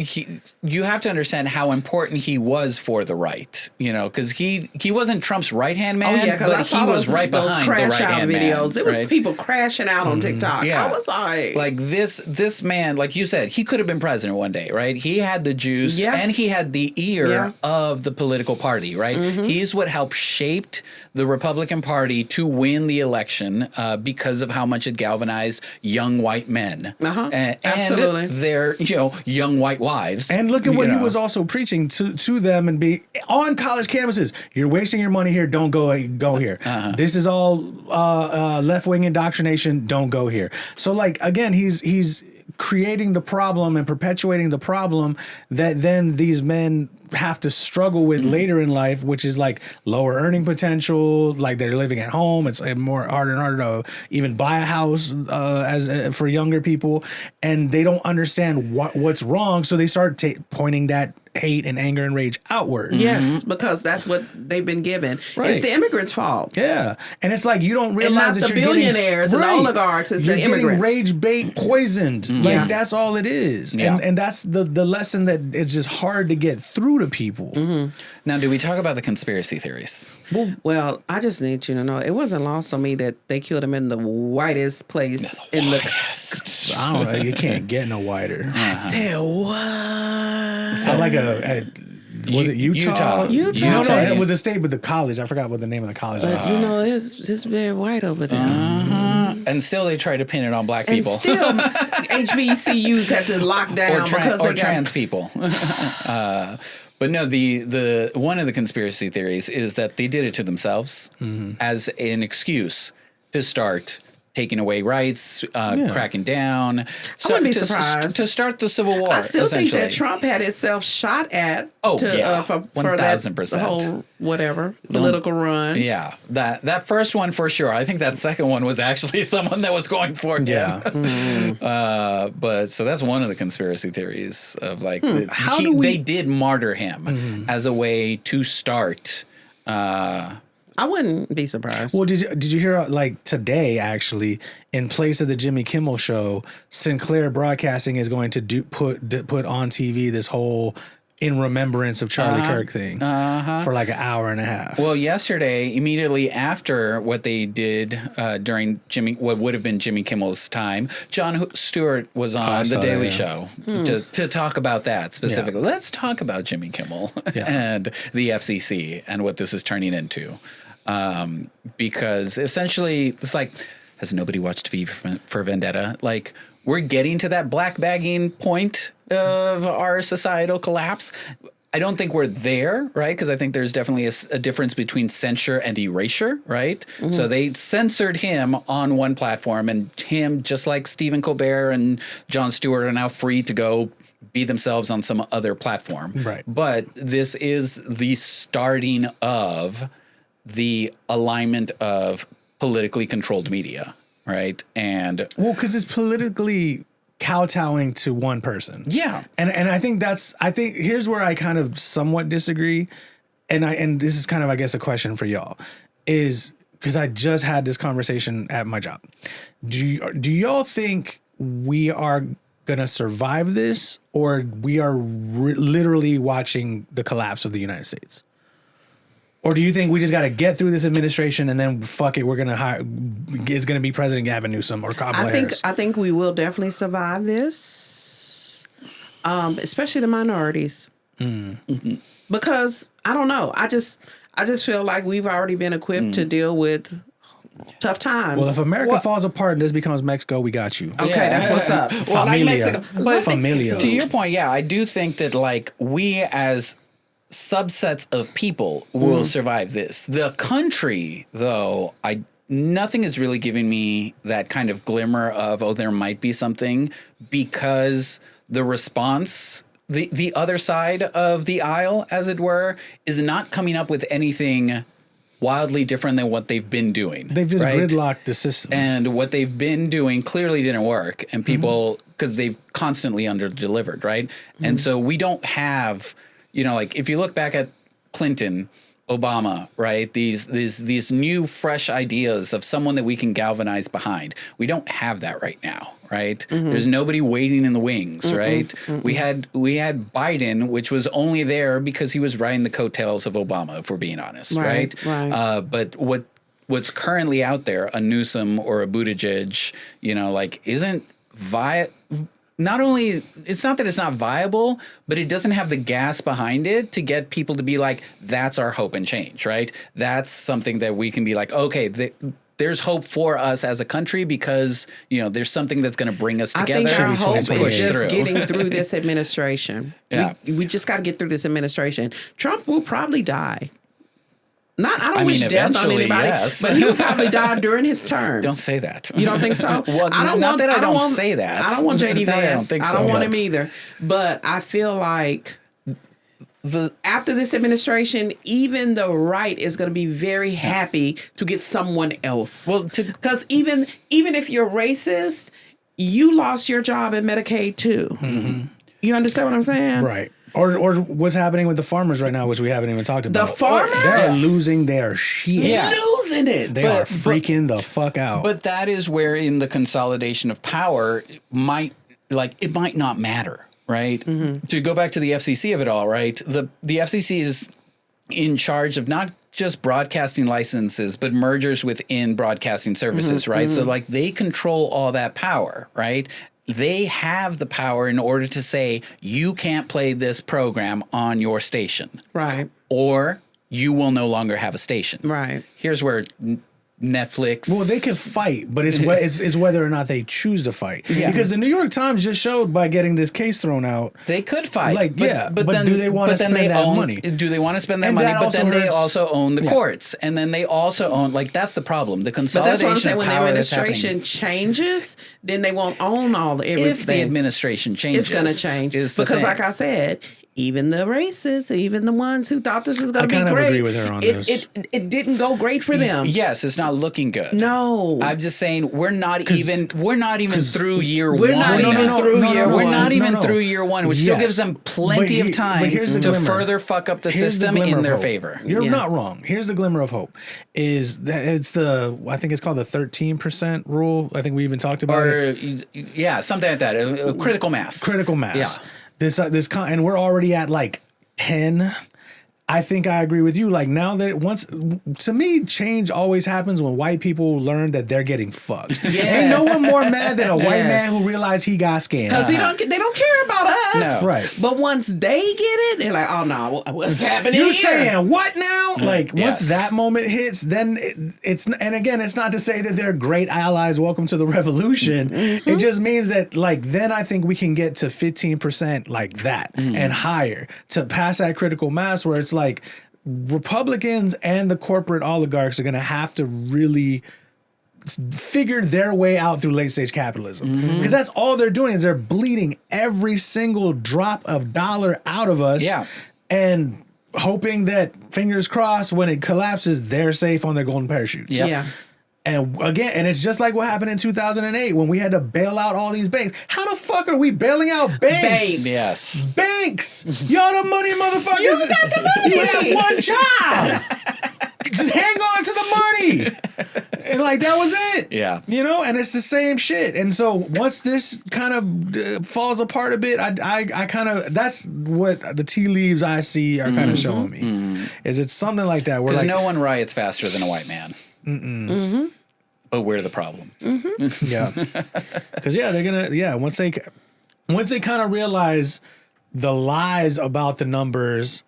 A: you have to understand how important he was for the right, you know, because he wasn't Trump's right-hand man, but he was right behind the right-hand man.
B: Videos. It was
A: right?
B: people crashing out on TikTok.
A: Yeah.
B: I was like
A: this man, like you said, he could have been president one day, right? He had the juice and he had the ear of the political party, right? He's what helped shaped the Republican Party to win the election because of how much it galvanized young white men and
B: Absolutely.
A: their young white wives.
C: And look at what he was also preaching to them and be on college campuses. You're wasting your money here. Don't go here. This is all left-wing indoctrination. Don't go here. So like, again, he's creating the problem and perpetuating the problem that then these men have to struggle with later in life, which is like lower earning potential, like they're living at home. It's more harder and harder to even buy a house for younger people, and they don't understand what's wrong, so they start pointing that hate and anger and rage outward.
B: yes, because that's what they've been given.
C: Right.
B: It's the immigrants' fault.
C: Yeah, and it's like you don't realize
B: And not
C: that
B: the
C: you're
B: billionaires
C: getting,
B: and the oligarchs, it's
C: you're
B: the
C: getting
B: immigrants.
C: rage bait poisoned. Like that's all it is.
A: Yeah.
C: And that's the lesson that it's just hard to get through to people.
A: Now, do we talk about the conspiracy theories?
B: Well, I just need you to know it wasn't lost on me that they killed him in the whitest place in the.
C: I don't know. You can't get no wider.
B: I said what?
C: So like was it Utah?
B: Utah.
C: No,
A: Utah.
C: it was a state with the college. I forgot what the name of the college was.
B: But you know, it's very white over there.
A: And still they try to pin it on black
B: And
A: people.
B: still, HBCUs had to lock down because they got
A: trans people. But no, the one of the conspiracy theories is that they did it to themselves as an excuse to start taking away rights, cracking down.
B: I wouldn't be surprised.
A: To start the Civil War,
B: I still think
A: essentially.
B: that Trump had himself shot at.
A: Oh,
B: for that
A: 1000%.
B: whole whatever political run.
A: Yeah, that first one for sure. I think that second one was actually someone that was going for him.
C: Yeah.
A: But so that's one of the conspiracy theories of like they did martyr him as a way to start.
B: I wouldn't be surprised.
C: Well, did you hear like today actually in place of the Jimmy Kimmel show, Sinclair Broadcasting is going to put on TV this whole in remembrance of Charlie Kirk thing for like an hour and a half.
A: Well, yesterday, immediately after what they did during what would have been Jimmy Kimmel's time, Jon Stewart was on The Daily Show to talk about that specifically.
C: Yeah.
A: Let's talk about Jimmy Kimmel and the FCC and what this is turning into. Because essentially, it's like, has nobody watched V for Vendetta? Like, we're getting to that black bagging point of our societal collapse. I don't think we're there, right? Because I think there's definitely a difference between censure and erasure, right? So they censored him on one platform, and him, just like Stephen Colbert and Jon Stewart, are now free to go be themselves on some other platform.
C: Right.
A: But this is the starting of the alignment of politically controlled media, right? And
C: Well, because it's politically kowtowing to one person.
A: yeah,
C: And I think here's where I kind of somewhat disagree. And this is kind of, I guess, a question for y'all, is because I just had this conversation at my job. Do y'all think we are gonna survive this, or we are literally watching the collapse of the United States? Or do you think we just got to get through this administration and then fuck it, we're gonna hire? It's gonna be President Gavin Newsom or Kamala Harris?
B: I think we will definitely survive this, especially the minorities, because I don't know. I just feel like we've already been equipped to deal with tough times.
C: Well, if America falls apart and this becomes Mexico, we got you.
B: Okay, that's what's up. Well, like
C: Familia.
B: Mexico,
C: But familia.
A: to your point, yeah, I do think that like we as subsets of people will survive this. The country, though, nothing is really giving me that kind of glimmer of, oh, there might be something, because the response, the other side of the aisle, as it were, is not coming up with anything wildly different than what they've been doing.
C: They've just
A: right?
C: gridlocked the system.
A: And what they've been doing clearly didn't work. And people, because they've constantly under-delivered, right? And so we don't have, you know, like if you look back at Clinton, Obama, right? These new, fresh ideas of someone that we can galvanize behind. We don't have that right now, right? There's nobody waiting in the wings, right? We had Biden, which was only there because he was riding the coattails of Obama, if we're being honest, right? But what's currently out there, a Newsom or a Buttigieg, you know, like isn't not only, it's not that it's not viable, but it doesn't have the gas behind it to get people to be like, that's our hope and change, right? That's something that we can be like, okay, there's hope for us as a country because, you know, there's something that's going to bring us together.
B: I think our hope
A: and push
B: is just
A: through.
B: getting through this administration.
A: Yeah.
B: We just got to get through this administration. Trump will probably die. I don't wish
A: mean,
B: death on
A: eventually,
B: anybody,
A: yes.
B: but he will probably die during his term.
A: Don't say that.
B: You don't think so?
A: Well,
B: I don't
A: not
B: want,
A: that I don't
B: want,
A: say that.
B: I don't want JD
A: No, I don't
B: Vance.
A: think
B: I don't
A: so.
B: want him either. But I feel like after this administration, even the right is going to be very happy to get someone else.
A: Well,
B: because even if you're racist, you lost your job in Medicaid too. You understand what I'm saying?
C: Right. Or what's happening with the farmers right now, which we haven't even talked about.
B: The farmers?
C: They're losing their shit.
A: Yeah.
B: Losing it.
C: They are freaking the fuck out.
A: But that is where in the consolidation of power it might not matter, right? To go back to the FCC of it all, right? The FCC is in charge of not just broadcasting licenses, but mergers within broadcasting services, right? So like they control all that power, right? They have the power in order to say, you can't play this program on your station.
B: Right.
A: Or you will no longer have a station.
B: Right.
A: Here's where Netflix.
C: Well, they can fight, but it's whether or not they choose to fight.
A: Yeah.
C: Because the New York Times just showed by getting this case thrown out.
A: They could fight.
C: Like, but do they want to spend that money?
A: Do they want to spend that
C: And
A: money?
C: that
A: But then
C: also
A: they
C: hurts-
A: also own the courts. And then they also own, like, that's the problem. The
B: But
A: consolidation
B: that's what I'm saying.
A: of
B: When the
A: power that's
B: administration
A: happening.
B: changes, then they won't own all the everything.
A: If the administration changes.
B: it's going to change.
A: is the
B: Because
A: thing.
B: like I said, even the racists, even the ones who thought this was going to be
C: kind of
B: great.
C: agree with her on this.
B: It didn't go great for them.
A: Yes, it's not looking good.
B: No.
A: I'm just saying we're not even through year
B: We're
A: one.
B: not even through year
A: We're
B: one.
A: not even
C: No.
A: through year one, which still
C: Yes.
A: gives them plenty
C: But
A: of time
C: but here's the
A: to
C: glimmer.
A: further fuck up the
C: Here's
A: system
C: glimmer
A: in
C: of
A: their
C: hope.
A: favor.
C: You're
B: Yeah.
C: not wrong. Here's the glimmer of hope: is that I think it's called the 13% rule. I think we even talked about it.
A: Or yeah, something like that. A critical mass.
C: Critical mass.
A: Yeah.
C: And we're already at like 10. I think I agree with you. Like now to me, change always happens when white people learn that they're getting fucked.
B: Yes.
C: Ain't no one more mad than a white
B: Yes.
C: man who realized he got scammed.
B: Because they don't care about us.
A: No.
C: Right.
B: But once they get it, they're like, oh no, what's happening
C: You're
B: here?
C: saying what now? Like once
A: Yes.
C: that moment hits, then it's and again, it's not to say that they're great allies. Welcome to the revolution. It just means that like then I think we can get to 15% like that and higher to pass that critical mass where it's like Republicans and the corporate oligarchs are going to have to really figured their way out through late stage capitalism. Because that's all they're doing is they're bleeding every single drop of dollar out of us.
A: Yeah.
C: And hoping that, fingers crossed, when it collapses, they're safe on their golden parachutes.
A: Yep.
B: Yeah.
C: And again, and it's just like what happened in 2008 when we had to bail out all these banks. How the fuck are we bailing out banks?
B: Banks.
A: Yes.
C: Banks. Y'all the money motherfuckers.
B: You got the money.
C: You have one job. Just hang on to the money. And like, that was it.
A: Yeah.
C: You know, and it's the same shit. And so once this kind of falls apart a bit, I kind of, that's what the tea leaves I see are kind of showing me. Is it something like that?
A: Because
C: Like,
A: no one riots faster than a white man. But we're the problem.
C: yeah. Because they're gonna once they kind of realize the lies about the numbers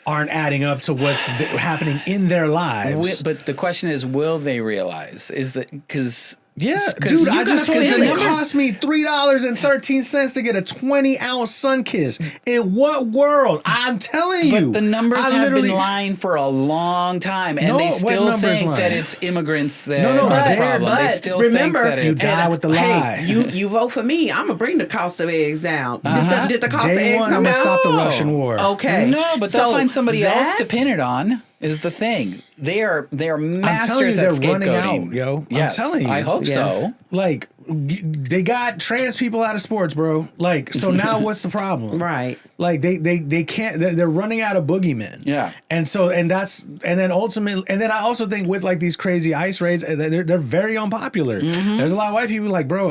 C: aren't adding up to what's happening in their lives.
A: But the question is, will they realize? Is that because...
C: Yeah,
A: 'cause
C: dude,
A: you
C: I just
A: gotta
C: told
A: feel
C: you
A: the
C: it
A: numbers.
C: cost me $3.13 to get a 20-ounce sun kiss. In what world? I'm telling you.
A: But the numbers
C: I
A: have
C: literally-
A: been lying for a long time, and
C: No,
A: they
C: what
A: still
C: numbers
A: think
C: lying?
A: that it's immigrants that
C: No,
A: are the
C: they're-
A: problem. They
B: but
A: still
B: remember,
A: think that
C: you
A: it's...
C: die with the lie.
B: Hey, you vote for me, I'm gonna bring the cost of eggs down. Did the cost of
C: Day
B: eggs
C: one,
B: come
C: I'm gonna
B: down?
C: stop the Russian war.
B: Okay.
A: No, but they'll
B: So
A: find somebody else to
B: that-
A: pin it on. Is the thing. They are
C: I'm telling you,
A: masters
C: they're
A: at
C: running
A: scapegoating.
C: out, yo.
A: Yes,
C: I'm telling you.
A: I hope
B: Yeah.
A: so.
C: Like, they got trans people out of sports, bro. Like, so now what's the problem?
B: Right.
C: Like they can't. They're running out of boogeymen.
A: Yeah.
C: And so and then ultimately, and then I also think with like these crazy ICE raids, they're very unpopular. There's a lot of white people like, bro,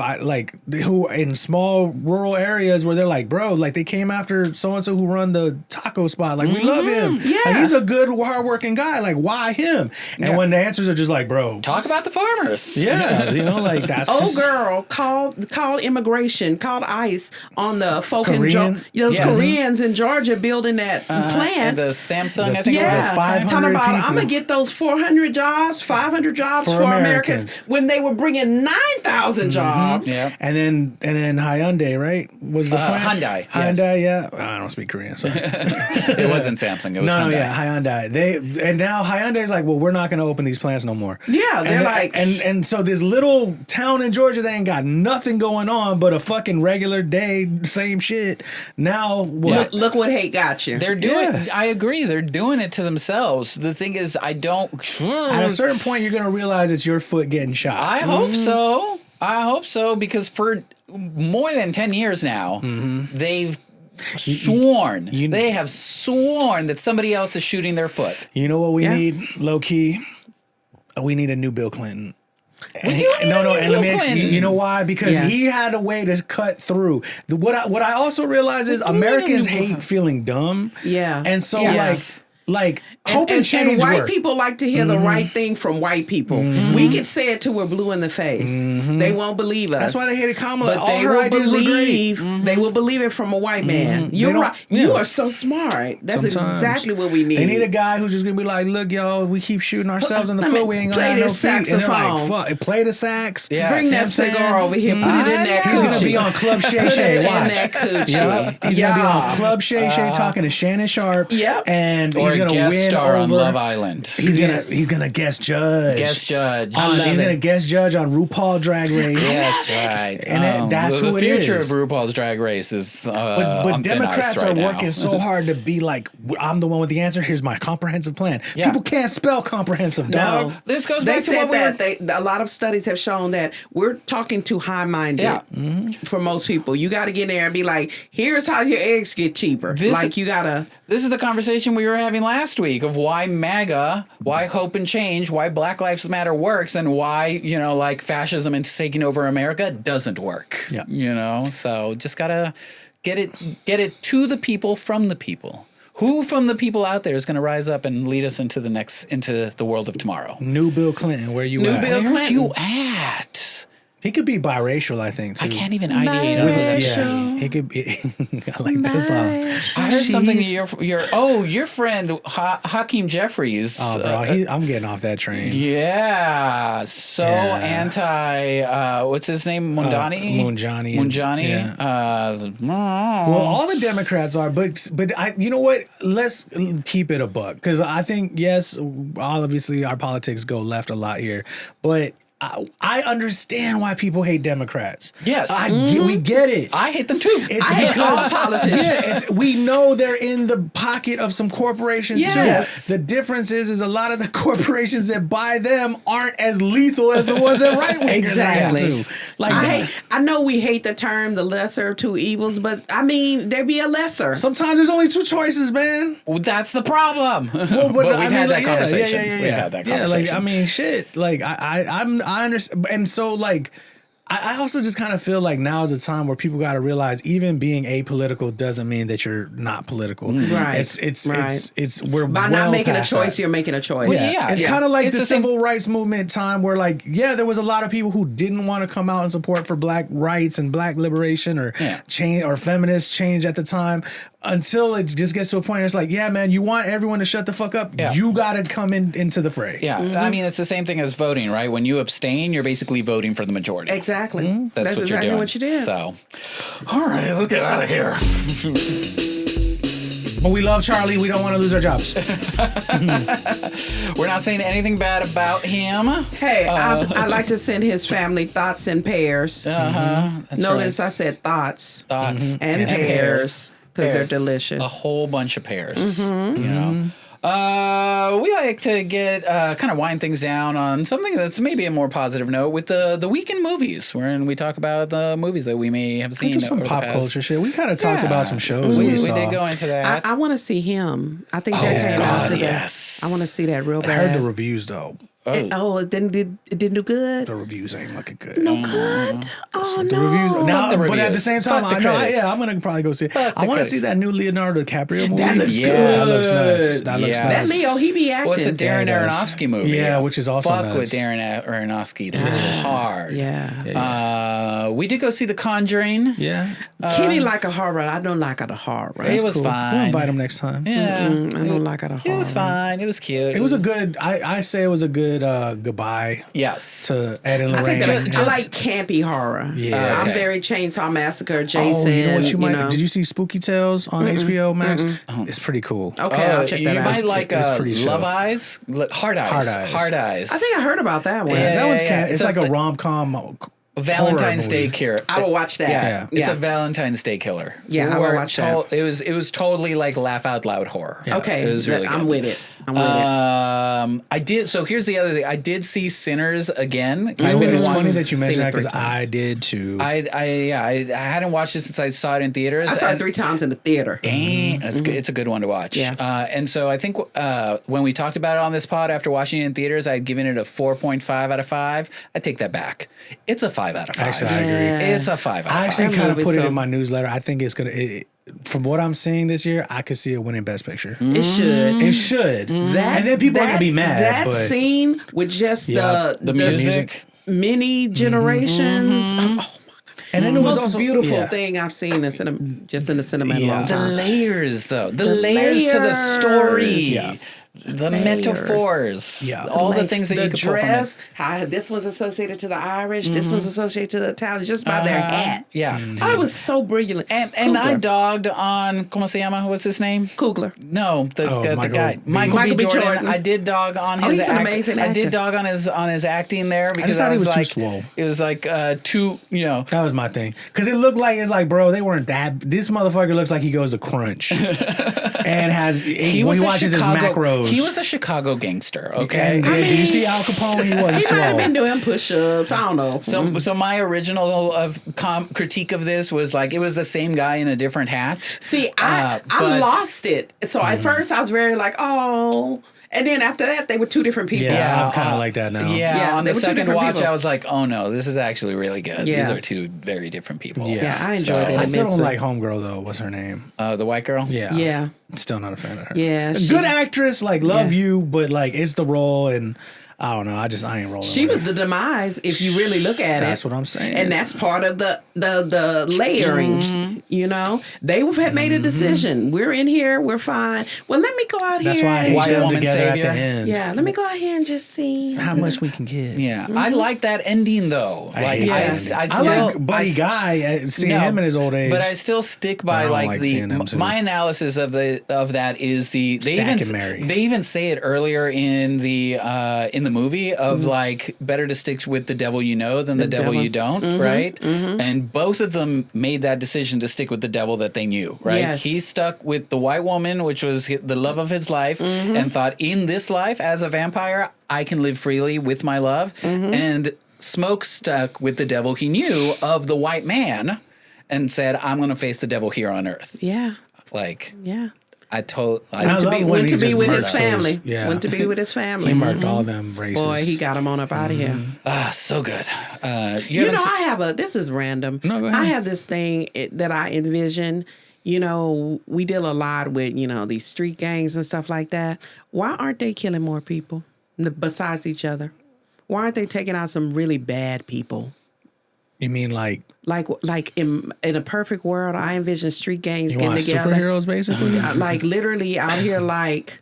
C: who in small rural areas where they're like, bro, like they came after so and so who run the taco spot. Like we love him.
B: Yeah.
C: Like, he's a good hardworking guy. Like why him? And
A: Yeah.
C: when the answers are just like, bro,
A: Talk about the farmers.
C: yeah, you know, like that's
B: Oh,
C: just,
B: girl, called immigration, called ICE on the folk in
C: Korean?
B: those
A: Yes.
B: Koreans in Georgia building that plant.
A: And the Samsung,
C: The-
A: I think
C: Yeah.
A: it was.
C: There's 500
B: talking about
C: people.
B: I'm gonna get those 400 jobs, 500 jobs
C: For
B: for
C: Americans.
B: Americans when they were bringing 9,000 jobs.
A: Yeah.
C: And then Hyundai, right? Was the plant?
A: Hyundai,
C: Hyundai, yeah. I don't speak Korean, sorry.
A: It wasn't Samsung. It was
C: No,
A: Hyundai.
C: yeah, Hyundai. And now Hyundai's like, well, we're not going to open these plants no more.
B: Yeah, they're
C: and,
B: like-
C: and so this little town in Georgia, they ain't got nothing going on but a fucking regular day, same shit. Now what?
B: Look what hate got you.
A: They're doing.
C: Yeah.
A: I agree. They're doing it to themselves. The thing is, I don't.
C: At a certain point, you're going to realize it's your foot getting shot.
A: I hope so. I hope so because for more than 10 years now, they've sworn. They have sworn that somebody else is shooting their foot.
C: You know what we
B: Yeah.
C: need, low key? We need a new Bill Clinton.
A: We do need a new
C: And let
A: Bill
C: me
A: Clinton.
C: you know why? Because
B: Yeah.
C: he had a way to cut through. What I also realize is
A: do need a
C: Americans
A: new Bill
C: hate
A: Clinton.
C: feeling dumb.
B: Yeah.
C: And so
B: Yes.
C: like hope and
B: and
C: change
B: white
C: work.
B: people like to hear the right thing from white people. We could say it till we're blue in the face. They won't believe us.
C: That's why they hated Kamala.
B: But
C: All
B: they
C: her
B: will
C: ideas were great.
B: believe. They will believe it from a white man.
C: They
B: You're
C: don't-
B: right. You
C: yeah.
B: are so smart. That's
C: Sometimes.
B: exactly what we need.
C: They need a guy who's just gonna be like, look, y'all, we keep shooting ourselves in the
B: Let me
C: foot. We ain't gonna
B: play
C: have no
B: this
C: feet. And they're
B: saxophone.
C: like, fuck, play the sax.
A: Yeah.
B: Bring
C: You know
B: that
C: what I'm saying?
B: cigar over here. Put it in that
C: He's gonna
B: coochie.
C: be on Club Shay
B: Put
C: Shay.
B: it in
C: Watch.
B: that coochie.
C: Yeah. He's gonna be on Club Shay Shay
A: Uh,
C: talking to Shannon Sharp.
B: Yep.
C: And
A: Or
C: he's
A: a
C: gonna
A: guest
C: win
A: star
C: over
A: on Love Island.
C: He's gonna guest judge.
A: Guest judge.
C: He's
B: love
C: gonna
B: it.
C: guest judge on RuPaul Drag Race.
A: Yeah, that's right.
C: And that's
A: the
C: who it
A: future
C: is.
A: of RuPaul's Drag Race is.
C: But
A: on thin ice
C: Democrats
A: right
C: are
A: now.
C: working so hard to be like, I'm the one with the answer. Here's my comprehensive plan.
A: Yeah.
C: People can't spell comprehensive, dog.
B: No,
A: This goes
B: they
A: back to
B: said
A: what we
B: that a lot of studies have shown that we're talking too high-minded
A: Yeah.
B: for most people. You got to get in there and be like, "Here's how your eggs get cheaper."
A: This-
B: you gotta.
A: This is the conversation we were having last week of why MAGA, why hope and change, why Black Lives Matter works, and why, like fascism and taking over America doesn't work.
C: Yeah.
A: So just gotta get it to the people from the people. Who from the people out there is going to rise up and lead us into the world of tomorrow?
C: New Bill Clinton, where you
B: New
C: at?
B: Bill
A: Where are
B: Clinton.
A: you at?
C: He could be biracial, I think, too.
A: I can't even ideate over that.
C: Yeah, he could be. I like that song.
A: I heard something. Your friend Hakeem Jeffries.
C: Oh, bro, I'm getting off that train.
A: Yeah, so
C: Yeah.
A: anti. What's his name? Mundani.
C: Munjani.
A: Munjani.
C: Yeah. Well, all the Democrats are, but you know what? Let's keep it a buck, because I think yes, obviously our politics go left a lot here, but I understand why people hate Democrats.
A: Yes.
C: We get it.
A: I hate them too.
C: It's
B: I hate all politicians.
C: Yeah, we know they're in the pocket of some corporations
B: Yes.
C: too. The difference is a lot of the corporations that buy them aren't as lethal as the ones that right wingers
B: Exactly.
C: Like
B: I know we hate the term the lesser of two evils, but I mean there be a lesser.
C: sometimes there's only two choices, man.
A: Well, that's the problem.
C: Well,
A: but
C: I
A: we've
C: mean,
A: had that
C: like,
A: conversation.
C: Yeah.
A: We've had that
C: Yeah,
A: conversation.
C: like I mean, shit. Like I understand, and so like. I also just kind of feel like now is a time where people got to realize even being apolitical doesn't mean that you're not political.
B: Right.
C: It's we're
B: By
C: well
B: not making a
C: past
B: choice,
C: that.
B: you're making a choice.
A: Well, yeah.
C: It's kind of like
A: It's
C: the
A: the same-
C: civil rights movement time where like, yeah, there was a lot of people who didn't want to come out and support for black rights and black liberation or change or feminist change at the time until it just gets to a point where it's like, yeah, man, you want everyone to shut the fuck up.
A: Yeah.
C: You got to come into the fray.
A: Yeah, I mean, it's the same thing as voting, right? When you abstain, you're basically voting for the majority.
B: Exactly.
A: That's what
B: exactly
A: you're doing.
B: what you did.
A: So, all right, let's get out of here.
C: But we love Charlie. We don't want to lose our jobs.
A: We're not saying anything bad about him.
B: Hey, I like to send his family thoughts and pears.
A: That's
B: Notice
A: right.
B: I said thoughts
A: Thoughts
B: and pears because they're
A: Pears.
B: delicious.
A: A whole bunch of pears. You know. We like to get kind of wind things down on something that's maybe a more positive note with the weekend movies, wherein we talk about the movies that we may have seen.
C: Just some
A: over the
C: pop
A: past-
C: culture shit. We kind of talked
A: Yeah.
C: about some shows
A: We
C: saw.
A: did go into that.
B: I want to see him. I think that came
A: God,
B: out today.
A: yes.
B: I want to see that real
C: I heard
B: bad.
C: the reviews though.
B: It didn't do good.
C: The reviews ain't looking good.
B: No good. Oh
C: The
B: no.
C: reviews. Now,
A: the
C: but at the
A: reviews.
C: same time,
A: Fuck the
C: I know.
A: critics.
C: Yeah, I'm gonna probably go see it.
A: Fuck the
C: I want to
A: critics.
C: see that new Leonardo DiCaprio movie.
B: That looks
A: Yeah.
B: good.
C: That looks nice. That looks
A: Yeah.
B: That
C: nice.
B: Leo, he be acting.
A: Well, it's a Darren
C: Yeah, it does.
A: Aronofsky movie.
C: Yeah, which is also
A: Fuck
C: nuts.
A: with Darren Aronofsky. That's hard.
B: Yeah.
A: We did go see The Conjuring.
C: Yeah,
B: Kenny like a horror. I don't like it a horror.
A: It was
C: cool.
A: fine.
C: We'll invite him next time.
A: Yeah.
B: I don't like it a horror.
A: It was fine. It was cute.
C: It was a good. I say it was a good goodbye
A: Yes.
C: to Ed and
B: I
C: Lorraine.
B: take that. I
A: Just-
B: like campy horror.
C: Yeah.
B: I'm
A: Okay.
B: very Chainsaw Massacre, Jason.
C: Oh, you know what you might?
B: know.
C: Did you see Spooky Tales on HBO Max? It's pretty cool.
B: Okay, I'll check
A: you
B: that out.
A: might like
C: It's pretty
A: Love
C: show.
A: Eyes? Hard Eyes.
C: Hard Eyes.
A: Hard Eyes.
B: I think I heard about that one.
A: Yeah.
C: That one's kind of, it's
A: It's
C: like
A: a-
C: a rom-com
A: Valentine's
C: horror
A: Day
C: movie.
A: killer.
B: I will watch that.
A: Yeah, it's
B: Yeah.
A: a Valentine's Day killer.
B: Yeah, I will
A: Where
B: watch that.
A: It was totally like laugh out loud horror.
B: Okay,
A: it was really
B: I'm
A: good.
B: with it. I'm with it.
A: I did. So here's the other thing. I did see Sinners again.
C: You know, it's
A: wanting-
C: funny that you
B: seen
C: mentioned
B: it
C: that because
B: 3 times.
C: I did too.
A: I hadn't watched it since I saw it in theaters.
B: I saw it
A: and-
B: 3 times in the theater.
A: Dang, that's good. It's a good one to watch.
B: Yeah.
A: And so I think when we talked about it on this pod after watching it in theaters, I'd given it a 4.5 out of 5. I take that back. It's a 5 out of 5.
C: Actually, I agree.
B: Yeah.
A: It's a 5 out of 5.
C: I actually kind of
B: movie,
C: put it
B: so-
C: in my newsletter. I think it's gonna. From what I'm seeing this year, I could see it winning Best Picture.
B: It should.
C: It should.
B: That,
C: and then people are
B: that-
C: gonna be mad.
B: That
C: but
B: scene with just
C: Yeah.
A: the music.
B: many generations. Oh my God.
C: and then
B: The
C: it was
B: most
C: also
B: beautiful
C: yeah.
B: thing I've seen in cinema, just in the cinema in a long
C: Yeah.
A: The
B: time.
A: layers, though. The layers to the
B: layers.
A: stories.
C: Yeah.
A: The
B: Layers.
A: metaphors.
C: Yeah.
A: All the
B: Like
A: things that
B: the
A: you could pull from it.
B: dress, how this was associated to the Irish, this was associated to the Italian, just by their hat.
A: Yeah.
B: I was so brilliant.
A: And I dogged on, ¿cómo se llama? What's his name?
B: Kugler.
A: No, the
C: Michael
A: guy,
C: B.
A: Michael B. Jordan.
B: Jordan.
A: I did dog on his.
B: he's an amazing
A: I did
B: actor.
A: dog on his acting there because
C: thought
A: I
C: he
A: was
C: was too
A: like,
C: swole.
A: it was like too, you know.
C: That was my thing. Because it looked like, it's like, bro, they weren't that. This motherfucker looks like he goes to Crunch. And has, he watches his macros.
A: He was a Chicago gangster. Okay.
C: And did you see Al Capone? He wasn't
B: He might have
C: slow.
B: been doing push-ups. I don't know.
A: So my original critique of this was like it was the same guy in a different hat.
B: See, I
A: but-
B: lost it. So at first I was very like, oh. And then after that, they were 2 different people.
C: Yeah. I'm kinda like that now.
A: Yeah,
B: Yeah,
A: on
B: they
A: the
B: were two
A: second
B: different
A: watch,
B: people.
A: I was like, oh no, this is actually really good.
B: Yeah.
A: These are 2 very different people.
C: Yeah.
B: Yeah, I enjoyed it.
C: I still don't
B: immensely.
C: like Homegirl, though. What's her name?
A: The white girl?
C: Yeah.
B: Yeah.
C: Still not a fan of her.
B: Yeah,
C: A
B: she-
C: good actress, like, love
B: Yeah.
C: you, but, like, it's the role, and I don't know. I ain't rolling.
B: She
C: with
B: was
C: it.
B: the demise if you really look at it.
C: That's what I'm saying.
B: And that's part of the layering. You know, they have made a decision. We're in here. We're fine. Well, let me go out
C: That's
B: here.
C: why I hate
A: White
C: them
A: woman
C: together
A: savior.
C: at the end.
B: Yeah, let me go out here and just see
C: How much we can get.
A: Yeah, I like that ending though.
C: I
A: Like
C: hate
A: I,
C: that
A: I,
C: ending.
A: still,
C: I like Buddy
A: I-
C: Guy. Seeing
A: No,
C: him in his old age.
A: But I still stick by
C: I don't
A: like
C: like
A: the
C: seeing them too.
A: my analysis of that is they
C: Stack and marry.
A: even say it earlier in the the movie of like better to stick with the devil you know than the devil you don't, right? And both of them made that decision to stick with the devil that they knew, right?
B: Yes.
A: He stuck with the white woman, which was the love of his life, and thought, in this life as a vampire, I can live freely with my love. And Smoke stuck with the devil he knew of the white man and said, I'm going to face the devil here on Earth.
B: Yeah.
A: Like,
B: Yeah.
C: I
B: Went to be with his
C: murdered
B: family.
C: souls. Yeah.
B: Went to be with his family.
C: He murked all them races.
B: Boy, he got him on up out of here.
A: so good.
B: You know, I have this is random.
C: No, go ahead.
B: I have this thing that I envision. You know, we deal a lot with, these street gangs and stuff like that. Why aren't they killing more people besides each other? Why aren't they taking out some really bad people?
C: You mean like
B: in a perfect world, I envision street gangs
C: you
B: getting
C: want
B: together.
C: superheroes, basically?
B: Like literally out here like...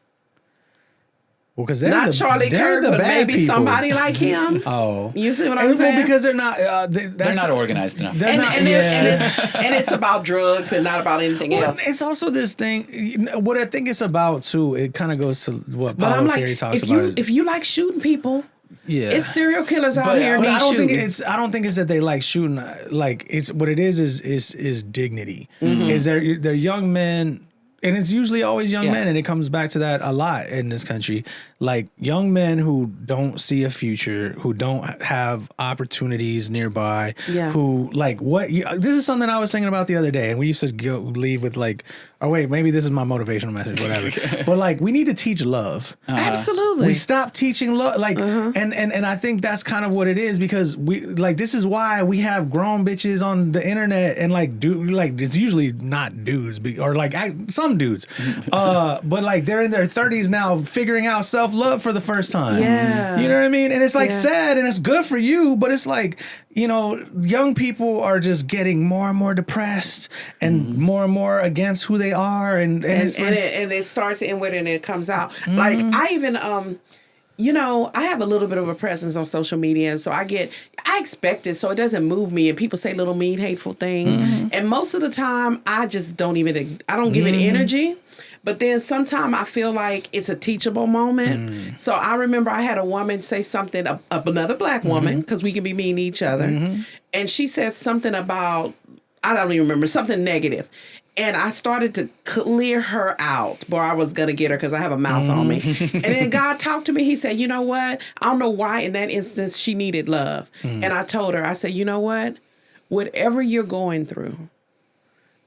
C: Well, because
B: Not Charlie Kirk, but maybe somebody like him.
C: Oh,
B: You see what I'm saying?
C: Because they're not.
A: they're not organized enough.
C: They're
B: and,
C: not.
B: and,
C: yeah.
B: and it's about drugs and not about anything
C: Well,
B: else.
C: it's also this thing. What I think it's about too. It kind of goes to what
B: But I'm
C: Paulo
B: like,
C: Theory talks
B: if
C: about.
B: you like shooting people,
C: yeah,
B: it's serial killers out here.
C: But
B: And
C: I don't
B: shooting.
C: think it's. I don't think it's that they like shooting. Like it's what it is dignity. Is they're young men. And it's usually always young men, and it comes back to that a lot in this country. Like young men who don't see a future, who don't have opportunities nearby, who like what? This is something I was thinking about the other day, and we used to leave with like, oh wait, maybe this is my motivational message, whatever. But like, we need to teach love.
B: Absolutely.
C: We stop teaching love, like, and I think that's kind of what it is because we like this is why we have grown bitches on the internet and like it's usually not dudes or like some dudes, but like they're in their 30s now figuring out self-love for the first time.
B: Yeah.
C: You know what I mean? And it's like sad and it's good for you, but it's like, young people are just getting more and more depressed and more against who they are, and
B: it starts inward and it comes out. Like I even I have a little bit of a presence on social media, and so I expect it, so it doesn't move me. And people say little mean, hateful things, and most of the time I just don't give it energy. But then sometimes I feel like it's a teachable moment. So I remember I had a woman say something, another black woman, because we can be mean to each other. And she said something about, I don't even remember, something negative. And I started to clear her out. Boy, I was going to get her because I have a mouth on me. And then God talked to me. He said, you know what? I don't know why in that instance she needed love. And I told her, I said, you know what? Whatever you're going through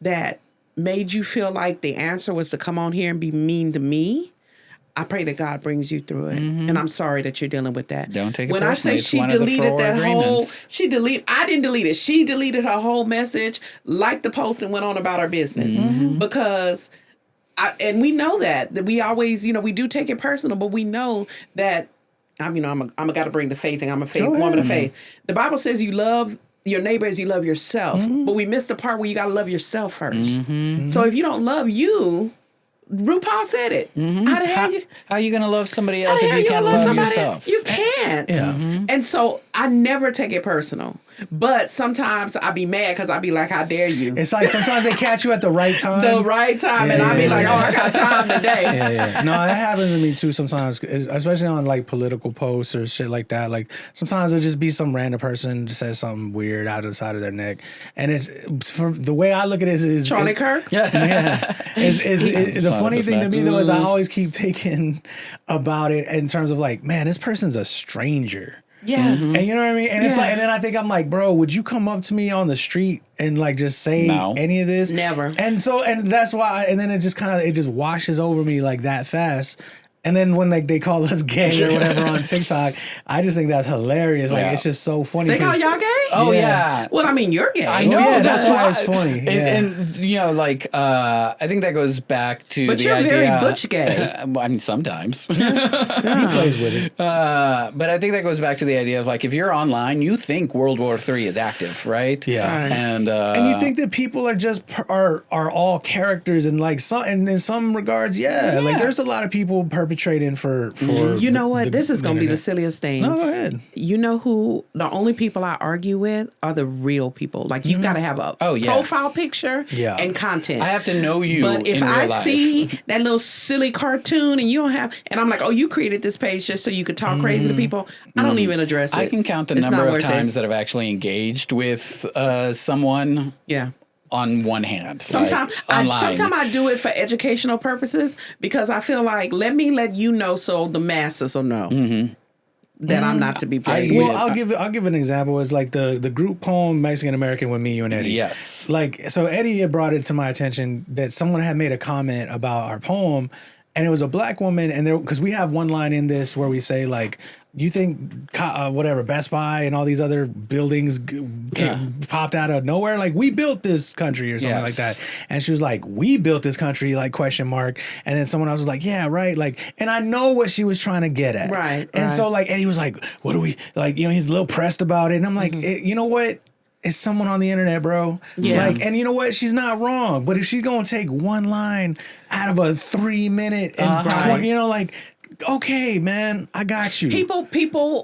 B: that made you feel like the answer was to come on here and be mean to me, I pray that God brings you through it. And I'm sorry that you're dealing with that.
A: Don't take it
B: when I
A: personally.
B: say
A: It's
B: she
A: one of the
B: deleted
A: four
B: that
A: agreements.
B: I didn't delete it. She deleted her whole message, liked the post, and went on about her business. Because and we know that we always, we do take it personal, but we know that I'm got to bring the faith thing. I'm a woman of faith. The Bible says you love your neighbor as you love yourself, but we missed the part where you got to love yourself first. So if you don't love you, RuPaul said it. How
A: are you going to love somebody else if you can't love yourself?
B: You can't. And so I never take it personal. But sometimes I be mad because I be like, how dare you?
C: It's like sometimes they catch you at the right time.
B: And I be like, oh, I got time today.
C: No, that happens to me too sometimes, especially on like political posts or shit like that. Like sometimes there'll just be some random person that says something weird out of the side of their neck. And it's for the way I look at it is
B: Charlie Kirk?
C: The funny thing to me though is I always keep thinking about it in terms of like, man, this person's a stranger.
B: Yeah.
C: And you know what I mean? And it's like, and then I think I'm like, bro, would you come up to me on the street and like just say any of this?
B: Never.
C: And that's why, and then it just washes over me like that fast. And then when they call us gay or whatever on TikTok, I just think that's hilarious. Like it's just so funny.
B: They call y'all gay?
A: Oh yeah.
B: Well, I mean, you're gay.
A: I know.
C: That's why it's funny.
A: And like I think that goes back to
B: but
A: the
B: you're
A: idea.
B: very butch gay.
A: I mean, sometimes.
C: He plays with it.
A: But I think that goes back to the idea of like if you're online, you think World War III is active, right?
C: Yeah.
B: Right.
A: And
C: you think that people are just are all characters and like some, and in some regards, like there's a lot of people perpetrating trade in for.
B: You know what? This is going to be the
C: internet.
B: silliest thing.
C: No, go ahead.
B: You know who the only people I argue with are the real people. Like you got to have a profile picture and content.
A: I have to know you.
B: But if
A: in real
B: I
A: life.
B: see that little silly cartoon and you don't have, and I'm like, oh, you created this page just so you could talk crazy to people, I don't even address it.
A: I can count the
B: It's
A: number
B: not
A: of
B: worth
A: times
B: it.
A: that I've actually engaged with someone.
B: Yeah.
A: On one hand,
B: Sometimes I do it for educational purposes because I feel like let you know so the masses will know that I'm not to be played with.
C: Well, I'll give an example. It's like the group poem Mexican American with me, you and Eddie.
A: Yes.
C: Like, so Eddie had brought it to my attention that someone had made a comment about our poem, and it was a black woman, and there because we have one line in this where we say like, you think whatever Best Buy and all these other buildings popped out of nowhere? Like we built this country or something like that. And she was like, "We built this country?" Like question mark. And then someone else was like, "Yeah, right." Like, and I know what she was trying to get at.
B: Right.
C: And so like Eddie was like, "What do we like?" You know, he's a little pressed about it, and I'm like, you know what? It's someone on the internet, bro.
B: Yeah.
C: Like, and you know what? She's not wrong. But if she's gonna take one line out of a 3-minute and you know, like. Okay, man, I got you.
B: People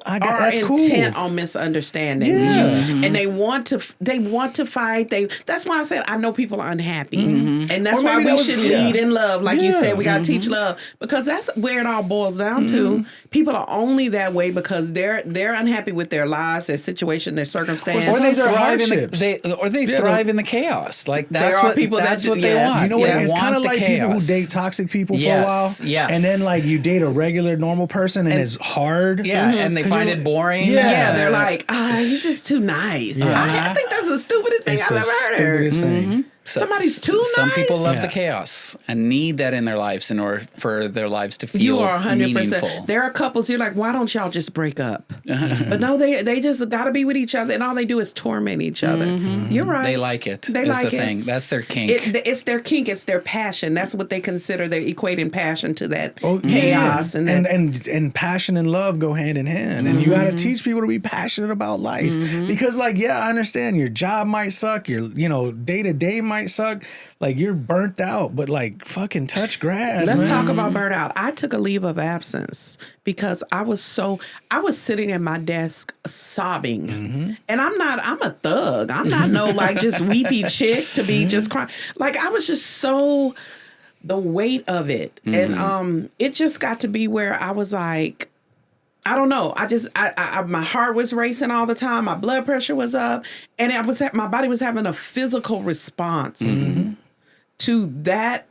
B: are intent on misunderstanding, and they want to fight. That's why I said I know people are unhappy, and that's why we should lead in love, like you said. We gotta teach love because that's where it all boils down to. People are only that way because they're unhappy with their lives, their situation, their circumstance,
A: or they
C: thrive
A: thrive in the chaos. Like
B: there are people that's what they want.
C: You know what? It's kind of
A: the
C: like people who date toxic people for a while, and then like you date a regular normal person and it's hard.
A: Yeah, and they find it boring.
B: Yeah, they're like, he's just too nice. I think that's the stupidest thing I've ever heard.
C: Thing.
B: Somebody's too nice.
A: Some people love the chaos and need that in their lives in order for their lives to feel
B: you are 100%.
A: meaningful.
B: There are couples you're like, why don't y'all just break up? But no, they just got to be with each other, and all they do is torment each other. You're right.
A: They like it.
B: They like
A: the
B: it.
A: thing. That's their kink.
B: It's their kink. It's their passion. That's what they consider. They're equating passion to that chaos
C: and passion and love go hand in hand. And you got to teach people to be passionate about life because, like, I understand your job might suck. Your day to day might suck. Like you're burnt out, but like fucking touch grass.
B: Let's talk about burnt out. I took a leave of absence because I was sitting at my desk sobbing. And I'm a thug. I'm not no like just weepy chick to be just crying. Like I was just so the weight of it. And it just got to be where I was like, I don't know. I my heart was racing all the time. My blood pressure was up, and my body was having a physical response to that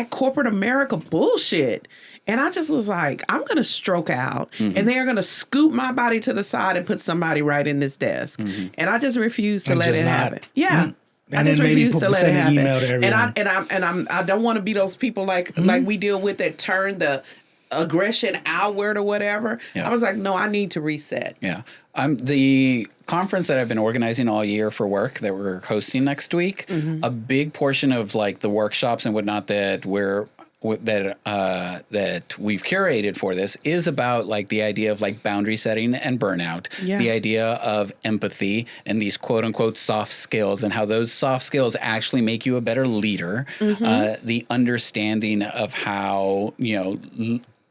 B: corporate America bullshit. And I just was like, I'm gonna stroke out, and they're gonna scoop my body to the side and put somebody right in this desk. And I just refused to let it happen. Yeah. I just refuse to let it happen. I don't want to be those people like we deal with that turn the aggression outward or whatever. I was like, no, I need to reset.
A: Yeah. The conference that I've been organizing all year for work that we're hosting next week, a big portion of like the workshops and whatnot that that we've curated for this is about like the idea of like boundary setting and burnout, the idea of empathy and these quote unquote soft skills and how those soft skills actually make you a better leader, the understanding of how,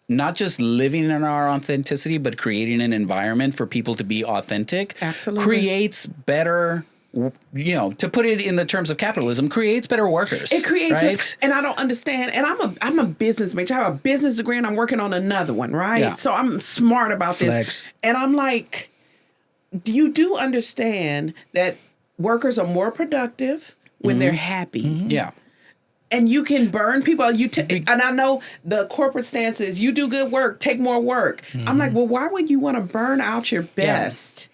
A: not just living in our authenticity, but creating an environment for people to be authentic creates better, to put it in the terms of capitalism, creates better workers.
B: It creates,
A: right?
B: And I don't understand. And I'm a business major. I have a business degree, and I'm working on another one, right?
A: Yeah.
B: So I'm smart about this. And I'm like, you do understand that workers are more productive when they're happy.
A: Yeah.
B: And you can burn people. And I know the corporate stance is you do good work, take more work. I'm like, well, why would you want to burn out your best?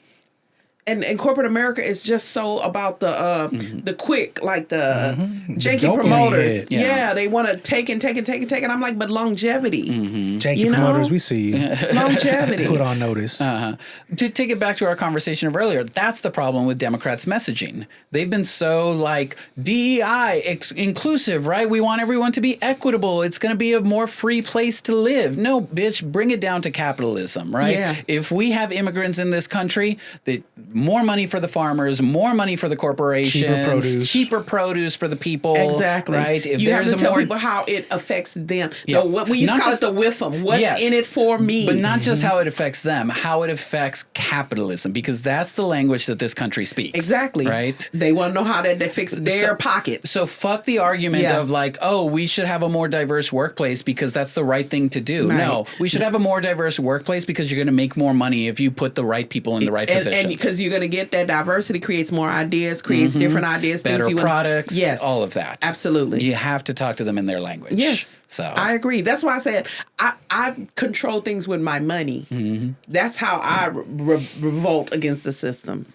B: And corporate America is just so about the quick, like the janky promoters. Yeah, they want to take and take and take and take. And I'm like, but longevity.
C: Janky promoters, we see you.
B: Longevity.
C: Put on notice.
A: To take it back to our conversation of earlier, that's the problem with Democrats' messaging. They've been so like DEI, inclusive, right? We want everyone to be equitable. It's going to be a more free place to live. No, bitch, bring it down to capitalism, right?
B: Yeah.
A: If we have immigrants in this country that more money for the farmers, more money for the corporations, cheaper produce for the people.
B: Exactly.
A: Right?
B: If you have to tell people how it affects them.
A: Yeah.
B: We used to call it the WIFM. What's in it for me?
A: But not just how it affects them, how it affects capitalism, because that's the language that this country speaks.
B: Exactly.
A: Right?
B: They want to know how that fix their pockets.
A: So fuck the argument of like, oh, we should have a more diverse workplace because that's the right thing to do.
B: Right.
A: No, we should have a more diverse workplace because you're going to make more money if you put the right people in the right positions.
B: And because you're going to get that diversity, creates more ideas, creates different ideas,
A: better
B: things
A: products,
B: yes,
A: all of that.
B: Absolutely.
A: You have to talk to them in their language.
B: Yes.
A: So
B: I agree. That's why I said I control things with my money. That's how I revolt against the system.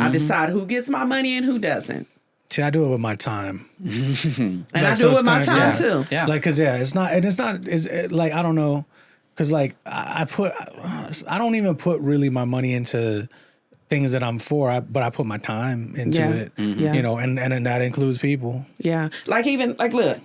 B: I decide who gets my money and who doesn't.
C: See, I do it with my time.
B: And I do it with my time too.
A: Yeah.
C: Like, cause it's like, I don't know. Cause like I don't even put really my money into things that I'm for, but I put my time into it, you know, and that includes people. Yeah.
B: Like look,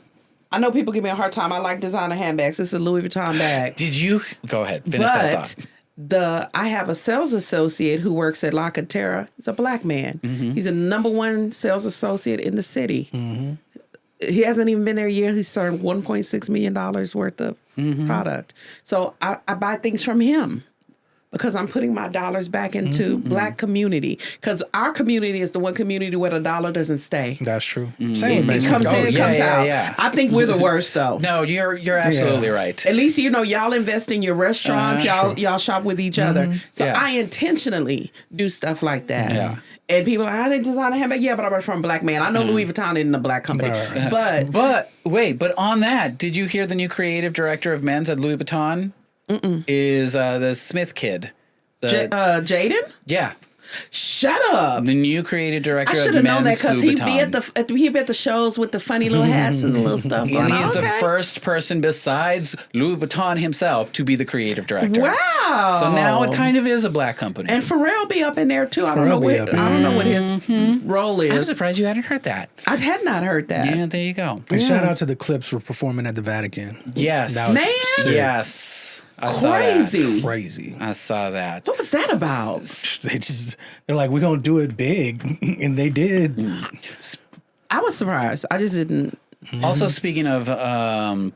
B: I know people give me a hard time. I like designer handbags. This is a Louis Vuitton bag.
A: Did you go ahead? Finish that thought.
B: I have a sales associate who works at La Cantera. He's a black man. He's a #1 sales associate in the city. He hasn't even been there a year. He's sold $1.6 million worth of product. So I buy things from him because I'm putting my dollars back into black community. Because our community is the one community where the dollar doesn't stay.
C: That's true.
B: Same. It comes in, it comes out. Yeah. I think we're the worst though.
A: No, you're absolutely right.
B: At least, you know, y'all invest in your restaurants. Y'all shop with each other. So I intentionally do stuff like that. Yeah. And people are like, I didn't design a handbag. Yeah, but I'm from a black man. I know Louis Vuitton isn't a black company. But
A: wait, on that, did you hear the new creative director of men's at Louis Vuitton? Is the Smith kid.
B: Jaden?
A: Yeah.
B: Shut up.
A: The new creative director of men's.
B: I should have known that because he'd be at the shows with the funny little hats and the little stuff.
A: And he's the first person besides Louis Vuitton himself to be the creative director.
B: Wow.
A: So now it kind of is a black company.
B: And Pharrell be up in there too. I don't know what his role is.
A: I'm surprised you hadn't heard that.
B: I had not heard that.
A: Yeah, there you go.
C: And shout out to the Clips for performing at the Vatican.
A: Yes.
B: Man.
A: Yes.
C: Crazy.
A: I saw that.
B: What was that about?
C: They're like, we're going to do it big. And they did.
B: I was surprised. I just didn't.
A: Also, speaking of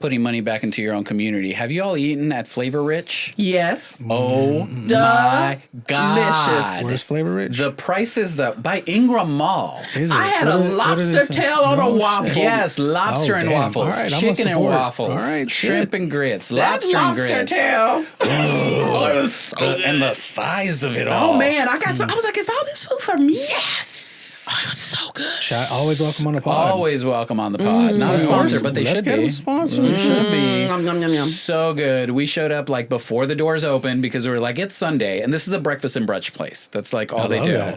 A: putting money back into your own community, have you all eaten at Flavor Rich?
B: Yes.
A: Oh my God!
C: Where's Flavor Rich?
A: The price is by Ingram Mall.
B: I had a lobster tail on a waffle.
A: Yes, lobster and waffles,
C: right,
A: chicken and waffles, shrimp and grits, lobster and grits.
B: Tail.
A: And the size of it all.
B: Oh man, I was like, is all this food for me? Yes. Oh, it was so good.
C: Always welcome on the pod.
A: Always welcome on the pod. Not a sponsor, but they should be.
C: Let's get a sponsor.
A: Should be.
B: Yum, yum, yum, yum.
A: So good. We showed up like before the doors opened because we were like, it's Sunday. And this is a breakfast and brunch place. That's like all they do.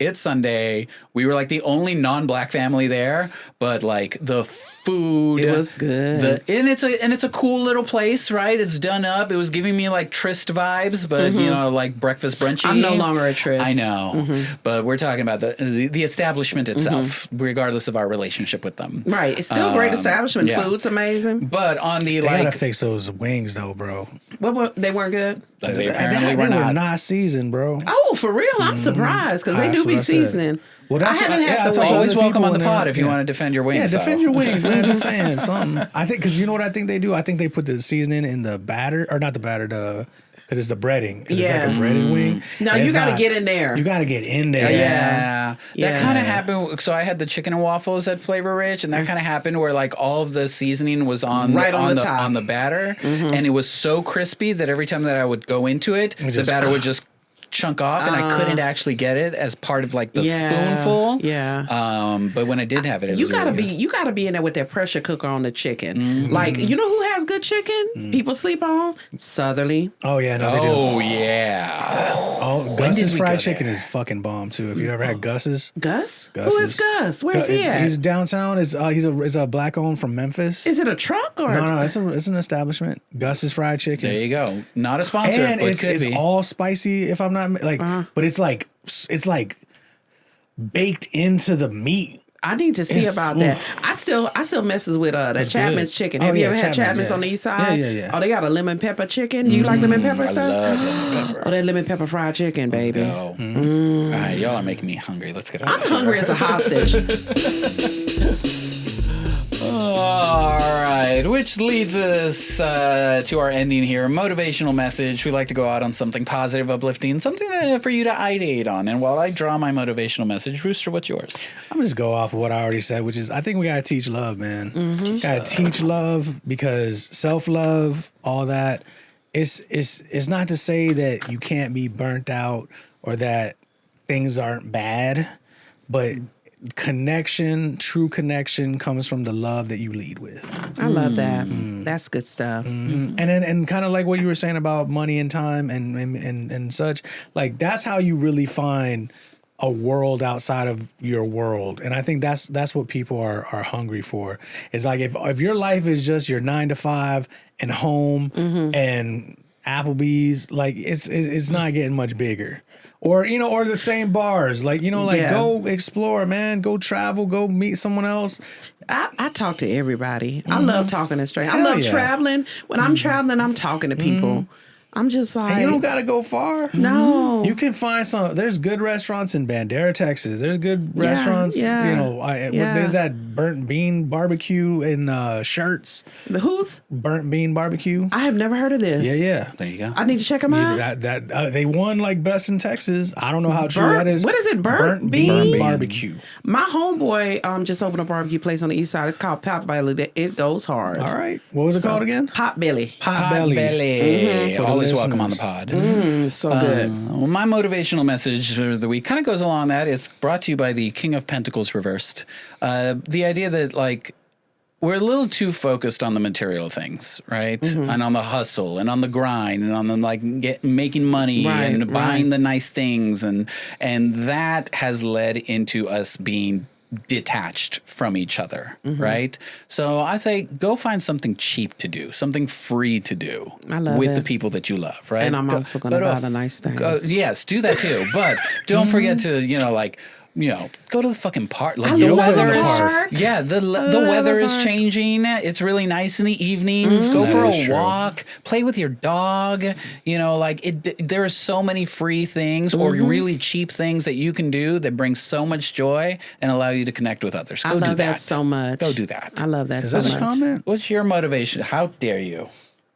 A: It's Sunday. We were like the only non-black family there, but like the food,
B: it was good.
A: And it's a cool little place, right? It's done up. It was giving me like Tryst vibes, but you know, like breakfast brunchy.
B: I'm no longer a Tryst.
A: I know, but we're talking about the establishment itself, regardless of our relationship with them.
B: Right, it's still a great establishment. Yeah. Food's amazing.
A: But on the
C: they gotta fix those wings though, bro.
B: They weren't good.
A: They apparently
C: were not seasoned, bro.
B: Oh, for real? I'm surprised because they do be seasoning.
C: Well, that's
B: I haven't had the
A: always welcome on the pod if you want to defend your wings.
C: Yeah, defend your wings, man. Just saying something. I think because you know what I think they do. I think they put the seasoning in the batter, or not the batter. Because it's the breading. It's like a breaded wing.
B: No, you got to get in there.
C: You got to get in there.
A: Yeah. That kind of happened. So I had the chicken and waffles at Flavor Rich, and that kind of happened where like all of the seasoning was on the batter, and it was so crispy that every time that I would go into it, the batter would just chunk off, and I couldn't actually get it as part of like the spoonful.
B: Yeah.
A: But when I did have it,
B: you gotta be in there with that pressure cooker on the chicken. Like, you know who has good chicken? People sleep on Southerly.
C: Oh yeah, no, they do.
A: Oh yeah.
C: Oh, Gus's fried chicken is fucking bomb too. If you ever had Gus's.
B: Gus? Who is Gus? Where's he at?
C: He's downtown. He's a black owned from Memphis.
B: Is it a truck or?
C: No, it's an establishment. Gus's fried chicken.
A: There you go. Not a sponsor,
C: and
A: but
C: it's all spicy. If I'm not like, but it's like baked into the meat.
B: I need to see about that. I still messes with that Chapman's chicken. Have you ever had Chapman's on the east side?
C: Yeah.
B: Oh, they got a lemon pepper chicken. You like lemon pepper stuff?
A: I love lemon pepper.
B: Oh, that lemon pepper fried chicken, baby.
A: Let's go. All right, y'all are making me hungry. Let's get out
B: I'm
A: of here.
B: hungry as a hostage.
A: All right, which leads us to our ending here. Motivational message. We like to go out on something positive, uplifting, something for you to ideate on. And while I draw my motivational message, Rooster, what's yours?
C: I'm just go off of what I already said, which is I think we gotta teach love, man. Gotta teach love because self-love, all that. It's not to say that you can't be burnt out or that things aren't bad, but true connection comes from the love that you lead with.
B: I love that. That's good stuff.
C: And then and kind of like what you were saying about money and time and such, like that's how you really find a world outside of your world. And I think that's what people are hungry for. It's like if your life is just your 9 to 5 and home and Applebee's, like it's not getting much bigger. Or, or the same bars. Like, go explore, man. Go travel. Go meet someone else.
B: I talk to everybody. I love talking to strangers. I love traveling. When I'm traveling, I'm talking to people. I'm just like...
C: And you don't got to go far.
B: No.
C: You can find there's good restaurants in Bandera, Texas. There's good restaurants. There's that Burnt Bean Barbecue in Shirts.
B: The who's?
C: Burnt Bean Barbecue.
B: I have never heard of this.
C: Yeah.
A: There you go.
B: I need to check them out.
C: They won like best in Texas. I don't know how true that is.
B: What is it? Burnt Bean
C: Barbecue.
B: My homeboy just opened a barbecue place on the east side. It's called Potbelly. It goes hard.
C: All right. What was it called again?
B: Potbelly.
A: Potbelly. Always welcome on the pod.
B: So good.
A: Well, my motivational message for the week kind of goes along that. It's brought to you by the King of Pentacles reversed. The idea that like we're a little too focused on the material things, right? And on the hustle and on the grind and on the making money and buying the nice things, and that has led into us being detached from each other, right? So I say go find something cheap to do, something free to do with the people that you love, right?
B: And I'm also going to buy the nice things.
A: Yes, do that too. But don't forget to, go to the fucking park. Like
B: the
A: weather is,
B: park.
A: the weather is changing. It's really nice in the evenings. Go for a walk. Play with your dog. There are so many free things or really cheap things that you can do that bring so much joy and allow you to connect with others. Go
B: I love
A: do
B: that so much.
A: Go do that.
B: I love that
C: Is
B: so
C: that
B: much.
C: a comment?
A: What's your motivation? How dare you?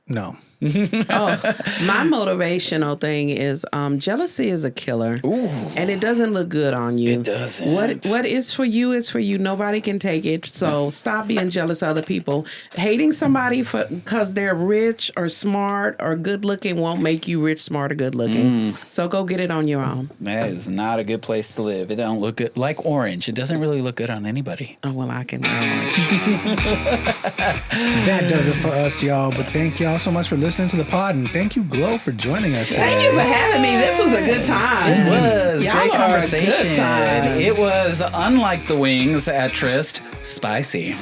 C: No.
B: My motivational thing is jealousy is a killer.
A: Ooh.
B: And it doesn't look good on you.
A: It doesn't.
B: What is for you is for you. Nobody can take it. So stop being jealous of other people. Hating somebody because they're rich or smart or good looking won't make you rich, smart, or good looking. So go get it on your own.
A: That is not a good place to live. It don't look good. Like orange. It doesn't really look good on anybody.
B: Oh, well, I can wear orange.
C: That does it for us, y'all. But thank y'all so much for listening to the pod, and thank you, Glo, for joining us.
B: Thank you for having me. This was a good time.
A: It was
B: Y'all
A: great
B: are a
A: conversation.
B: good time.
A: It was unlike the wings at Tryst, spicy.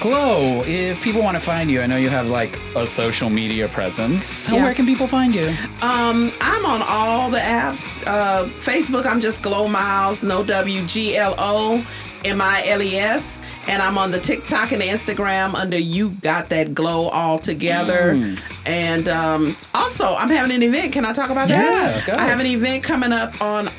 A: Glo, if people want to find you, I know you have like a social media presence. So
B: Yeah.
A: where can people find you?
B: I'm on all the apps. Facebook, I'm just Glo Miles, no WGLO. MILES, and I'm on the TikTok and the Instagram under You Got That Glow All Together. And also, I'm having an event. Can I talk about that?
A: Yeah, go.
B: I have an event coming up on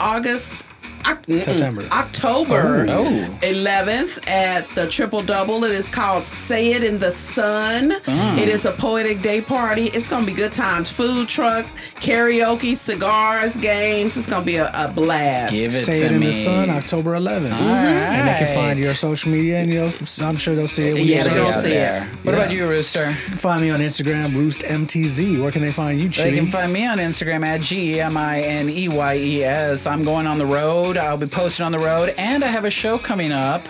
B: October
A: Oh.
B: 11th at the Triple Double. It is called Say It in the Sun. It is a poetic day party. It's going to be good times. Food truck, karaoke, cigars, games. It's going to be a blast.
A: Give it
C: Say
A: to
C: it in
A: me.
C: the sun, October 11th.
A: right.
C: And they can find your social media, and I'm sure they'll see it. when
B: Yeah,
C: you
B: they
C: post
B: don't
C: it.
B: see it.
A: there. What about you, Rooster?
C: You can find me on Instagram, RoostMTZ. Where can they find you,
A: They can
C: Chibbi?
A: find me on Instagram at GEMINEYES. I'm going on the road. I'll be posting on the road. And I have a show coming up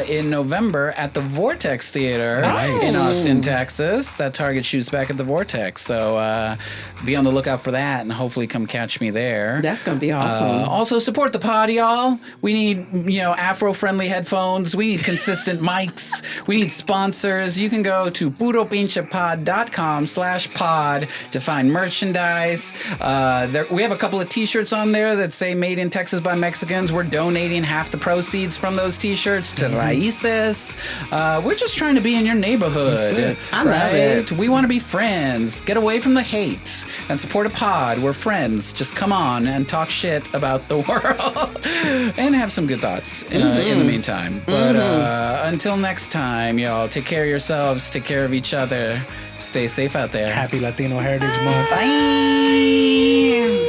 A: in November at the Vortex Theater
C: Nice.
A: in Austin, Texas. That Target shoots back at the Vortex. So be on the lookout for that and hopefully come catch me there.
B: That's going to be awesome.
A: Also support the pod, y'all. We need, Afro-friendly headphones. We need consistent mics. We need sponsors. You can go to puropinchepod.com/pod to find merchandise. We have a couple of t-shirts on there that say Made in Texas by Mexicans. Mexicans. We're donating half the proceeds from those t-shirts to Raices. We're just trying to be in your neighborhood.
B: I love it.
A: We want to be friends. Get away from the hate and support a pod. We're friends. Just come on and talk shit about the world and have some good thoughts in the meantime. But until next time, y'all, take care of yourselves. Take care of each other. Stay safe out there.
C: Happy Latino Heritage Month.
A: Bye.